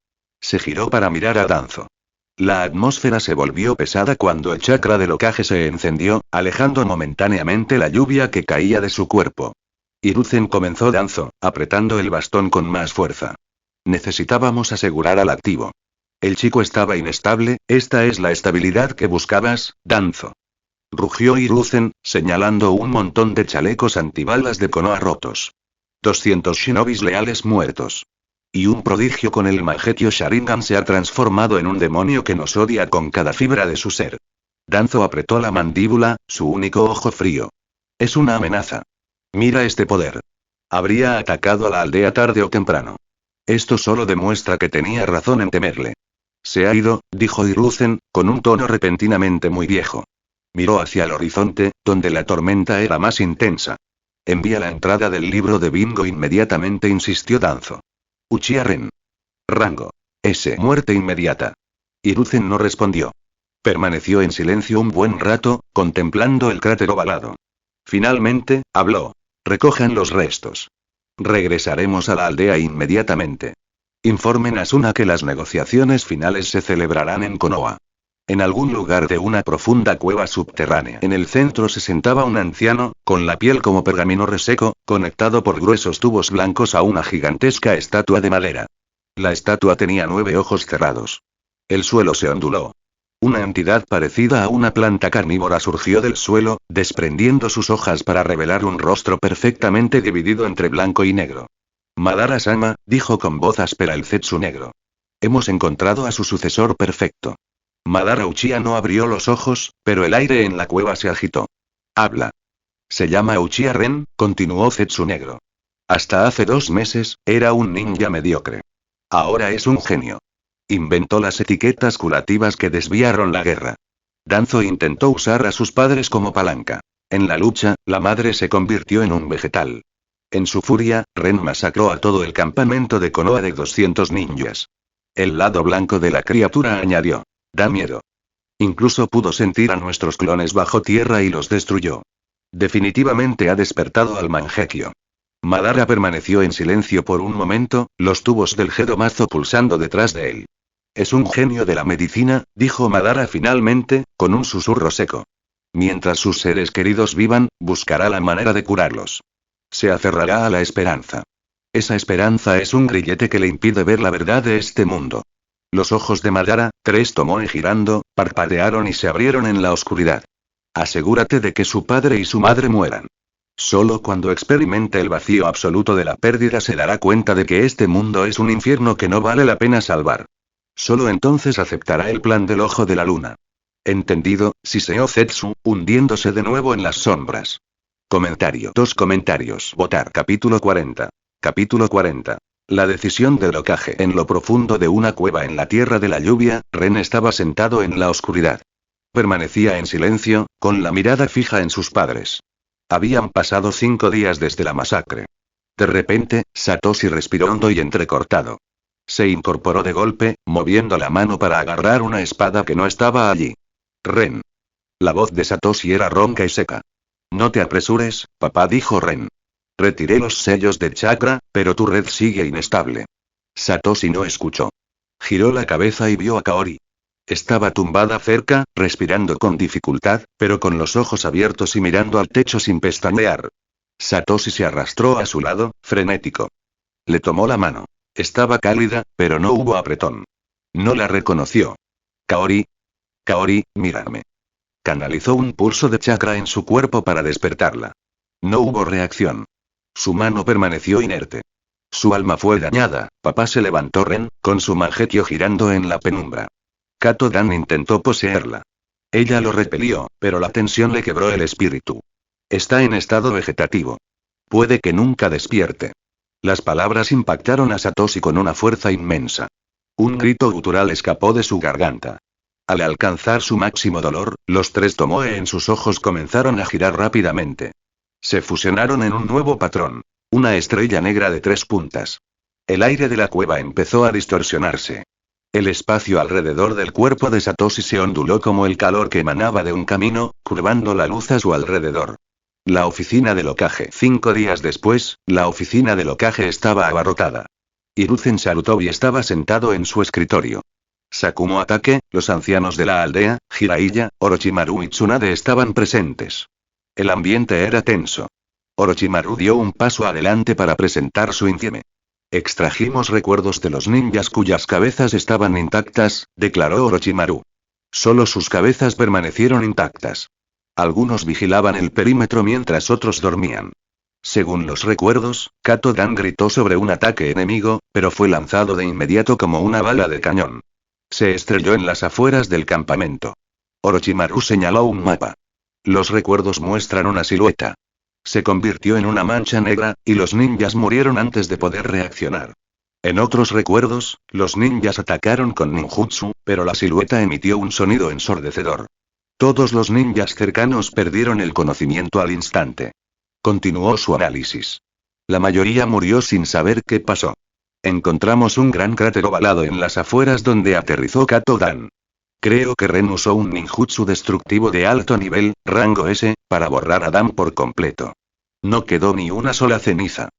Se giró para mirar a Danzo. La atmósfera se volvió pesada cuando el chakra del Hokage se encendió, alejando momentáneamente la lluvia que caía de su cuerpo. Hiruzen, comenzó Danzo, apretando el bastón con más fuerza. Necesitábamos asegurar al activo. El chico estaba inestable, ¿esta es la estabilidad que buscabas, Danzo? Rugió Hiruzen, señalando un montón de chalecos antibalas de Konoha rotos. 200 shinobis leales muertos. Y un prodigio con el Mangekyō Sharingan se ha transformado en un demonio que nos odia con cada fibra de su ser. Danzo apretó la mandíbula, su único ojo frío. Es una amenaza. Mira este poder. Habría atacado a la aldea tarde o temprano. Esto solo demuestra que tenía razón en temerle. Se ha ido, dijo Hiruzen, con un tono repentinamente muy viejo. Miró hacia el horizonte, donde la tormenta era más intensa. Envía la entrada del libro de bingo inmediatamente, insistió Danzo. Uchiha Ren. Rango. S. Muerte inmediata. Hiruzen no respondió. Permaneció en silencio un buen rato, contemplando el cráter ovalado. Finalmente, habló. Recojan los restos. Regresaremos a la aldea inmediatamente. Informen a Asuna que las negociaciones finales se celebrarán en Konoha. En algún lugar de una profunda cueva subterránea. En el centro se sentaba un anciano, con la piel como pergamino reseco, conectado por gruesos tubos blancos a una gigantesca estatua de madera. La estatua tenía 9 ojos cerrados. El suelo se onduló. Una entidad parecida a una planta carnívora surgió del suelo, desprendiendo sus hojas para revelar un rostro perfectamente dividido entre blanco y negro. Madara-sama, dijo con voz áspera el Zetsu negro. Hemos encontrado a su sucesor perfecto. Madara Uchiha no abrió los ojos, pero el aire en la cueva se agitó. Habla. Se llama Uchiha Ren, continuó Zetsu negro. Hasta hace 2 meses, era un ninja mediocre. Ahora es un genio. Inventó las etiquetas curativas que desviaron la guerra. Danzo intentó usar a sus padres como palanca. En la lucha, la madre se convirtió en un vegetal. En su furia, Ren masacró a todo el campamento de Konoha de 200 ninjas. El lado blanco de la criatura añadió. Da miedo. Incluso pudo sentir a nuestros clones bajo tierra y los destruyó. Definitivamente ha despertado al Mangekyo. Madara permaneció en silencio por un momento, los tubos del Gedo-mazo pulsando detrás de él. Es un genio de la medicina, dijo Madara finalmente, con un susurro seco. Mientras sus seres queridos vivan, buscará la manera de curarlos. Se aferrará a la esperanza. Esa esperanza es un grillete que le impide ver la verdad de este mundo. Los ojos de Madara, 3 Tomoe girando, parpadearon y se abrieron en la oscuridad. Asegúrate de que su padre y su madre mueran. Solo cuando experimente el vacío absoluto de la pérdida se dará cuenta de que este mundo es un infierno que no vale la pena salvar. Solo entonces aceptará el plan del ojo de la luna. Entendido, siseó Zetsu, hundiéndose de nuevo en las sombras. Comentario. 2 comentarios. Votar. Capítulo 40. Capítulo 40. La decisión del Hokage. En lo profundo de una cueva en la tierra de la lluvia, Ren estaba sentado en la oscuridad. Permanecía en silencio, con la mirada fija en sus padres. Habían pasado 5 días desde la masacre. De repente, Satoshi respiró hondo y entrecortado. Se incorporó de golpe, moviendo la mano para agarrar una espada que no estaba allí. Ren. La voz de Satoshi era ronca y seca. No te apresures, papá, dijo Ren. Retiré los sellos de chakra, pero tu red sigue inestable. Satoshi no escuchó. Giró la cabeza y vio a Kaori. Estaba tumbada cerca, respirando con dificultad, pero con los ojos abiertos y mirando al techo sin pestañear. Satoshi se arrastró a su lado, frenético. Le tomó la mano. Estaba cálida, pero no hubo apretón. No la reconoció. Kaori. Kaori, mírame. Canalizó un pulso de chakra en su cuerpo para despertarla. No hubo reacción. Su mano permaneció inerte. Su alma fue dañada. Papá se levantó Ren, con su Mangekyo girando en la penumbra. Kato Dan intentó poseerla. Ella lo repelió, pero la tensión le quebró el espíritu. Está en estado vegetativo. Puede que nunca despierte. Las palabras impactaron a Satoshi con una fuerza inmensa. Un grito gutural escapó de su garganta. Al alcanzar su máximo dolor, los 3 Tomoe en sus ojos comenzaron a girar rápidamente. Se fusionaron en un nuevo patrón. Una estrella negra de 3 puntas. El aire de la cueva empezó a distorsionarse. El espacio alrededor del cuerpo de Satoshi se onduló como el calor que emanaba de un camino, curvando la luz a su alrededor. La oficina del Hokage. 5 días después, la oficina del Hokage estaba abarrotada. Hiruzen Sarutobi estaba sentado en su escritorio. Sakumo Atake, los ancianos de la aldea, Jiraiya, Orochimaru y Tsunade estaban presentes. El ambiente era tenso. Orochimaru dio un paso adelante para presentar su informe. Extrajimos recuerdos de los ninjas cuyas cabezas estaban intactas, declaró Orochimaru. Solo sus cabezas permanecieron intactas. Algunos vigilaban el perímetro mientras otros dormían. Según los recuerdos, Kato Dan gritó sobre un ataque enemigo, pero fue lanzado de inmediato como una bala de cañón. Se estrelló en las afueras del campamento. Orochimaru señaló un mapa. Los recuerdos muestran una silueta. Se convirtió en una mancha negra, y los ninjas murieron antes de poder reaccionar. En otros recuerdos, los ninjas atacaron con ninjutsu, pero la silueta emitió un sonido ensordecedor. Todos los ninjas cercanos perdieron el conocimiento al instante. Continuó su análisis. La mayoría murió sin saber qué pasó. Encontramos un gran cráter ovalado en las afueras donde aterrizó Kato Dan. Creo que Ren usó un ninjutsu destructivo de alto nivel, rango S, para borrar a Dan por completo. No quedó ni una sola ceniza.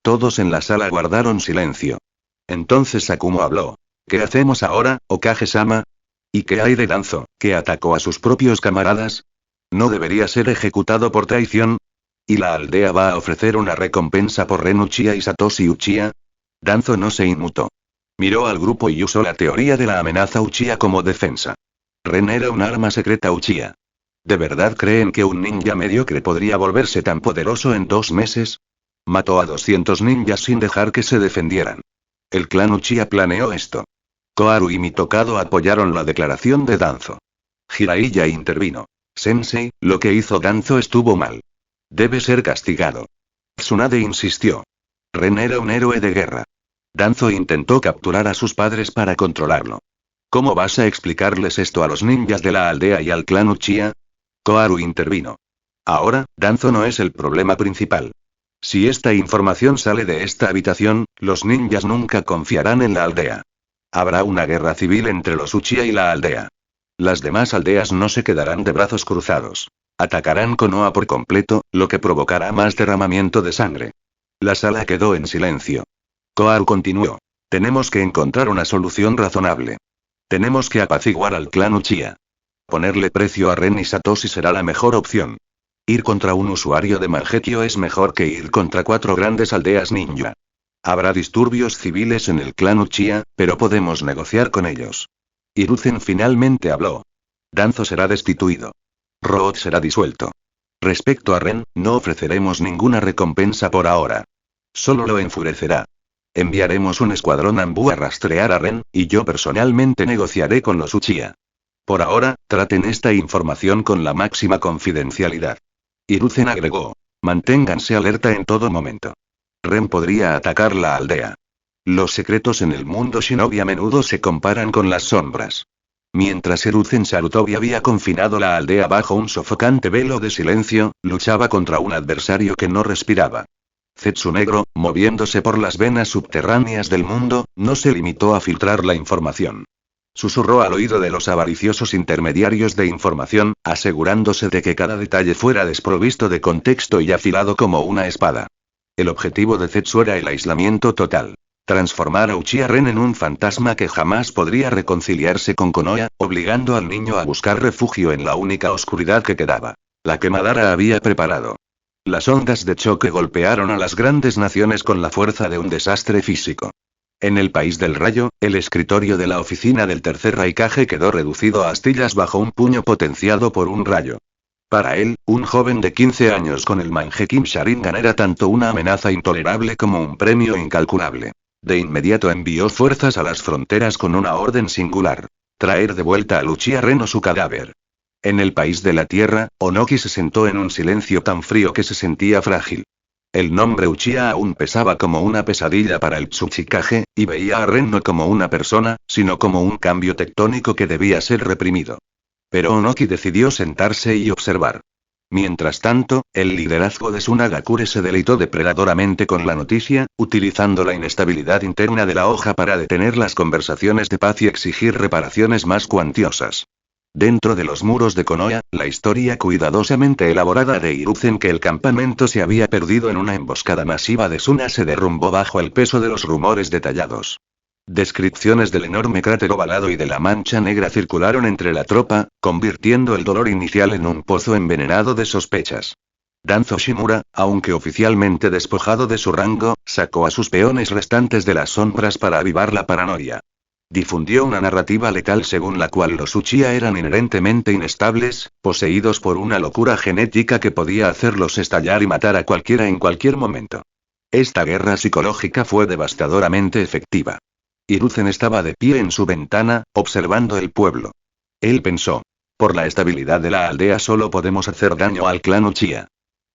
Todos en la sala guardaron silencio. Entonces Akumo habló. ¿Qué hacemos ahora, Okage-sama? ¿Y qué hay de Danzo, que atacó a sus propios camaradas? ¿No debería ser ejecutado por traición? ¿Y la aldea va a ofrecer una recompensa por Ren Uchiha y Satoshi Uchiha? Danzo no se inmutó. Miró al grupo y usó la teoría de la amenaza Uchiha como defensa. Ren era un arma secreta Uchiha. ¿De verdad creen que un ninja mediocre podría volverse tan poderoso en 2 meses? Mató a 200 ninjas sin dejar que se defendieran. El clan Uchiha planeó esto. Koharu y Mitokado apoyaron la declaración de Danzo. Jiraiya intervino. Sensei, lo que hizo Danzo estuvo mal. Debe ser castigado. Tsunade insistió. Ren era un héroe de guerra. Danzo intentó capturar a sus padres para controlarlo. ¿Cómo vas a explicarles esto a los ninjas de la aldea y al clan Uchiha? Koharu intervino. Ahora, Danzo no es el problema principal. Si esta información sale de esta habitación, los ninjas nunca confiarán en la aldea. Habrá una guerra civil entre los Uchiha y la aldea. Las demás aldeas no se quedarán de brazos cruzados. Atacarán Konoha por completo, lo que provocará más derramamiento de sangre. La sala quedó en silencio. Koharu continuó. Tenemos que encontrar una solución razonable. Tenemos que apaciguar al clan Uchiha. Ponerle precio a Ren y Satoshi será la mejor opción. Ir contra un usuario de Mangekyo es mejor que ir contra 4 grandes aldeas ninja. Habrá disturbios civiles en el clan Uchiha, pero podemos negociar con ellos. Hiruzen finalmente habló. Danzo será destituido. Root será disuelto. Respecto a Ren, no ofreceremos ninguna recompensa por ahora. Solo lo enfurecerá. Enviaremos un escuadrón Anbu a rastrear a Ren, y yo personalmente negociaré con los Uchiha. Por ahora, traten esta información con la máxima confidencialidad. Hiruzen agregó. Manténganse alerta en todo momento. Ren podría atacar la aldea. Los secretos en el mundo shinobi a menudo se comparan con las sombras. Mientras Hiruzen Sarutobi había confinado la aldea bajo un sofocante velo de silencio, luchaba contra un adversario que no respiraba. Zetsu Negro, moviéndose por las venas subterráneas del mundo, no se limitó a filtrar la información. Susurró al oído de los avariciosos intermediarios de información, asegurándose de que cada detalle fuera desprovisto de contexto y afilado como una espada. El objetivo de Zetsu era el aislamiento total. Transformar a Uchiha Ren en un fantasma que jamás podría reconciliarse con Konoha, obligando al niño a buscar refugio en la única oscuridad que quedaba. La que Madara había preparado. Las ondas de choque golpearon a las grandes naciones con la fuerza de un desastre físico. En el país del rayo, el escritorio de la oficina del tercer Raikage quedó reducido a astillas bajo un puño potenciado por un rayo. Para él, un joven de 15 años con el Mangekyou Sharingan era tanto una amenaza intolerable como un premio incalculable. De inmediato envió fuerzas a las fronteras con una orden singular. Traer de vuelta a Uchiha Ren o su cadáver. En el país de la tierra, Onoki se sentó en un silencio tan frío que se sentía frágil. El nombre Uchiha aún pesaba como una pesadilla para el Tsuchikage, y veía a Ren no como una persona, sino como un cambio tectónico que debía ser reprimido. Pero Onoki decidió sentarse y observar. Mientras tanto, el liderazgo de Tsunagakure se deleitó depredadoramente con la noticia, utilizando la inestabilidad interna de la hoja para detener las conversaciones de paz y exigir reparaciones más cuantiosas. Dentro de los muros de Konoha, la historia cuidadosamente elaborada de Hiruzen que el campamento se había perdido en una emboscada masiva de Suna se derrumbó bajo el peso de los rumores detallados. Descripciones del enorme cráter ovalado y de la mancha negra circularon entre la tropa, convirtiendo el dolor inicial en un pozo envenenado de sospechas. Danzo Shimura, aunque oficialmente despojado de su rango, sacó a sus peones restantes de las sombras para avivar la paranoia. Difundió una narrativa letal según la cual los Uchiha eran inherentemente inestables, poseídos por una locura genética que podía hacerlos estallar y matar a cualquiera en cualquier momento. Esta guerra psicológica fue devastadoramente efectiva. Hiruzen estaba de pie en su ventana, observando el pueblo. Él pensó. Por la estabilidad de la aldea solo podemos hacer daño al clan Uchiha.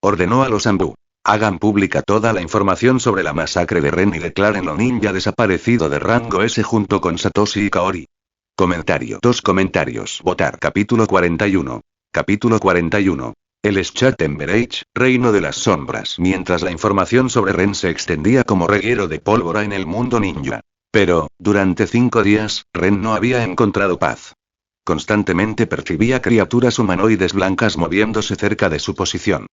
Ordenó a los Anbu. Hagan pública toda la información sobre la masacre de Ren y declárenlo ninja desaparecido de rango S junto con Satoshi y Kaori. Comentario. 2 comentarios. Votar. Capítulo 41. Capítulo 41. El Schattenberg, Reino de las Sombras. Mientras la información sobre Ren se extendía como reguero de pólvora en el mundo ninja. Pero, durante 5 días, Ren no había encontrado paz. Constantemente percibía criaturas humanoides blancas moviéndose cerca de su posición.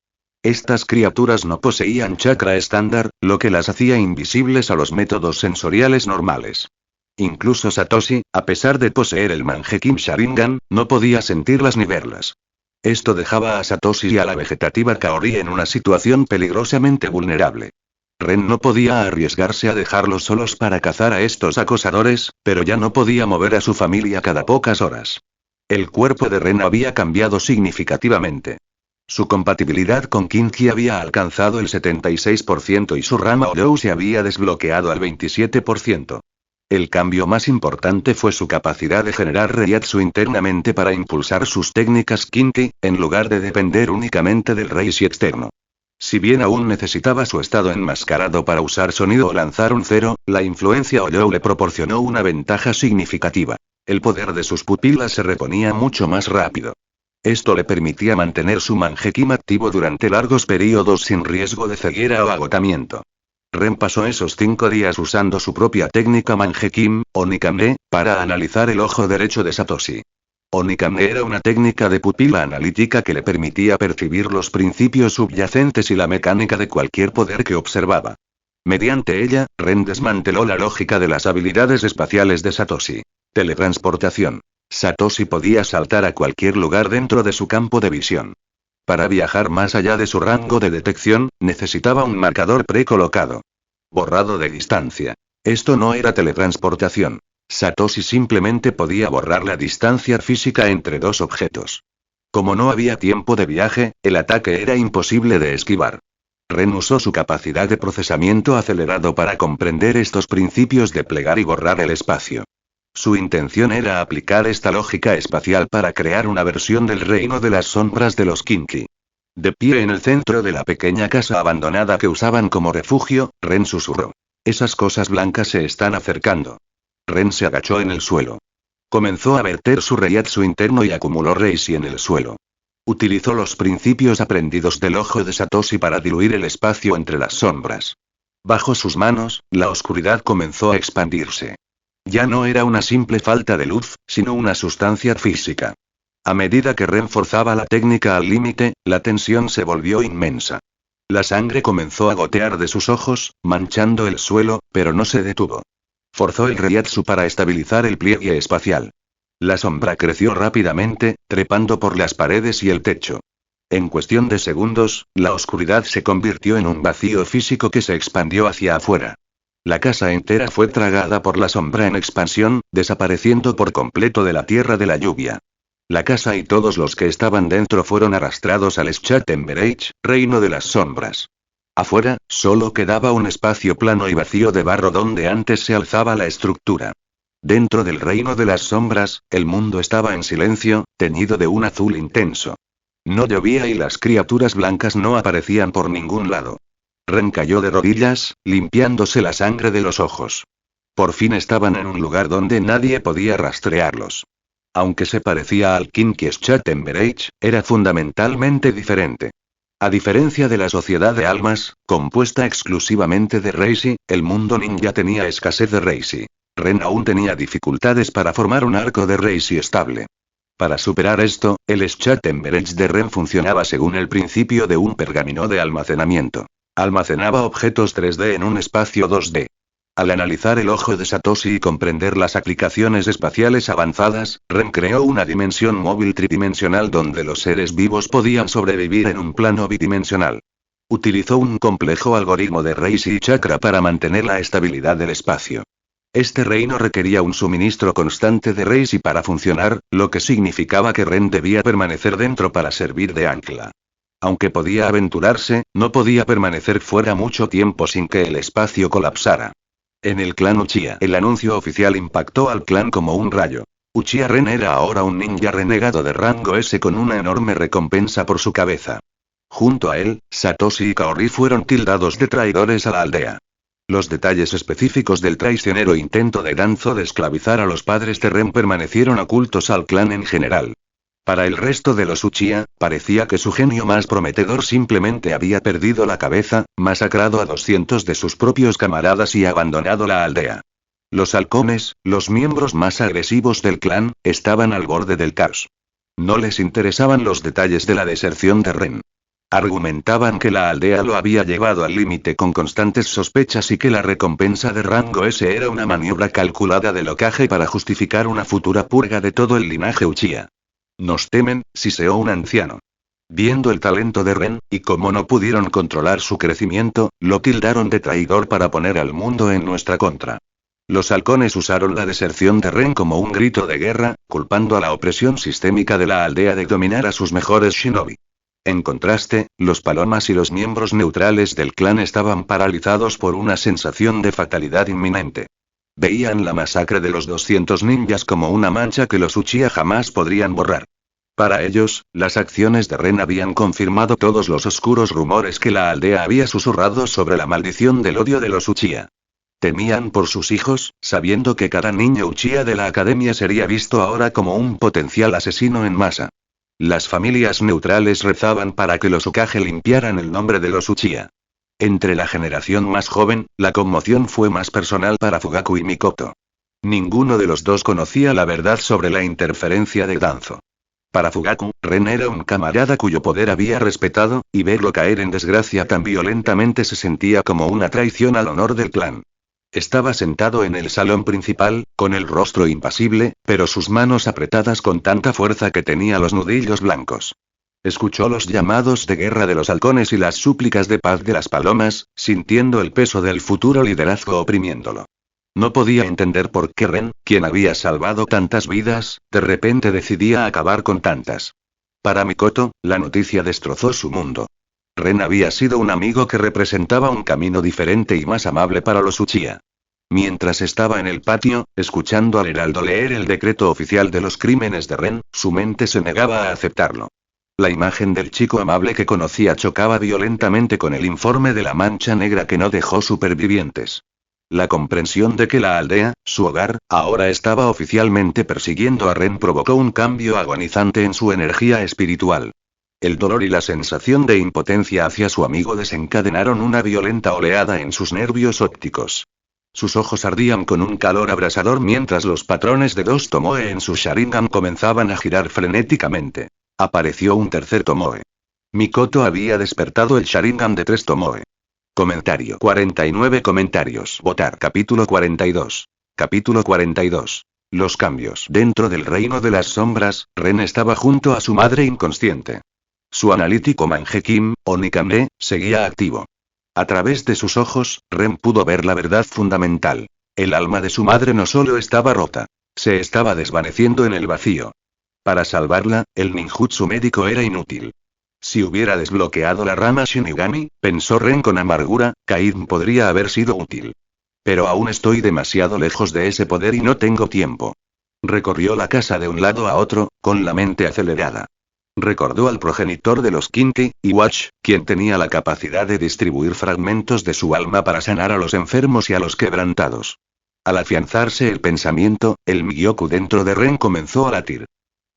Estas criaturas no poseían chakra estándar, lo que las hacía invisibles a los métodos sensoriales normales. Incluso Satoshi, a pesar de poseer el Mangekyou Sharingan, no podía sentirlas ni verlas. Esto dejaba a Satoshi y a la vegetativa Kaori en una situación peligrosamente vulnerable. Ren no podía arriesgarse a dejarlos solos para cazar a estos acosadores, pero ya no podía mover a su familia cada pocas horas. El cuerpo de Ren había cambiado significativamente. Su compatibilidad con Kinki había alcanzado el 76% y su rama Olou se había desbloqueado al 27%. El cambio más importante fue su capacidad de generar Reiatsu internamente para impulsar sus técnicas Kinki, en lugar de depender únicamente del Reishi externo. Si bien aún necesitaba su estado enmascarado para usar sonido o lanzar un cero, la influencia Olou le proporcionó una ventaja significativa. El poder de sus pupilas se reponía mucho más rápido. Esto le permitía mantener su Mangekyou activo durante largos periodos sin riesgo de ceguera o agotamiento. Ren pasó esos 5 días usando su propia técnica Mangekyou, Onikame, para analizar el ojo derecho de Satoshi. Onikame era una técnica de pupila analítica que le permitía percibir los principios subyacentes y la mecánica de cualquier poder que observaba. Mediante ella, Ren desmanteló la lógica de las habilidades espaciales de Satoshi. Teletransportación. Satoshi podía saltar a cualquier lugar dentro de su campo de visión. Para viajar más allá de su rango de detección, necesitaba un marcador precolocado. Borrado de distancia. Esto no era teletransportación. Satoshi simplemente podía borrar la distancia física entre dos objetos. Como no había tiempo de viaje, el ataque era imposible de esquivar. Ren usó su capacidad de procesamiento acelerado para comprender estos principios de plegar y borrar el espacio. Su intención era aplicar esta lógica espacial para crear una versión del reino de las sombras de los Kinki. De pie en el centro de la pequeña casa abandonada que usaban como refugio, Ren susurró. Esas cosas blancas se están acercando. Ren se agachó en el suelo. Comenzó a verter su Reiatsu interno y acumuló Reishi en el suelo. Utilizó los principios aprendidos del ojo de Satoshi para diluir el espacio entre las sombras. Bajo sus manos, la oscuridad comenzó a expandirse. Ya no era una simple falta de luz, sino una sustancia física. A medida que Ren forzaba la técnica al límite, la tensión se volvió inmensa. La sangre comenzó a gotear de sus ojos, manchando el suelo, pero no se detuvo. Forzó el Reiatsu para estabilizar el pliegue espacial. La sombra creció rápidamente, trepando por las paredes y el techo. En cuestión de segundos, la oscuridad se convirtió en un vacío físico que se expandió hacia afuera. La casa entera fue tragada por la sombra en expansión, desapareciendo por completo de la tierra de la lluvia. La casa y todos los que estaban dentro fueron arrastrados al Schattenberg, reino de las sombras. Afuera, solo quedaba un espacio plano y vacío de barro donde antes se alzaba la estructura. Dentro del reino de las sombras, el mundo estaba en silencio, teñido de un azul intenso. No llovía y las criaturas blancas no aparecían por ningún lado. Ren cayó de rodillas, limpiándose la sangre de los ojos. Por fin estaban en un lugar donde nadie podía rastrearlos. Aunque se parecía al Kinki Schattenberg, era fundamentalmente diferente. A diferencia de la sociedad de almas, compuesta exclusivamente de Reishi, el mundo ninja tenía escasez de Reishi. Ren aún tenía dificultades para formar un arco de Reishi estable. Para superar esto, el Schattenberg de Ren funcionaba según el principio de un pergamino de almacenamiento. Almacenaba objetos 3D en un espacio 2D. Al analizar el ojo de Satoshi y comprender las aplicaciones espaciales avanzadas, Ren creó una dimensión móvil tridimensional donde los seres vivos podían sobrevivir en un plano bidimensional. Utilizó un complejo algoritmo de Reishi y Chakra para mantener la estabilidad del espacio. Este reino requería un suministro constante de Reishi para funcionar, lo que significaba que Ren debía permanecer dentro para servir de ancla. Aunque podía aventurarse, no podía permanecer fuera mucho tiempo sin que el espacio colapsara. En el clan Uchiha, el anuncio oficial impactó al clan como un rayo. Uchiha Ren era ahora un ninja renegado de rango S con una enorme recompensa por su cabeza. Junto a él, Satoshi y Kaori fueron tildados de traidores a la aldea. Los detalles específicos del traicionero intento de Danzo de esclavizar a los padres de Ren permanecieron ocultos al clan en general. Para el resto de los Uchiha, parecía que su genio más prometedor simplemente había perdido la cabeza, masacrado a 200 de sus propios camaradas y abandonado la aldea. Los halcones, los miembros más agresivos del clan, estaban al borde del caos. No les interesaban los detalles de la deserción de Ren. Argumentaban que la aldea lo había llevado al límite con constantes sospechas y que la recompensa de rango S era una maniobra calculada del Hokage para justificar una futura purga de todo el linaje Uchiha. Nos temen, siseó un anciano. Viendo el talento de Ren, y como no pudieron controlar su crecimiento, lo tildaron de traidor para poner al mundo en nuestra contra. Los halcones usaron la deserción de Ren como un grito de guerra, culpando a la opresión sistémica de la aldea de dominar a sus mejores shinobi. En contraste, los palomas y los miembros neutrales del clan estaban paralizados por una sensación de fatalidad inminente. Veían la masacre de los 200 ninjas como una mancha que los Uchiha jamás podrían borrar. Para ellos, las acciones de Ren habían confirmado todos los oscuros rumores que la aldea había susurrado sobre la maldición del odio de los Uchiha. Temían por sus hijos, sabiendo que cada niño Uchiha de la academia sería visto ahora como un potencial asesino en masa. Las familias neutrales rezaban para que los Hokage limpiaran el nombre de los Uchiha. Entre la generación más joven, la conmoción fue más personal para Fugaku y Mikoto. Ninguno de los dos conocía la verdad sobre la interferencia de Danzo. Para Fugaku, Ren era un camarada cuyo poder había respetado, y verlo caer en desgracia tan violentamente se sentía como una traición al honor del clan. Estaba sentado en el salón principal, con el rostro impasible, pero sus manos apretadas con tanta fuerza que tenía los nudillos blancos. Escuchó los llamados de guerra de los halcones y las súplicas de paz de las palomas, sintiendo el peso del futuro liderazgo oprimiéndolo. No podía entender por qué Ren, quien había salvado tantas vidas, de repente decidía acabar con tantas. Para Mikoto, la noticia destrozó su mundo. Ren había sido un amigo que representaba un camino diferente y más amable para los Uchiha. Mientras estaba en el patio, escuchando al heraldo leer el decreto oficial de los crímenes de Ren, su mente se negaba a aceptarlo. La imagen del chico amable que conocía chocaba violentamente con el informe de la mancha negra que no dejó supervivientes. La comprensión de que la aldea, su hogar, ahora estaba oficialmente persiguiendo a Ren provocó un cambio agonizante en su energía espiritual. El dolor y la sensación de impotencia hacia su amigo desencadenaron una violenta oleada en sus nervios ópticos. Sus ojos ardían con un calor abrasador mientras los patrones de 2 Tomoe en su Sharingan comenzaban a girar frenéticamente. Apareció un tercer Tomoe. Mikoto había despertado el Sharingan de 3 Tomoe. Comentario 49 comentarios. Votar. Capítulo 42. Capítulo 42. Los cambios. Dentro del reino de las sombras, Ren estaba junto a su madre inconsciente. Su analítico Mangekyou, o Nikame, seguía activo. A través de sus ojos, Ren pudo ver la verdad fundamental. El alma de su madre no solo estaba rota. Se estaba desvaneciendo en el vacío. Para salvarla, el ninjutsu médico era inútil. Si hubiera desbloqueado la rama Shinigami, pensó Ren con amargura, Kaid podría haber sido útil. Pero aún estoy demasiado lejos de ese poder y no tengo tiempo. Recorrió la casa de un lado a otro, con la mente acelerada. Recordó al progenitor de los Kinki, Iwatch, quien tenía la capacidad de distribuir fragmentos de su alma para sanar a los enfermos y a los quebrantados. Al afianzarse el pensamiento, el Migyoku dentro de Ren comenzó a latir.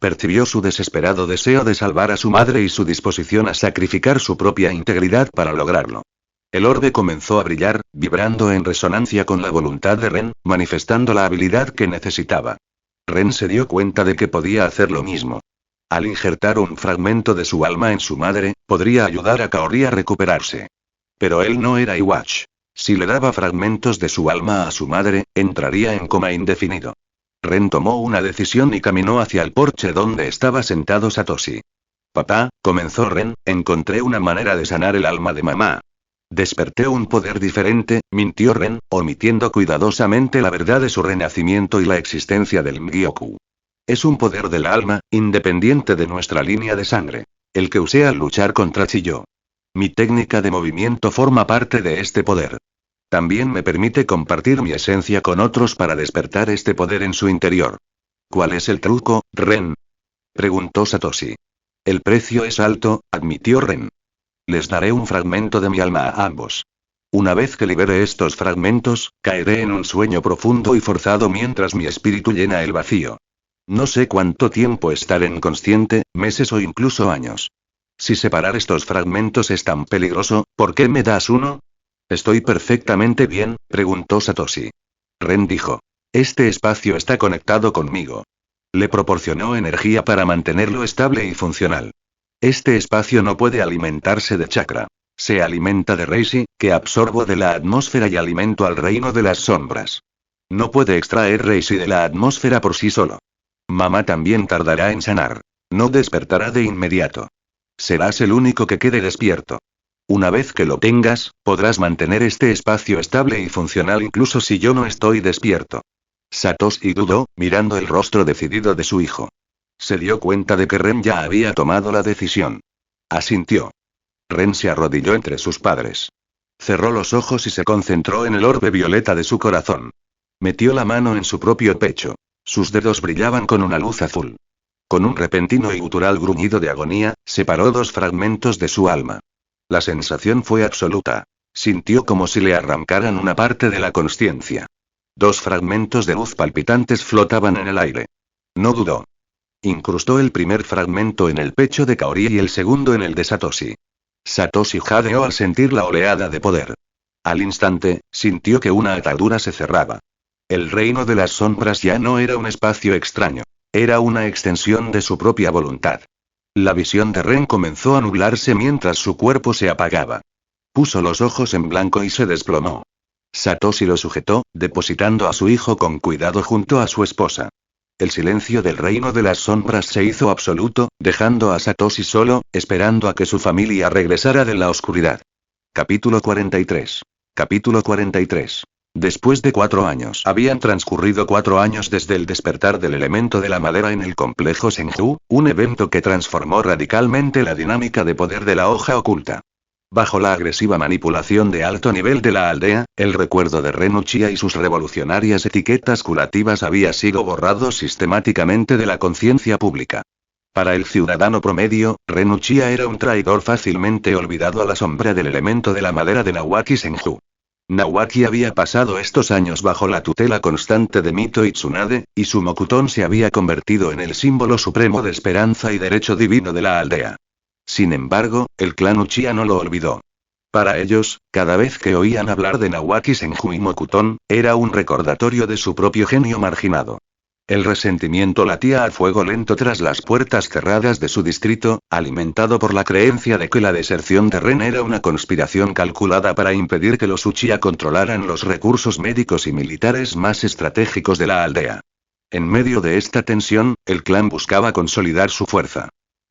Percibió su desesperado deseo de salvar a su madre y su disposición a sacrificar su propia integridad para lograrlo. El orbe comenzó a brillar, vibrando en resonancia con la voluntad de Ren, manifestando la habilidad que necesitaba. Ren se dio cuenta de que podía hacer lo mismo. Al injertar un fragmento de su alma en su madre, podría ayudar a Kaori a recuperarse. Pero él no era Iwatch. Si le daba fragmentos de su alma a su madre, entraría en coma indefinido. Ren tomó una decisión y caminó hacia el porche donde estaba sentado Satoshi. Papá, comenzó Ren, encontré una manera de sanar el alma de mamá. Desperté un poder diferente, mintió Ren, omitiendo cuidadosamente la verdad de su renacimiento y la existencia del Mgyoku. Es un poder del alma, independiente de nuestra línea de sangre. El que usé al luchar contra Chiyo. Mi técnica de movimiento forma parte de este poder. También me permite compartir mi esencia con otros para despertar este poder en su interior. ¿Cuál es el truco, Ren?, preguntó Satoshi. El precio es alto, admitió Ren. Les daré un fragmento de mi alma a ambos. Una vez que libere estos fragmentos, caeré en un sueño profundo y forzado mientras mi espíritu llena el vacío. No sé cuánto tiempo estaré inconsciente, meses o incluso años. Si separar estos fragmentos es tan peligroso, ¿por qué me das uno? ¿Estoy perfectamente bien?, preguntó Satoshi. Ren dijo. Este espacio está conectado conmigo. Le proporcionó energía para mantenerlo estable y funcional. Este espacio no puede alimentarse de chakra. Se alimenta de Reishi, que absorbo de la atmósfera y alimento al reino de las sombras. No puede extraer Reishi de la atmósfera por sí solo. Mamá también tardará en sanar. No despertará de inmediato. Serás el único que quede despierto. Una vez que lo tengas, podrás mantener este espacio estable y funcional incluso si yo no estoy despierto. Satoshi dudó, mirando el rostro decidido de su hijo. Se dio cuenta de que Ren ya había tomado la decisión. Asintió. Ren se arrodilló entre sus padres. Cerró los ojos y se concentró en el orbe violeta de su corazón. Metió la mano en su propio pecho. Sus dedos brillaban con una luz azul. Con un repentino y gutural gruñido de agonía, separó dos fragmentos de su alma. La sensación fue absoluta. Sintió como si le arrancaran una parte de la consciencia. Dos fragmentos de luz palpitantes flotaban en el aire. No dudó. Incrustó el primer fragmento en el pecho de Kaori y el segundo en el de Satoshi. Satoshi jadeó al sentir la oleada de poder. Al instante, sintió que una atadura se cerraba. El reino de las sombras ya no era un espacio extraño. Era una extensión de su propia voluntad. La visión de Ren comenzó a nublarse mientras su cuerpo se apagaba. Puso los ojos en blanco y se desplomó. Satoshi lo sujetó, depositando a su hijo con cuidado junto a su esposa. El silencio del reino de las sombras se hizo absoluto, dejando a Satoshi solo, esperando a que su familia regresara de la oscuridad. Capítulo 43. Capítulo 43. Después de 4 años. Habían transcurrido 4 años desde el despertar del elemento de la madera en el complejo Senju, un evento que transformó radicalmente la dinámica de poder de la hoja oculta. Bajo la agresiva manipulación de alto nivel de la aldea, el recuerdo de Ren Uchiha y sus revolucionarias etiquetas curativas había sido borrado sistemáticamente de la conciencia pública. Para el ciudadano promedio, Ren Uchiha era un traidor fácilmente olvidado a la sombra del elemento de la madera de Nawaki Senju. Nawaki había pasado estos años bajo la tutela constante de Mito y Tsunade, y su Mokuton se había convertido en el símbolo supremo de esperanza y derecho divino de la aldea. Sin embargo, el clan Uchiha no lo olvidó. Para ellos, cada vez que oían hablar de Nawaki Senju y Mokuton, era un recordatorio de su propio genio marginado. El resentimiento latía a fuego lento tras las puertas cerradas de su distrito, alimentado por la creencia de que la deserción de Ren era una conspiración calculada para impedir que los Uchiha controlaran los recursos médicos y militares más estratégicos de la aldea. En medio de esta tensión, el clan buscaba consolidar su fuerza.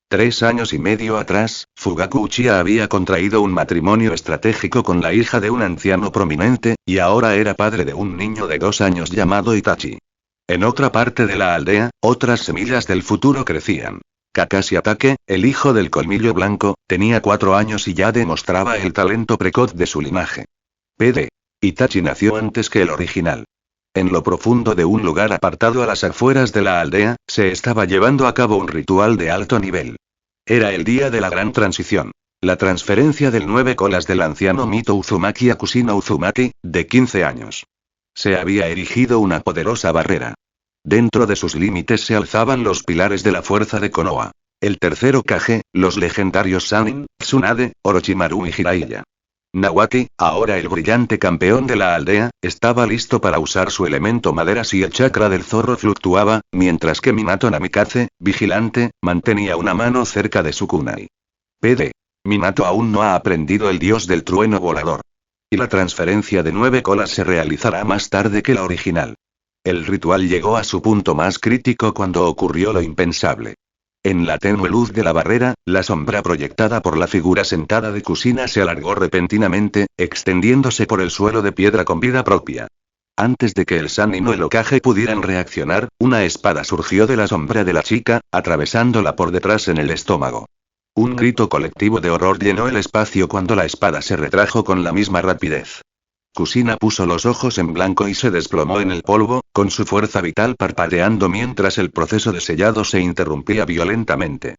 3 años y medio atrás, Fugaku Uchiha había contraído un matrimonio estratégico con la hija de un anciano prominente, y ahora era padre de un niño de 2 años llamado Itachi. En otra parte de la aldea, otras semillas del futuro crecían. Kakashi Atake, el hijo del colmillo blanco, tenía 4 años y ya demostraba el talento precoz de su linaje. P.D. Itachi nació antes que el original. En lo profundo de un lugar apartado a las afueras de la aldea, se estaba llevando a cabo un ritual de alto nivel. Era el día de la gran transición. La transferencia del 9 colas del anciano Mito Uzumaki a Kushina Uzumaki, de 15 años. Se había erigido una poderosa barrera. Dentro de sus límites se alzaban los pilares de la fuerza de Konoha. El tercer Hokage, los legendarios Sannin, Tsunade, Orochimaru y Jiraiya. Nawaki, ahora el brillante campeón de la aldea, estaba listo para usar su elemento madera si el chakra del zorro fluctuaba, mientras que Minato Namikaze, vigilante, mantenía una mano cerca de su kunai. P.D. Minato aún no ha aprendido el dios del trueno volador. Y la transferencia de 9 colas se realizará más tarde que la original. El ritual llegó a su punto más crítico cuando ocurrió lo impensable. En la tenue luz de la barrera, la sombra proyectada por la figura sentada de Kushina se alargó repentinamente, extendiéndose por el suelo de piedra con vida propia. Antes de que el Sannin o el Hokage pudieran reaccionar, una espada surgió de la sombra de la chica, atravesándola por detrás en el estómago. Un grito colectivo de horror llenó el espacio cuando la espada se retrajo con la misma rapidez. Kushina puso los ojos en blanco y se desplomó en el polvo, con su fuerza vital parpadeando mientras el proceso de sellado se interrumpía violentamente.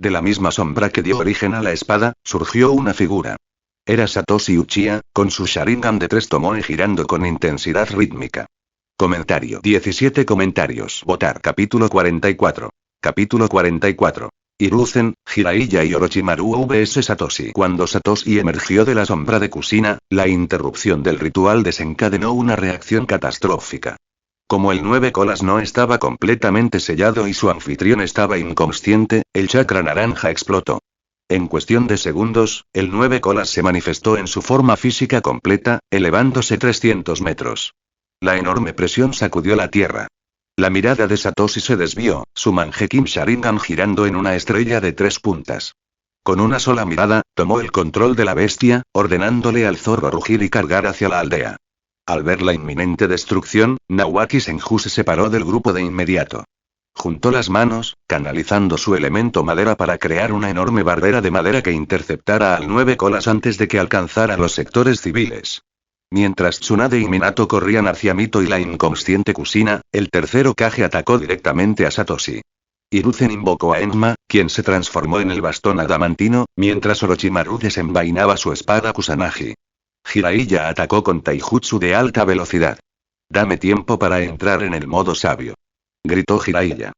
De la misma sombra que dio origen a la espada, surgió una figura. Era Satoshi Uchiha, con su Sharingan de 3 tomoe girando con intensidad rítmica. Comentario. 17 comentarios. Votar. Capítulo 44. Capítulo 44. Hiruzen, Jiraiya y Orochimaru vs Satoshi. Cuando Satoshi emergió de la sombra de Kushina, la interrupción del ritual desencadenó una reacción catastrófica. Como el 9 colas no estaba completamente sellado y su anfitrión estaba inconsciente, el chakra naranja explotó. En cuestión de segundos, el 9 colas se manifestó en su forma física completa, elevándose 300 metros. La enorme presión sacudió la tierra. La mirada de Satoshi se desvió, su Mangekyou Sharingan girando en una estrella de 3 puntas. Con una sola mirada, tomó el control de la bestia, ordenándole al zorro rugir y cargar hacia la aldea. Al ver la inminente destrucción, Nawaki Senju se separó del grupo de inmediato. Juntó las manos, canalizando su elemento madera para crear una enorme barrera de madera que interceptara al 9 colas antes de que alcanzara los sectores civiles. Mientras Tsunade y Minato corrían hacia Mito y la inconsciente Kushina, el tercer Hokage atacó directamente a Satoshi. Hiruzen invocó a Enma, quien se transformó en el bastón adamantino, mientras Orochimaru desenvainaba su espada Kusanagi. Jiraiya atacó con taijutsu de alta velocidad. «Dame tiempo para entrar en el modo sabio», gritó Jiraiya.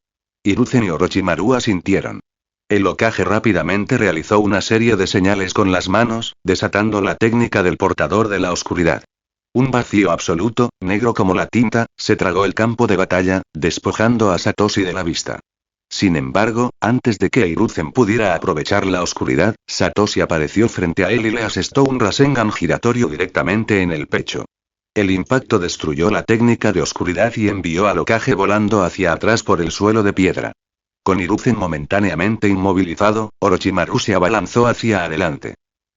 Hiruzen y Orochimaru asintieron. El Hokage rápidamente realizó una serie de señales con las manos, desatando la técnica del portador de la oscuridad. Un vacío absoluto, negro como la tinta, se tragó el campo de batalla, despojando a Satoshi de la vista. Sin embargo, antes de que Hiruzen pudiera aprovechar la oscuridad, Satoshi apareció frente a él y le asestó un Rasengan giratorio directamente en el pecho. El impacto destruyó la técnica de oscuridad y envió al Hokage volando hacia atrás por el suelo de piedra. Con Hiruzen momentáneamente inmovilizado, Orochimaru se abalanzó hacia adelante.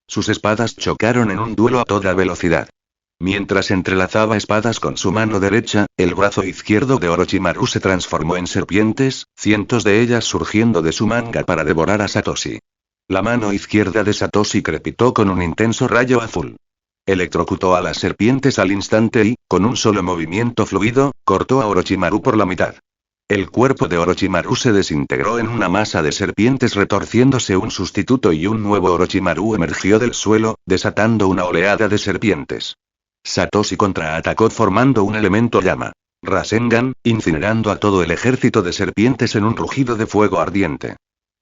Sus espadas chocaron en un duelo a toda velocidad. Mientras entrelazaba espadas con su mano derecha, el brazo izquierdo de Orochimaru se transformó en serpientes, cientos de ellas surgiendo de su manga para devorar a Satoshi. La mano izquierda de Satoshi crepitó con un intenso rayo azul. Electrocutó a las serpientes al instante y, con un solo movimiento fluido, cortó a Orochimaru por la mitad. El cuerpo de Orochimaru se desintegró en una masa de serpientes retorciéndose un sustituto y un nuevo Orochimaru emergió del suelo, desatando una oleada de serpientes. Satoshi contraatacó formando un elemento llama. Rasengan, incinerando a todo el ejército de serpientes en un rugido de fuego ardiente.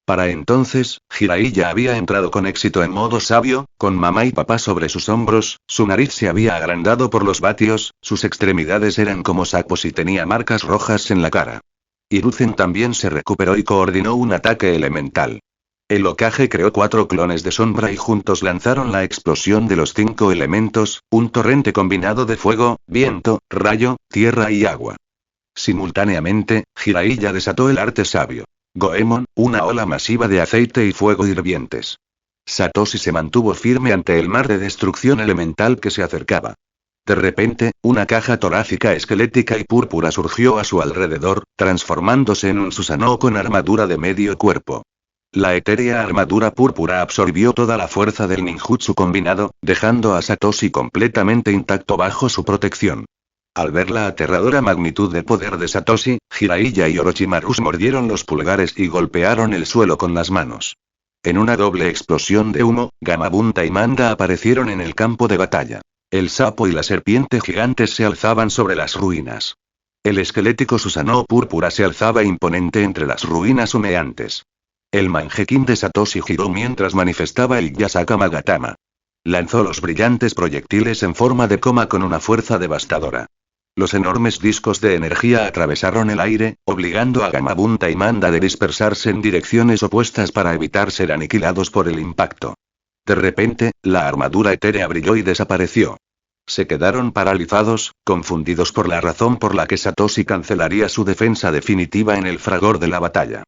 Para entonces, Jiraiya había entrado con éxito en modo sabio, con mamá y papá sobre sus hombros, su nariz se había agrandado por los vatios, sus extremidades eran como sapos y tenía marcas rojas en la cara. Hiruzen también se recuperó y coordinó un ataque elemental. El Hokage creó 4 clones de sombra y juntos lanzaron la explosión de los 5 elementos, un torrente combinado de fuego, viento, rayo, tierra y agua. Simultáneamente, Jiraiya desató el arte sabio. Goemon, una ola masiva de aceite y fuego hirvientes. Satoshi se mantuvo firme ante el mar de destrucción elemental que se acercaba. De repente, una caja torácica esquelética y púrpura surgió a su alrededor, transformándose en un Susanoo con armadura de medio cuerpo. La etérea armadura púrpura absorbió toda la fuerza del ninjutsu combinado, dejando a Satoshi completamente intacto bajo su protección. Al ver la aterradora magnitud de poder de Satoshi, Jiraiya y Orochimaru mordieron los pulgares y golpearon el suelo con las manos. En una doble explosión de humo, Gamabunta y Manda aparecieron en el campo de batalla. El sapo y la serpiente gigantes se alzaban sobre las ruinas. El esquelético Susanoo púrpura se alzaba imponente entre las ruinas humeantes. El Mangekyou de Satoshi giró mientras manifestaba el Yasaka Magatama. Lanzó los brillantes proyectiles en forma de coma con una fuerza devastadora. Los enormes discos de energía atravesaron el aire, obligando a Gamabunta y Manda a dispersarse en direcciones opuestas para evitar ser aniquilados por el impacto. De repente, la armadura etérea brilló y desapareció. Se quedaron paralizados, confundidos por la razón por la que Satoshi cancelaría su defensa definitiva en el fragor de la batalla.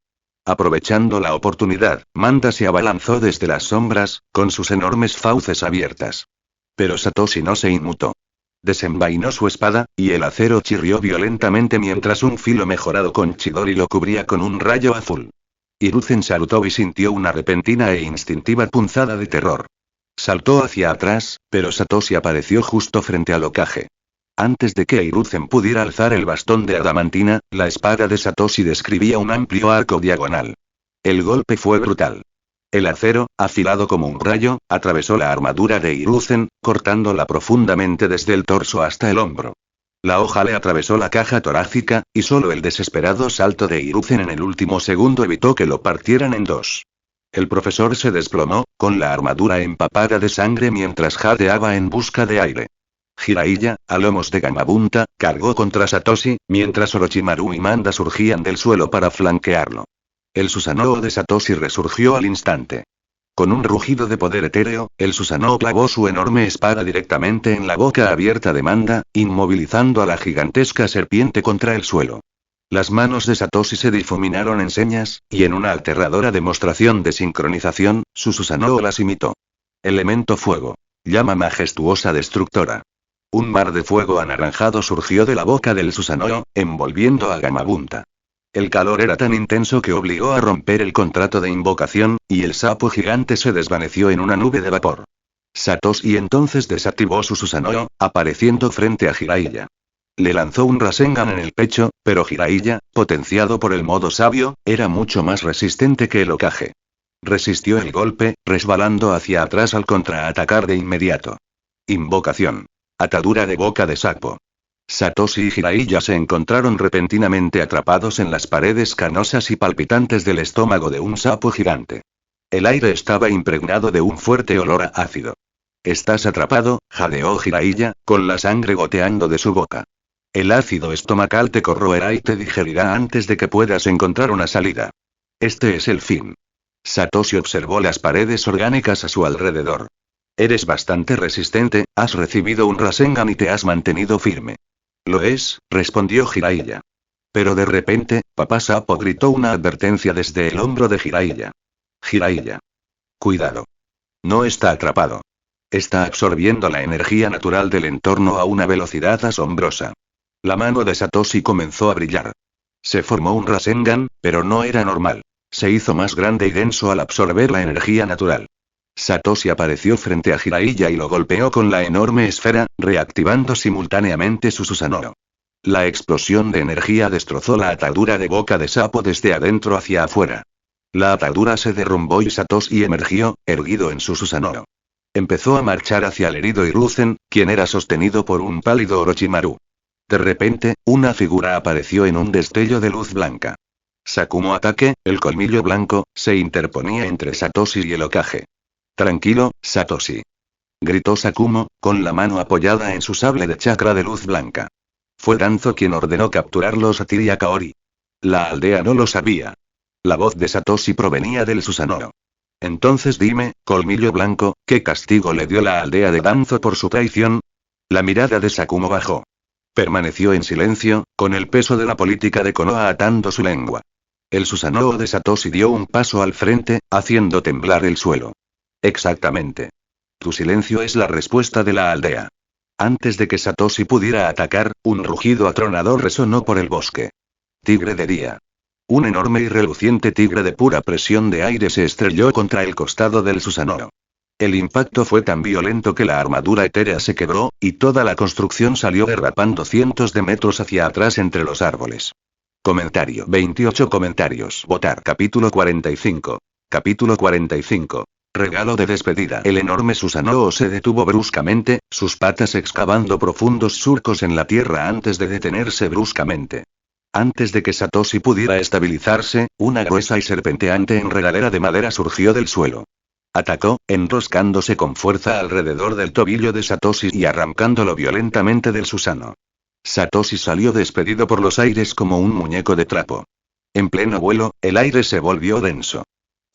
Aprovechando la oportunidad, Manda se abalanzó desde las sombras, con sus enormes fauces abiertas. Pero Satoshi no se inmutó. Desenvainó su espada, y el acero chirrió violentamente mientras un filo mejorado con Chidori lo cubría con un rayo azul. Hiruzen saltó y sintió una repentina e instintiva punzada de terror. Saltó hacia atrás, pero Satoshi apareció justo frente al Hokage. Antes de que Hiruzen pudiera alzar el bastón de adamantina, la espada de Satoshi describía un amplio arco diagonal. El golpe fue brutal. El acero, afilado como un rayo, atravesó la armadura de Hiruzen, cortándola profundamente desde el torso hasta el hombro. La hoja le atravesó la caja torácica, y solo el desesperado salto de Hiruzen en el último segundo evitó que lo partieran en dos. El profesor se desplomó, con la armadura empapada de sangre mientras jadeaba en busca de aire. Jiraiya, a lomos de Gamabunta, cargó contra Satoshi, mientras Orochimaru y Manda surgían del suelo para flanquearlo. El Susanoo de Satoshi resurgió al instante. Con un rugido de poder etéreo, el Susanoo clavó su enorme espada directamente en la boca abierta de Manda, inmovilizando a la gigantesca serpiente contra el suelo. Las manos de Satoshi se difuminaron en señas, y en una aterradora demostración de sincronización, su Susanoo las imitó. Elemento fuego. Llama majestuosa destructora. Un mar de fuego anaranjado surgió de la boca del Susanoo, envolviendo a Gamabunta. El calor era tan intenso que obligó a romper el contrato de invocación, y el sapo gigante se desvaneció en una nube de vapor. Satoshi entonces desactivó su Susanoo, apareciendo frente a Jiraiya. Le lanzó un Rasengan en el pecho, pero Jiraiya, potenciado por el modo sabio, era mucho más resistente que el Hokage. Resistió el golpe, resbalando hacia atrás al contraatacar de inmediato. Invocación. Atadura de boca de sapo. Satoshi y Jiraiya se encontraron repentinamente atrapados en las paredes canosas y palpitantes del estómago de un sapo gigante. El aire estaba impregnado de un fuerte olor a ácido. «Estás atrapado», jadeó Jiraiya, con la sangre goteando de su boca. «El ácido estomacal te corroerá y te digerirá antes de que puedas encontrar una salida. Este es el fin». Satoshi observó las paredes orgánicas a su alrededor. «Eres bastante resistente, has recibido un Rasengan y te has mantenido firme». «Lo es», respondió Jiraiya. Pero de repente, Papá Sapo gritó una advertencia desde el hombro de Jiraiya. «Jiraiya. Cuidado. No está atrapado. Está absorbiendo la energía natural del entorno a una velocidad asombrosa». La mano de Satoshi comenzó a brillar. Se formó un Rasengan, pero no era normal. Se hizo más grande y denso al absorber la energía natural. Satoshi apareció frente a Jiraiya y lo golpeó con la enorme esfera, reactivando simultáneamente su Susanoo. La explosión de energía destrozó la atadura de boca de sapo desde adentro hacia afuera. La atadura se derrumbó y Satoshi emergió, erguido en su Susanoo. Empezó a marchar hacia el herido Hiruzen, quien era sostenido por un pálido Orochimaru. De repente, una figura apareció en un destello de luz blanca. Sakumo Ataque, el colmillo blanco, se interponía entre Satoshi y el Hokage. «Tranquilo, Satoshi», gritó Sakumo, con la mano apoyada en su sable de chakra de luz blanca. Fue Danzo quien ordenó capturarlos a Tiri y a Kaori. La aldea no lo sabía. La voz de Satoshi provenía del Susanoo. «Entonces dime, colmillo blanco, ¿qué castigo le dio la aldea de Danzo por su traición?» La mirada de Sakumo bajó. Permaneció en silencio, con el peso de la política de Konoha atando su lengua. El Susanoo de Satoshi dio un paso al frente, haciendo temblar el suelo. «Exactamente. Tu silencio es la respuesta de la aldea». Antes de que Satoshi pudiera atacar, un rugido atronador resonó por el bosque. Tigre de día. Un enorme y reluciente tigre de pura presión de aire se estrelló contra el costado del Susanoo. El impacto fue tan violento que la armadura etérea se quebró, y toda la construcción salió derrapando cientos de metros hacia atrás entre los árboles. Comentario. 28 comentarios. Votar. Capítulo 45. Capítulo 45. Regalo de despedida. El enorme Susanoo se detuvo bruscamente, sus patas excavando profundos surcos en la tierra antes de detenerse bruscamente. Antes de que Satoshi pudiera estabilizarse, una gruesa y serpenteante enredadera de madera surgió del suelo. Atacó, enroscándose con fuerza alrededor del tobillo de Satoshi y arrancándolo violentamente del Susanoo. Satoshi salió despedido por los aires como un muñeco de trapo. En pleno vuelo, el aire se volvió denso.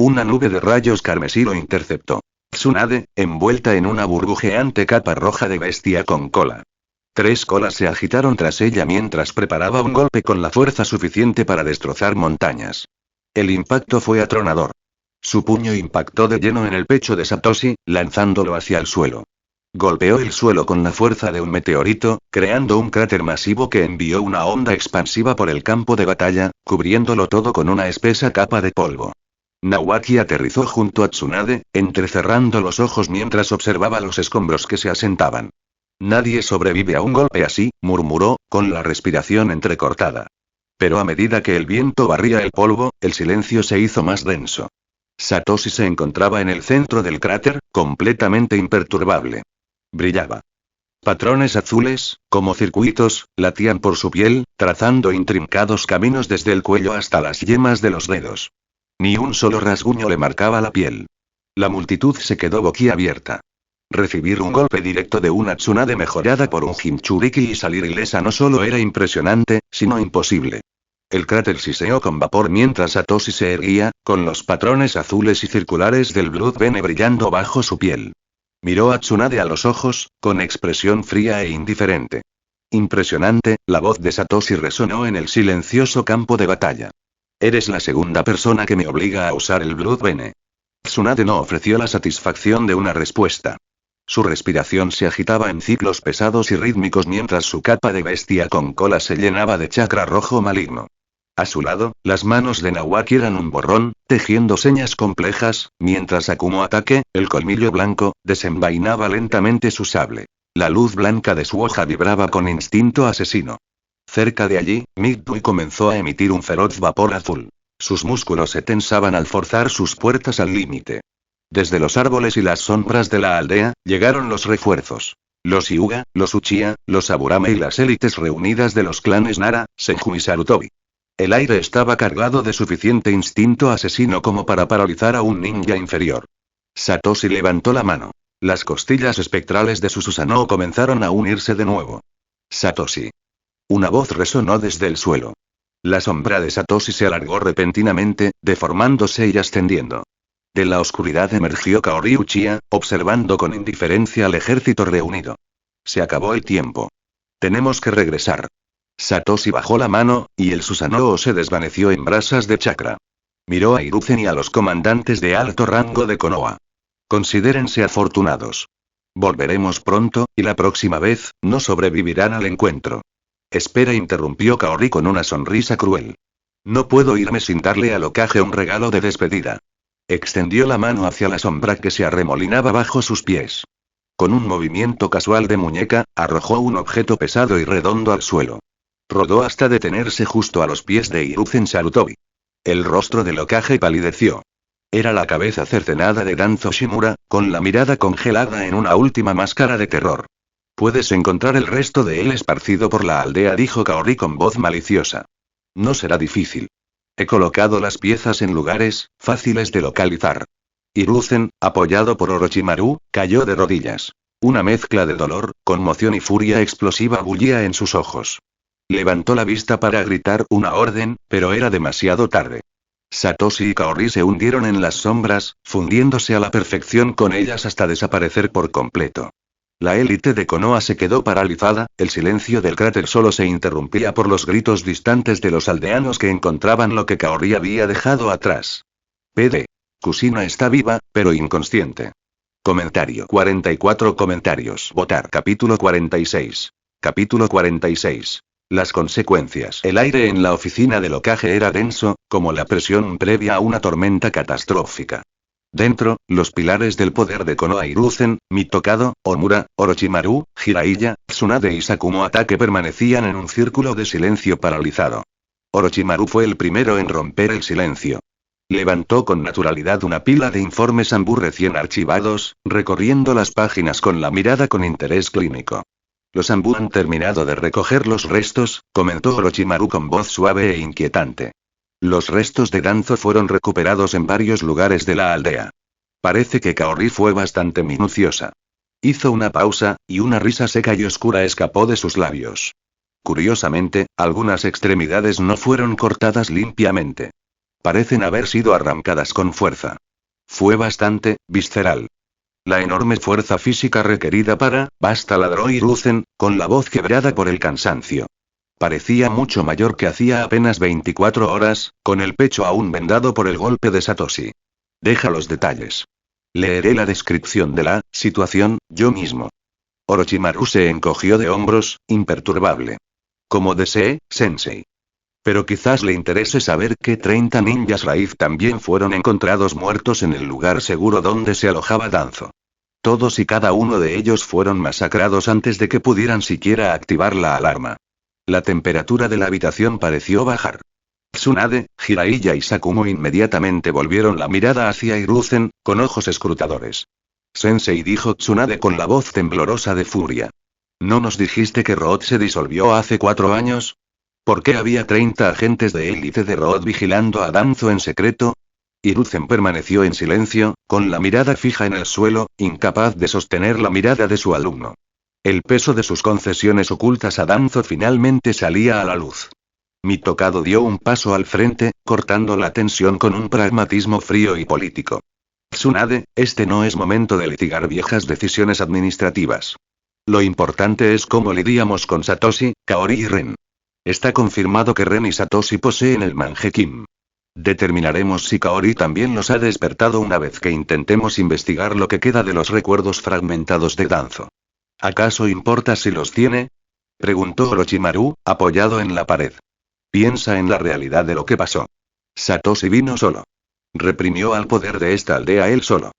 Una nube de rayos carmesí lo interceptó. Tsunade, envuelta en una burbujeante capa roja de bestia con cola. 3 colas se agitaron tras ella mientras preparaba un golpe con la fuerza suficiente para destrozar montañas. El impacto fue atronador. Su puño impactó de lleno en el pecho de Satoshi, lanzándolo hacia el suelo. Golpeó el suelo con la fuerza de un meteorito, creando un cráter masivo que envió una onda expansiva por el campo de batalla, cubriéndolo todo con una espesa capa de polvo. Nawaki aterrizó junto a Tsunade, entrecerrando los ojos mientras observaba los escombros que se asentaban. «Nadie sobrevive a un golpe así», murmuró, con la respiración entrecortada. Pero a medida que el viento barría el polvo, el silencio se hizo más denso. Satoshi se encontraba en el centro del cráter, completamente imperturbable. Brillaba. Patrones azules, como circuitos, latían por su piel, trazando intrincados caminos desde el cuello hasta las yemas de los dedos. Ni un solo rasguño le marcaba la piel. La multitud se quedó boquiabierta. Recibir un golpe directo de una tsunade mejorada por un Jinchuriki y salir ilesa no solo era impresionante, sino imposible. El cráter siseó con vapor mientras Satoshi se erguía, con los patrones azules y circulares del Blood Bene brillando bajo su piel. Miró a Tsunade a los ojos, con expresión fría e indiferente. Impresionante, la voz de Satoshi resonó en el silencioso campo de batalla. Eres la segunda persona que me obliga a usar el Blood Bene. Tsunade no ofreció la satisfacción de una respuesta. Su respiración se agitaba en ciclos pesados y rítmicos mientras su capa de bestia con cola se llenaba de chakra rojo maligno. A su lado, las manos de Nawaki eran un borrón, tejiendo señas complejas, mientras Akumo Atake, el colmillo blanco, desenvainaba lentamente su sable. La luz blanca de su hoja vibraba con instinto asesino. Cerca de allí, Midway comenzó a emitir un feroz vapor azul. Sus músculos se tensaban al forzar sus puertas al límite. Desde los árboles y las sombras de la aldea, llegaron los refuerzos. Los Hyuga, los Uchiha, los Aburame y las élites reunidas de los clanes Nara, Senju y Sarutobi. El aire estaba cargado de suficiente instinto asesino como para paralizar a un ninja inferior. Satoshi levantó la mano. Las costillas espectrales de su Susanoo comenzaron a unirse de nuevo. Satoshi. Una voz resonó desde el suelo. La sombra de Satoshi se alargó repentinamente, deformándose y ascendiendo. De la oscuridad emergió Kaori Uchiha, observando con indiferencia al ejército reunido. Se acabó el tiempo. Tenemos que regresar. Satoshi bajó la mano, y el Susanoo se desvaneció en brasas de chakra. Miró a Hiruzen y a los comandantes de alto rango de Konoha. Considérense afortunados. Volveremos pronto, y la próxima vez, no sobrevivirán al encuentro. Espera, interrumpió Kaori con una sonrisa cruel. No puedo irme sin darle al Hokage un regalo de despedida. Extendió la mano hacia la sombra que se arremolinaba bajo sus pies. Con un movimiento casual de muñeca, arrojó un objeto pesado y redondo al suelo. Rodó hasta detenerse justo a los pies de Hiruzen Sarutobi. El rostro del Hokage palideció. Era la cabeza cercenada de Danzo Shimura, con la mirada congelada en una última máscara de terror. Puedes encontrar el resto de él esparcido por la aldea, dijo Kaori con voz maliciosa. No será difícil. He colocado las piezas en lugares fáciles de localizar. Hiruzen, apoyado por Orochimaru, cayó de rodillas. Una mezcla de dolor, conmoción y furia explosiva bullía en sus ojos. Levantó la vista para gritar una orden, pero era demasiado tarde. Satoshi y Kaori se hundieron en las sombras, fundiéndose a la perfección con ellas hasta desaparecer por completo. La élite de Konoha se quedó paralizada, el silencio del cráter solo se interrumpía por los gritos distantes de los aldeanos que encontraban lo que Kaori había dejado atrás. PD. Kusina está viva, pero inconsciente. Comentario. 44 comentarios. Votar. Capítulo 46. Capítulo 46. Las consecuencias. El aire en la oficina del Hokage era denso, como la presión previa a una tormenta catastrófica. Dentro, los pilares del poder de Konoha Hiruzen, Mitokado, Omura, Orochimaru, Jiraiya, Tsunade y Sakumo Atake permanecían en un círculo de silencio paralizado. Orochimaru fue el primero en romper el silencio. Levantó con naturalidad una pila de informes Anbu recién archivados, recorriendo las páginas con la mirada con interés clínico. Los Anbu han terminado de recoger los restos, comentó Orochimaru con voz suave e inquietante. Los restos de Danzo fueron recuperados en varios lugares de la aldea. Parece que Kaori fue bastante minuciosa. Hizo una pausa, y una risa seca y oscura escapó de sus labios. Curiosamente, algunas extremidades no fueron cortadas limpiamente. Parecen haber sido arrancadas con fuerza. Fue bastante visceral. La enorme fuerza física requerida para, basta, ladró Hiruzen, con la voz quebrada por el cansancio. Parecía mucho mayor que hacía apenas 24 horas, con el pecho aún vendado por el golpe de Satoshi. Deja los detalles. Leeré la descripción de la situación, yo mismo. Orochimaru se encogió de hombros, imperturbable. Como desee, sensei. Pero quizás le interese saber que 30 ninjas raíz también fueron encontrados muertos en el lugar seguro donde se alojaba Danzo. Todos y cada uno de ellos fueron masacrados antes de que pudieran siquiera activar la alarma. La temperatura de la habitación pareció bajar. Tsunade, Jiraiya y Sakumo inmediatamente volvieron la mirada hacia Hiruzen, con ojos escrutadores. Sensei, dijo Tsunade con la voz temblorosa de furia. ¿No nos dijiste que Road se disolvió hace 4 años? ¿Por qué había 30 agentes de élite de Road vigilando a Danzo en secreto? Hiruzen permaneció en silencio, con la mirada fija en el suelo, incapaz de sostener la mirada de su alumno. El peso de sus concesiones ocultas a Danzo finalmente salía a la luz. Mi tocado dio un paso al frente, cortando la tensión con un pragmatismo frío y político. Tsunade, este no es momento de litigar viejas decisiones administrativas. Lo importante es cómo lidiamos con Satoshi, Kaori y Ren. Está confirmado que Ren y Satoshi poseen el Mangekyou. Determinaremos si Kaori también los ha despertado una vez que intentemos investigar lo que queda de los recuerdos fragmentados de Danzo. ¿Acaso importa si los tiene? Preguntó Orochimaru, apoyado en la pared. Piensa en la realidad de lo que pasó. Satoshi vino solo. Reprimió al poder de esta aldea él solo.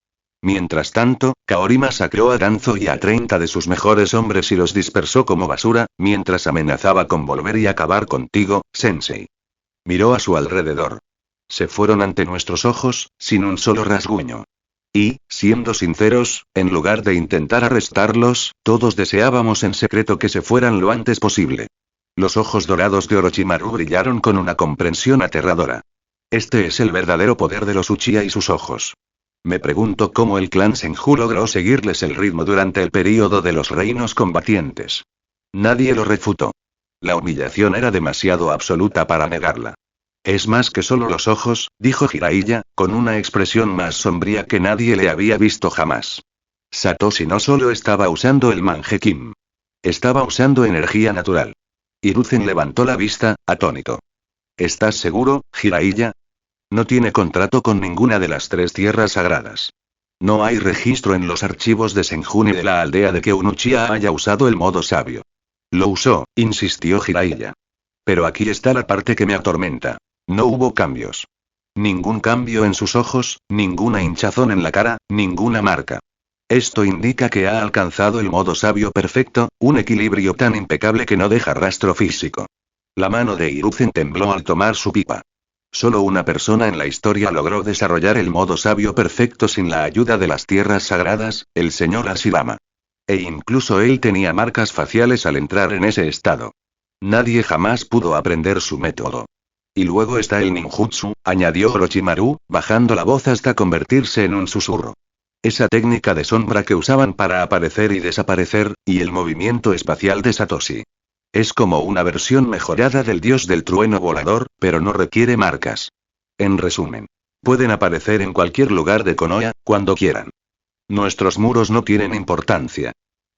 Mientras tanto, Kaori masacró a Danzo y a 30 de sus mejores hombres y los dispersó como basura, mientras amenazaba con volver y acabar contigo, Sensei. Miró a su alrededor. Se fueron ante nuestros ojos, sin un solo rasguño. Y, siendo sinceros, en lugar de intentar arrestarlos, todos deseábamos en secreto que se fueran lo antes posible. Los ojos dorados de Orochimaru brillaron con una comprensión aterradora. Este es el verdadero poder de los Uchiha y sus ojos. Me pregunto cómo el clan Senju logró seguirles el ritmo durante el período de los reinos combatientes. Nadie lo refutó. La humillación era demasiado absoluta para negarla. Es más que solo los ojos, dijo Jiraiya, con una expresión más sombría que nadie le había visto jamás. Satoshi no solo estaba usando el Mangekyou. Estaba usando energía natural. Hiruzen levantó la vista, atónito. ¿Estás seguro, Jiraiya? No tiene contrato con ninguna de las 3 tierras sagradas. No hay registro en los archivos de Senju ni de la aldea de que un Uchiha haya usado el modo sabio. Lo usó, insistió Jiraiya. Pero aquí está la parte que me atormenta. No hubo cambios. Ningún cambio en sus ojos, ninguna hinchazón en la cara, ninguna marca. Esto indica que ha alcanzado el modo sabio perfecto, un equilibrio tan impecable que no deja rastro físico. La mano de Hiruzen tembló al tomar su pipa. Solo una persona en la historia logró desarrollar el modo sabio perfecto sin la ayuda de las tierras sagradas, el señor Hashirama. E incluso él tenía marcas faciales al entrar en ese estado. Nadie jamás pudo aprender su método. Y luego está el ninjutsu, añadió Orochimaru, bajando la voz hasta convertirse en un susurro. Esa técnica de sombra que usaban para aparecer y desaparecer, y el movimiento espacial de Satoshi. Es como una versión mejorada del dios del trueno volador, pero no requiere marcas. En resumen, pueden aparecer en cualquier lugar de Konoha, cuando quieran. Nuestros muros no tienen importancia.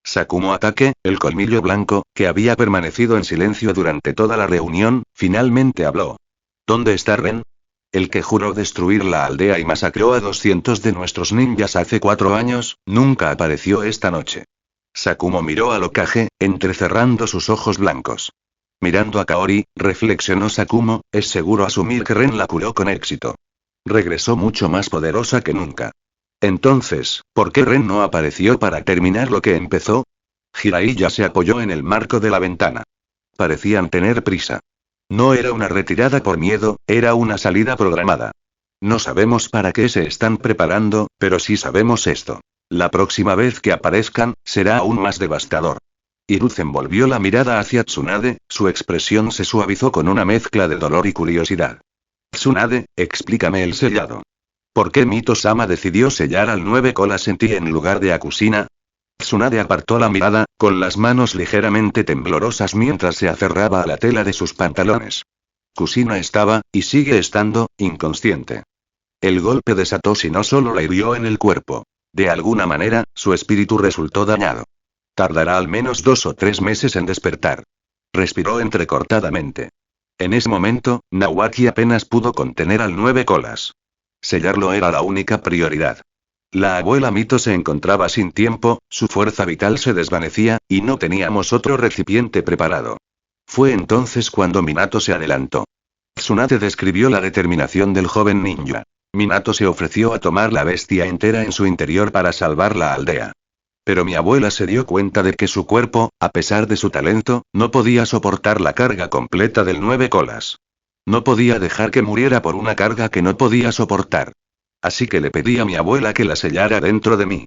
Sakumo Atake, el colmillo blanco, que había permanecido en silencio durante toda la reunión, finalmente habló. ¿Dónde está Ren? El que juró destruir la aldea y masacró a 200 de nuestros ninjas hace 4 años, nunca apareció esta noche. Sakumo miró al Hokage, entrecerrando sus ojos blancos. Mirando a Kaori, reflexionó Sakumo, es seguro asumir que Ren la curó con éxito. Regresó mucho más poderosa que nunca. Entonces, ¿por qué Ren no apareció para terminar lo que empezó? Jiraiya se apoyó en el marco de la ventana. Parecían tener prisa. No era una retirada por miedo, era una salida programada. No sabemos para qué se están preparando, pero sí sabemos esto. La próxima vez que aparezcan, será aún más devastador. Hiruzen volvió la mirada hacia Tsunade, su expresión se suavizó con una mezcla de dolor y curiosidad. Tsunade, explícame el sellado. ¿Por qué Mito-sama decidió sellar al 9 colas en ti en lugar de a Kushina? Tsunade apartó la mirada, con las manos ligeramente temblorosas mientras se aferraba a la tela de sus pantalones. Kushina estaba, y sigue estando, inconsciente. El golpe de Satoshi no solo la hirió en el cuerpo. De alguna manera, su espíritu resultó dañado. Tardará al menos 2 o 3 meses en despertar. Respiró entrecortadamente. En ese momento, Nawaki apenas pudo contener al 9 colas. Sellarlo era la única prioridad. La abuela Mito se encontraba sin tiempo, su fuerza vital se desvanecía, y no teníamos otro recipiente preparado. Fue entonces cuando Minato se adelantó. Tsunade describió la determinación del joven ninja. Minato se ofreció a tomar la bestia entera en su interior para salvar la aldea. Pero mi abuela se dio cuenta de que su cuerpo, a pesar de su talento, no podía soportar la carga completa del 9 colas. No podía dejar que muriera por una carga que no podía soportar. Así que le pedí a mi abuela que la sellara dentro de mí.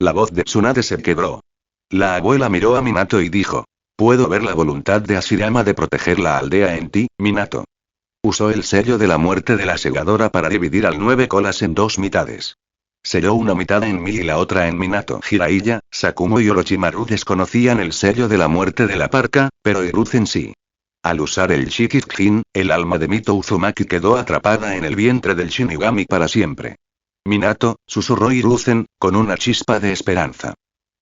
La voz de Tsunade se quebró. La abuela miró a Minato y dijo: puedo ver la voluntad de Hashirama de proteger la aldea en ti, Minato. Usó el sello de la muerte de la segadora para dividir al 9 colas en dos mitades. Selló una mitad en mí y la otra en Minato. Jiraiya, Sakumo y Orochimaru desconocían el sello de la muerte de la parca, pero Hiruzen sí. Al usar el Shikijin, el alma de Mito Uzumaki quedó atrapada en el vientre del Shinigami para siempre. Minato, susurró Hiruzen, con una chispa de esperanza.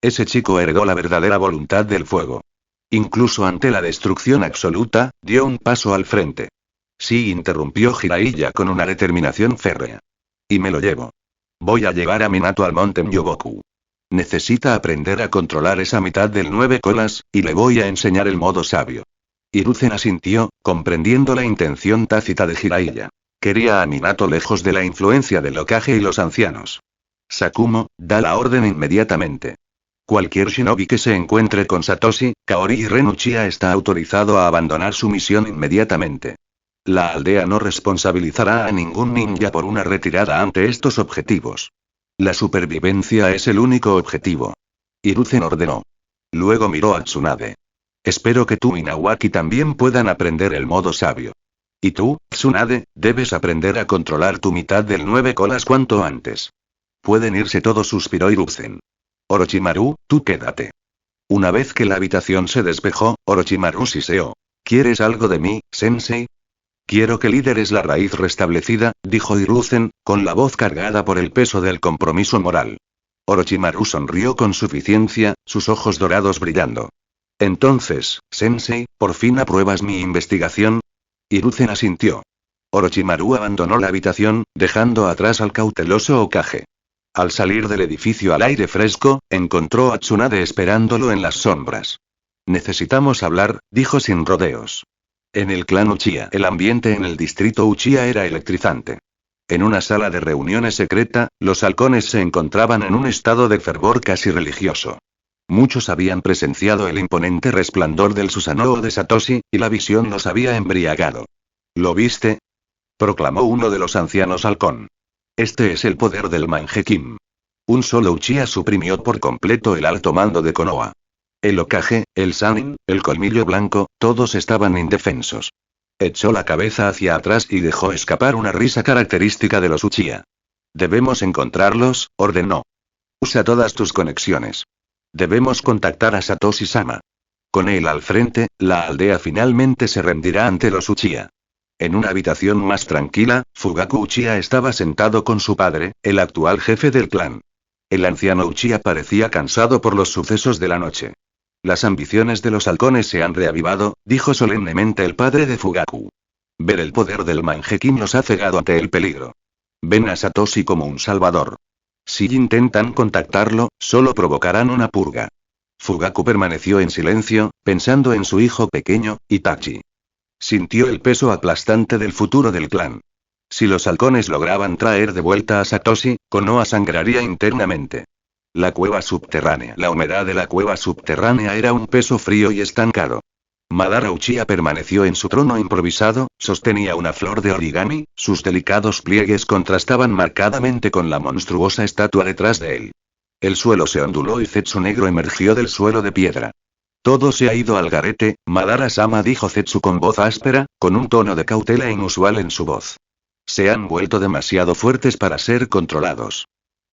Ese chico heredó la verdadera voluntad del fuego. Incluso ante la destrucción absoluta, dio un paso al frente. Sí, interrumpió Jiraiya con una determinación férrea. Y me lo llevo. Voy a llevar a Minato al monte Myoboku. Necesita aprender a controlar esa mitad del 9 colas, y le voy a enseñar el modo sabio. Hiruzen asintió, comprendiendo la intención tácita de Jiraiya. Quería a Minato lejos de la influencia del Hokage y los ancianos. Sakumo, da la orden inmediatamente. Cualquier shinobi que se encuentre con Satoshi, Kaori y Ren Uchiha está autorizado a abandonar su misión inmediatamente. La aldea no responsabilizará a ningún ninja por una retirada ante estos objetivos. La supervivencia es el único objetivo. Hiruzen ordenó. Luego miró a Tsunade. Espero que tú y Nawaki también puedan aprender el modo sabio. Y tú, Tsunade, debes aprender a controlar tu mitad del 9 colas cuanto antes. Pueden irse todos, suspiró Hiruzen. Orochimaru, tú quédate. Una vez que la habitación se despejó, Orochimaru siseó. ¿Quieres algo de mí, sensei? Quiero que lideres la raíz restablecida, dijo Hiruzen, con la voz cargada por el peso del compromiso moral. Orochimaru sonrió con suficiencia, sus ojos dorados brillando. Entonces, sensei, ¿por fin apruebas mi investigación? Hiruzen asintió. Orochimaru abandonó la habitación, dejando atrás al cauteloso Hokage. Al salir del edificio al aire fresco, encontró a Tsunade esperándolo en las sombras. Necesitamos hablar, dijo sin rodeos. En el clan Uchiha, el ambiente en el distrito Uchiha era electrizante. En una sala de reuniones secreta, los halcones se encontraban en un estado de fervor casi religioso. Muchos habían presenciado el imponente resplandor del Susanoo de Satoshi, y la visión los había embriagado. ¿Lo viste?, proclamó uno de los ancianos halcón. Este es el poder del Mangekyou. Un solo Uchiha suprimió por completo el alto mando de Konoha. El Hokage, el Sannin, el Colmillo Blanco, todos estaban indefensos. Echó la cabeza hacia atrás y dejó escapar una risa característica de los Uchiha. Debemos encontrarlos, ordenó. Usa todas tus conexiones. Debemos contactar a Satoshi-sama. Con él al frente, la aldea finalmente se rendirá ante los Uchiha. En una habitación más tranquila, Fugaku Uchiha estaba sentado con su padre, el actual jefe del clan. El anciano Uchiha parecía cansado por los sucesos de la noche. Las ambiciones de los halcones se han reavivado, dijo solemnemente el padre de Fugaku. Ver el poder del Mangekyou nos ha cegado ante el peligro. Ven a Satoshi como un salvador. Si intentan contactarlo, solo provocarán una purga. Fugaku permaneció en silencio, pensando en su hijo pequeño, Itachi. Sintió el peso aplastante del futuro del clan. Si los halcones lograban traer de vuelta a Satoshi, Konoha sangraría internamente. La cueva subterránea. La humedad de la cueva subterránea era un peso frío y estancado. Madara Uchiha permaneció en su trono improvisado, sostenía una flor de origami, sus delicados pliegues contrastaban marcadamente con la monstruosa estatua detrás de él. El suelo se onduló y Zetsu negro emergió del suelo de piedra. Todo se ha ido al garete, Madara-sama, dijo Zetsu con voz áspera, con un tono de cautela inusual en su voz. Se han vuelto demasiado fuertes para ser controlados.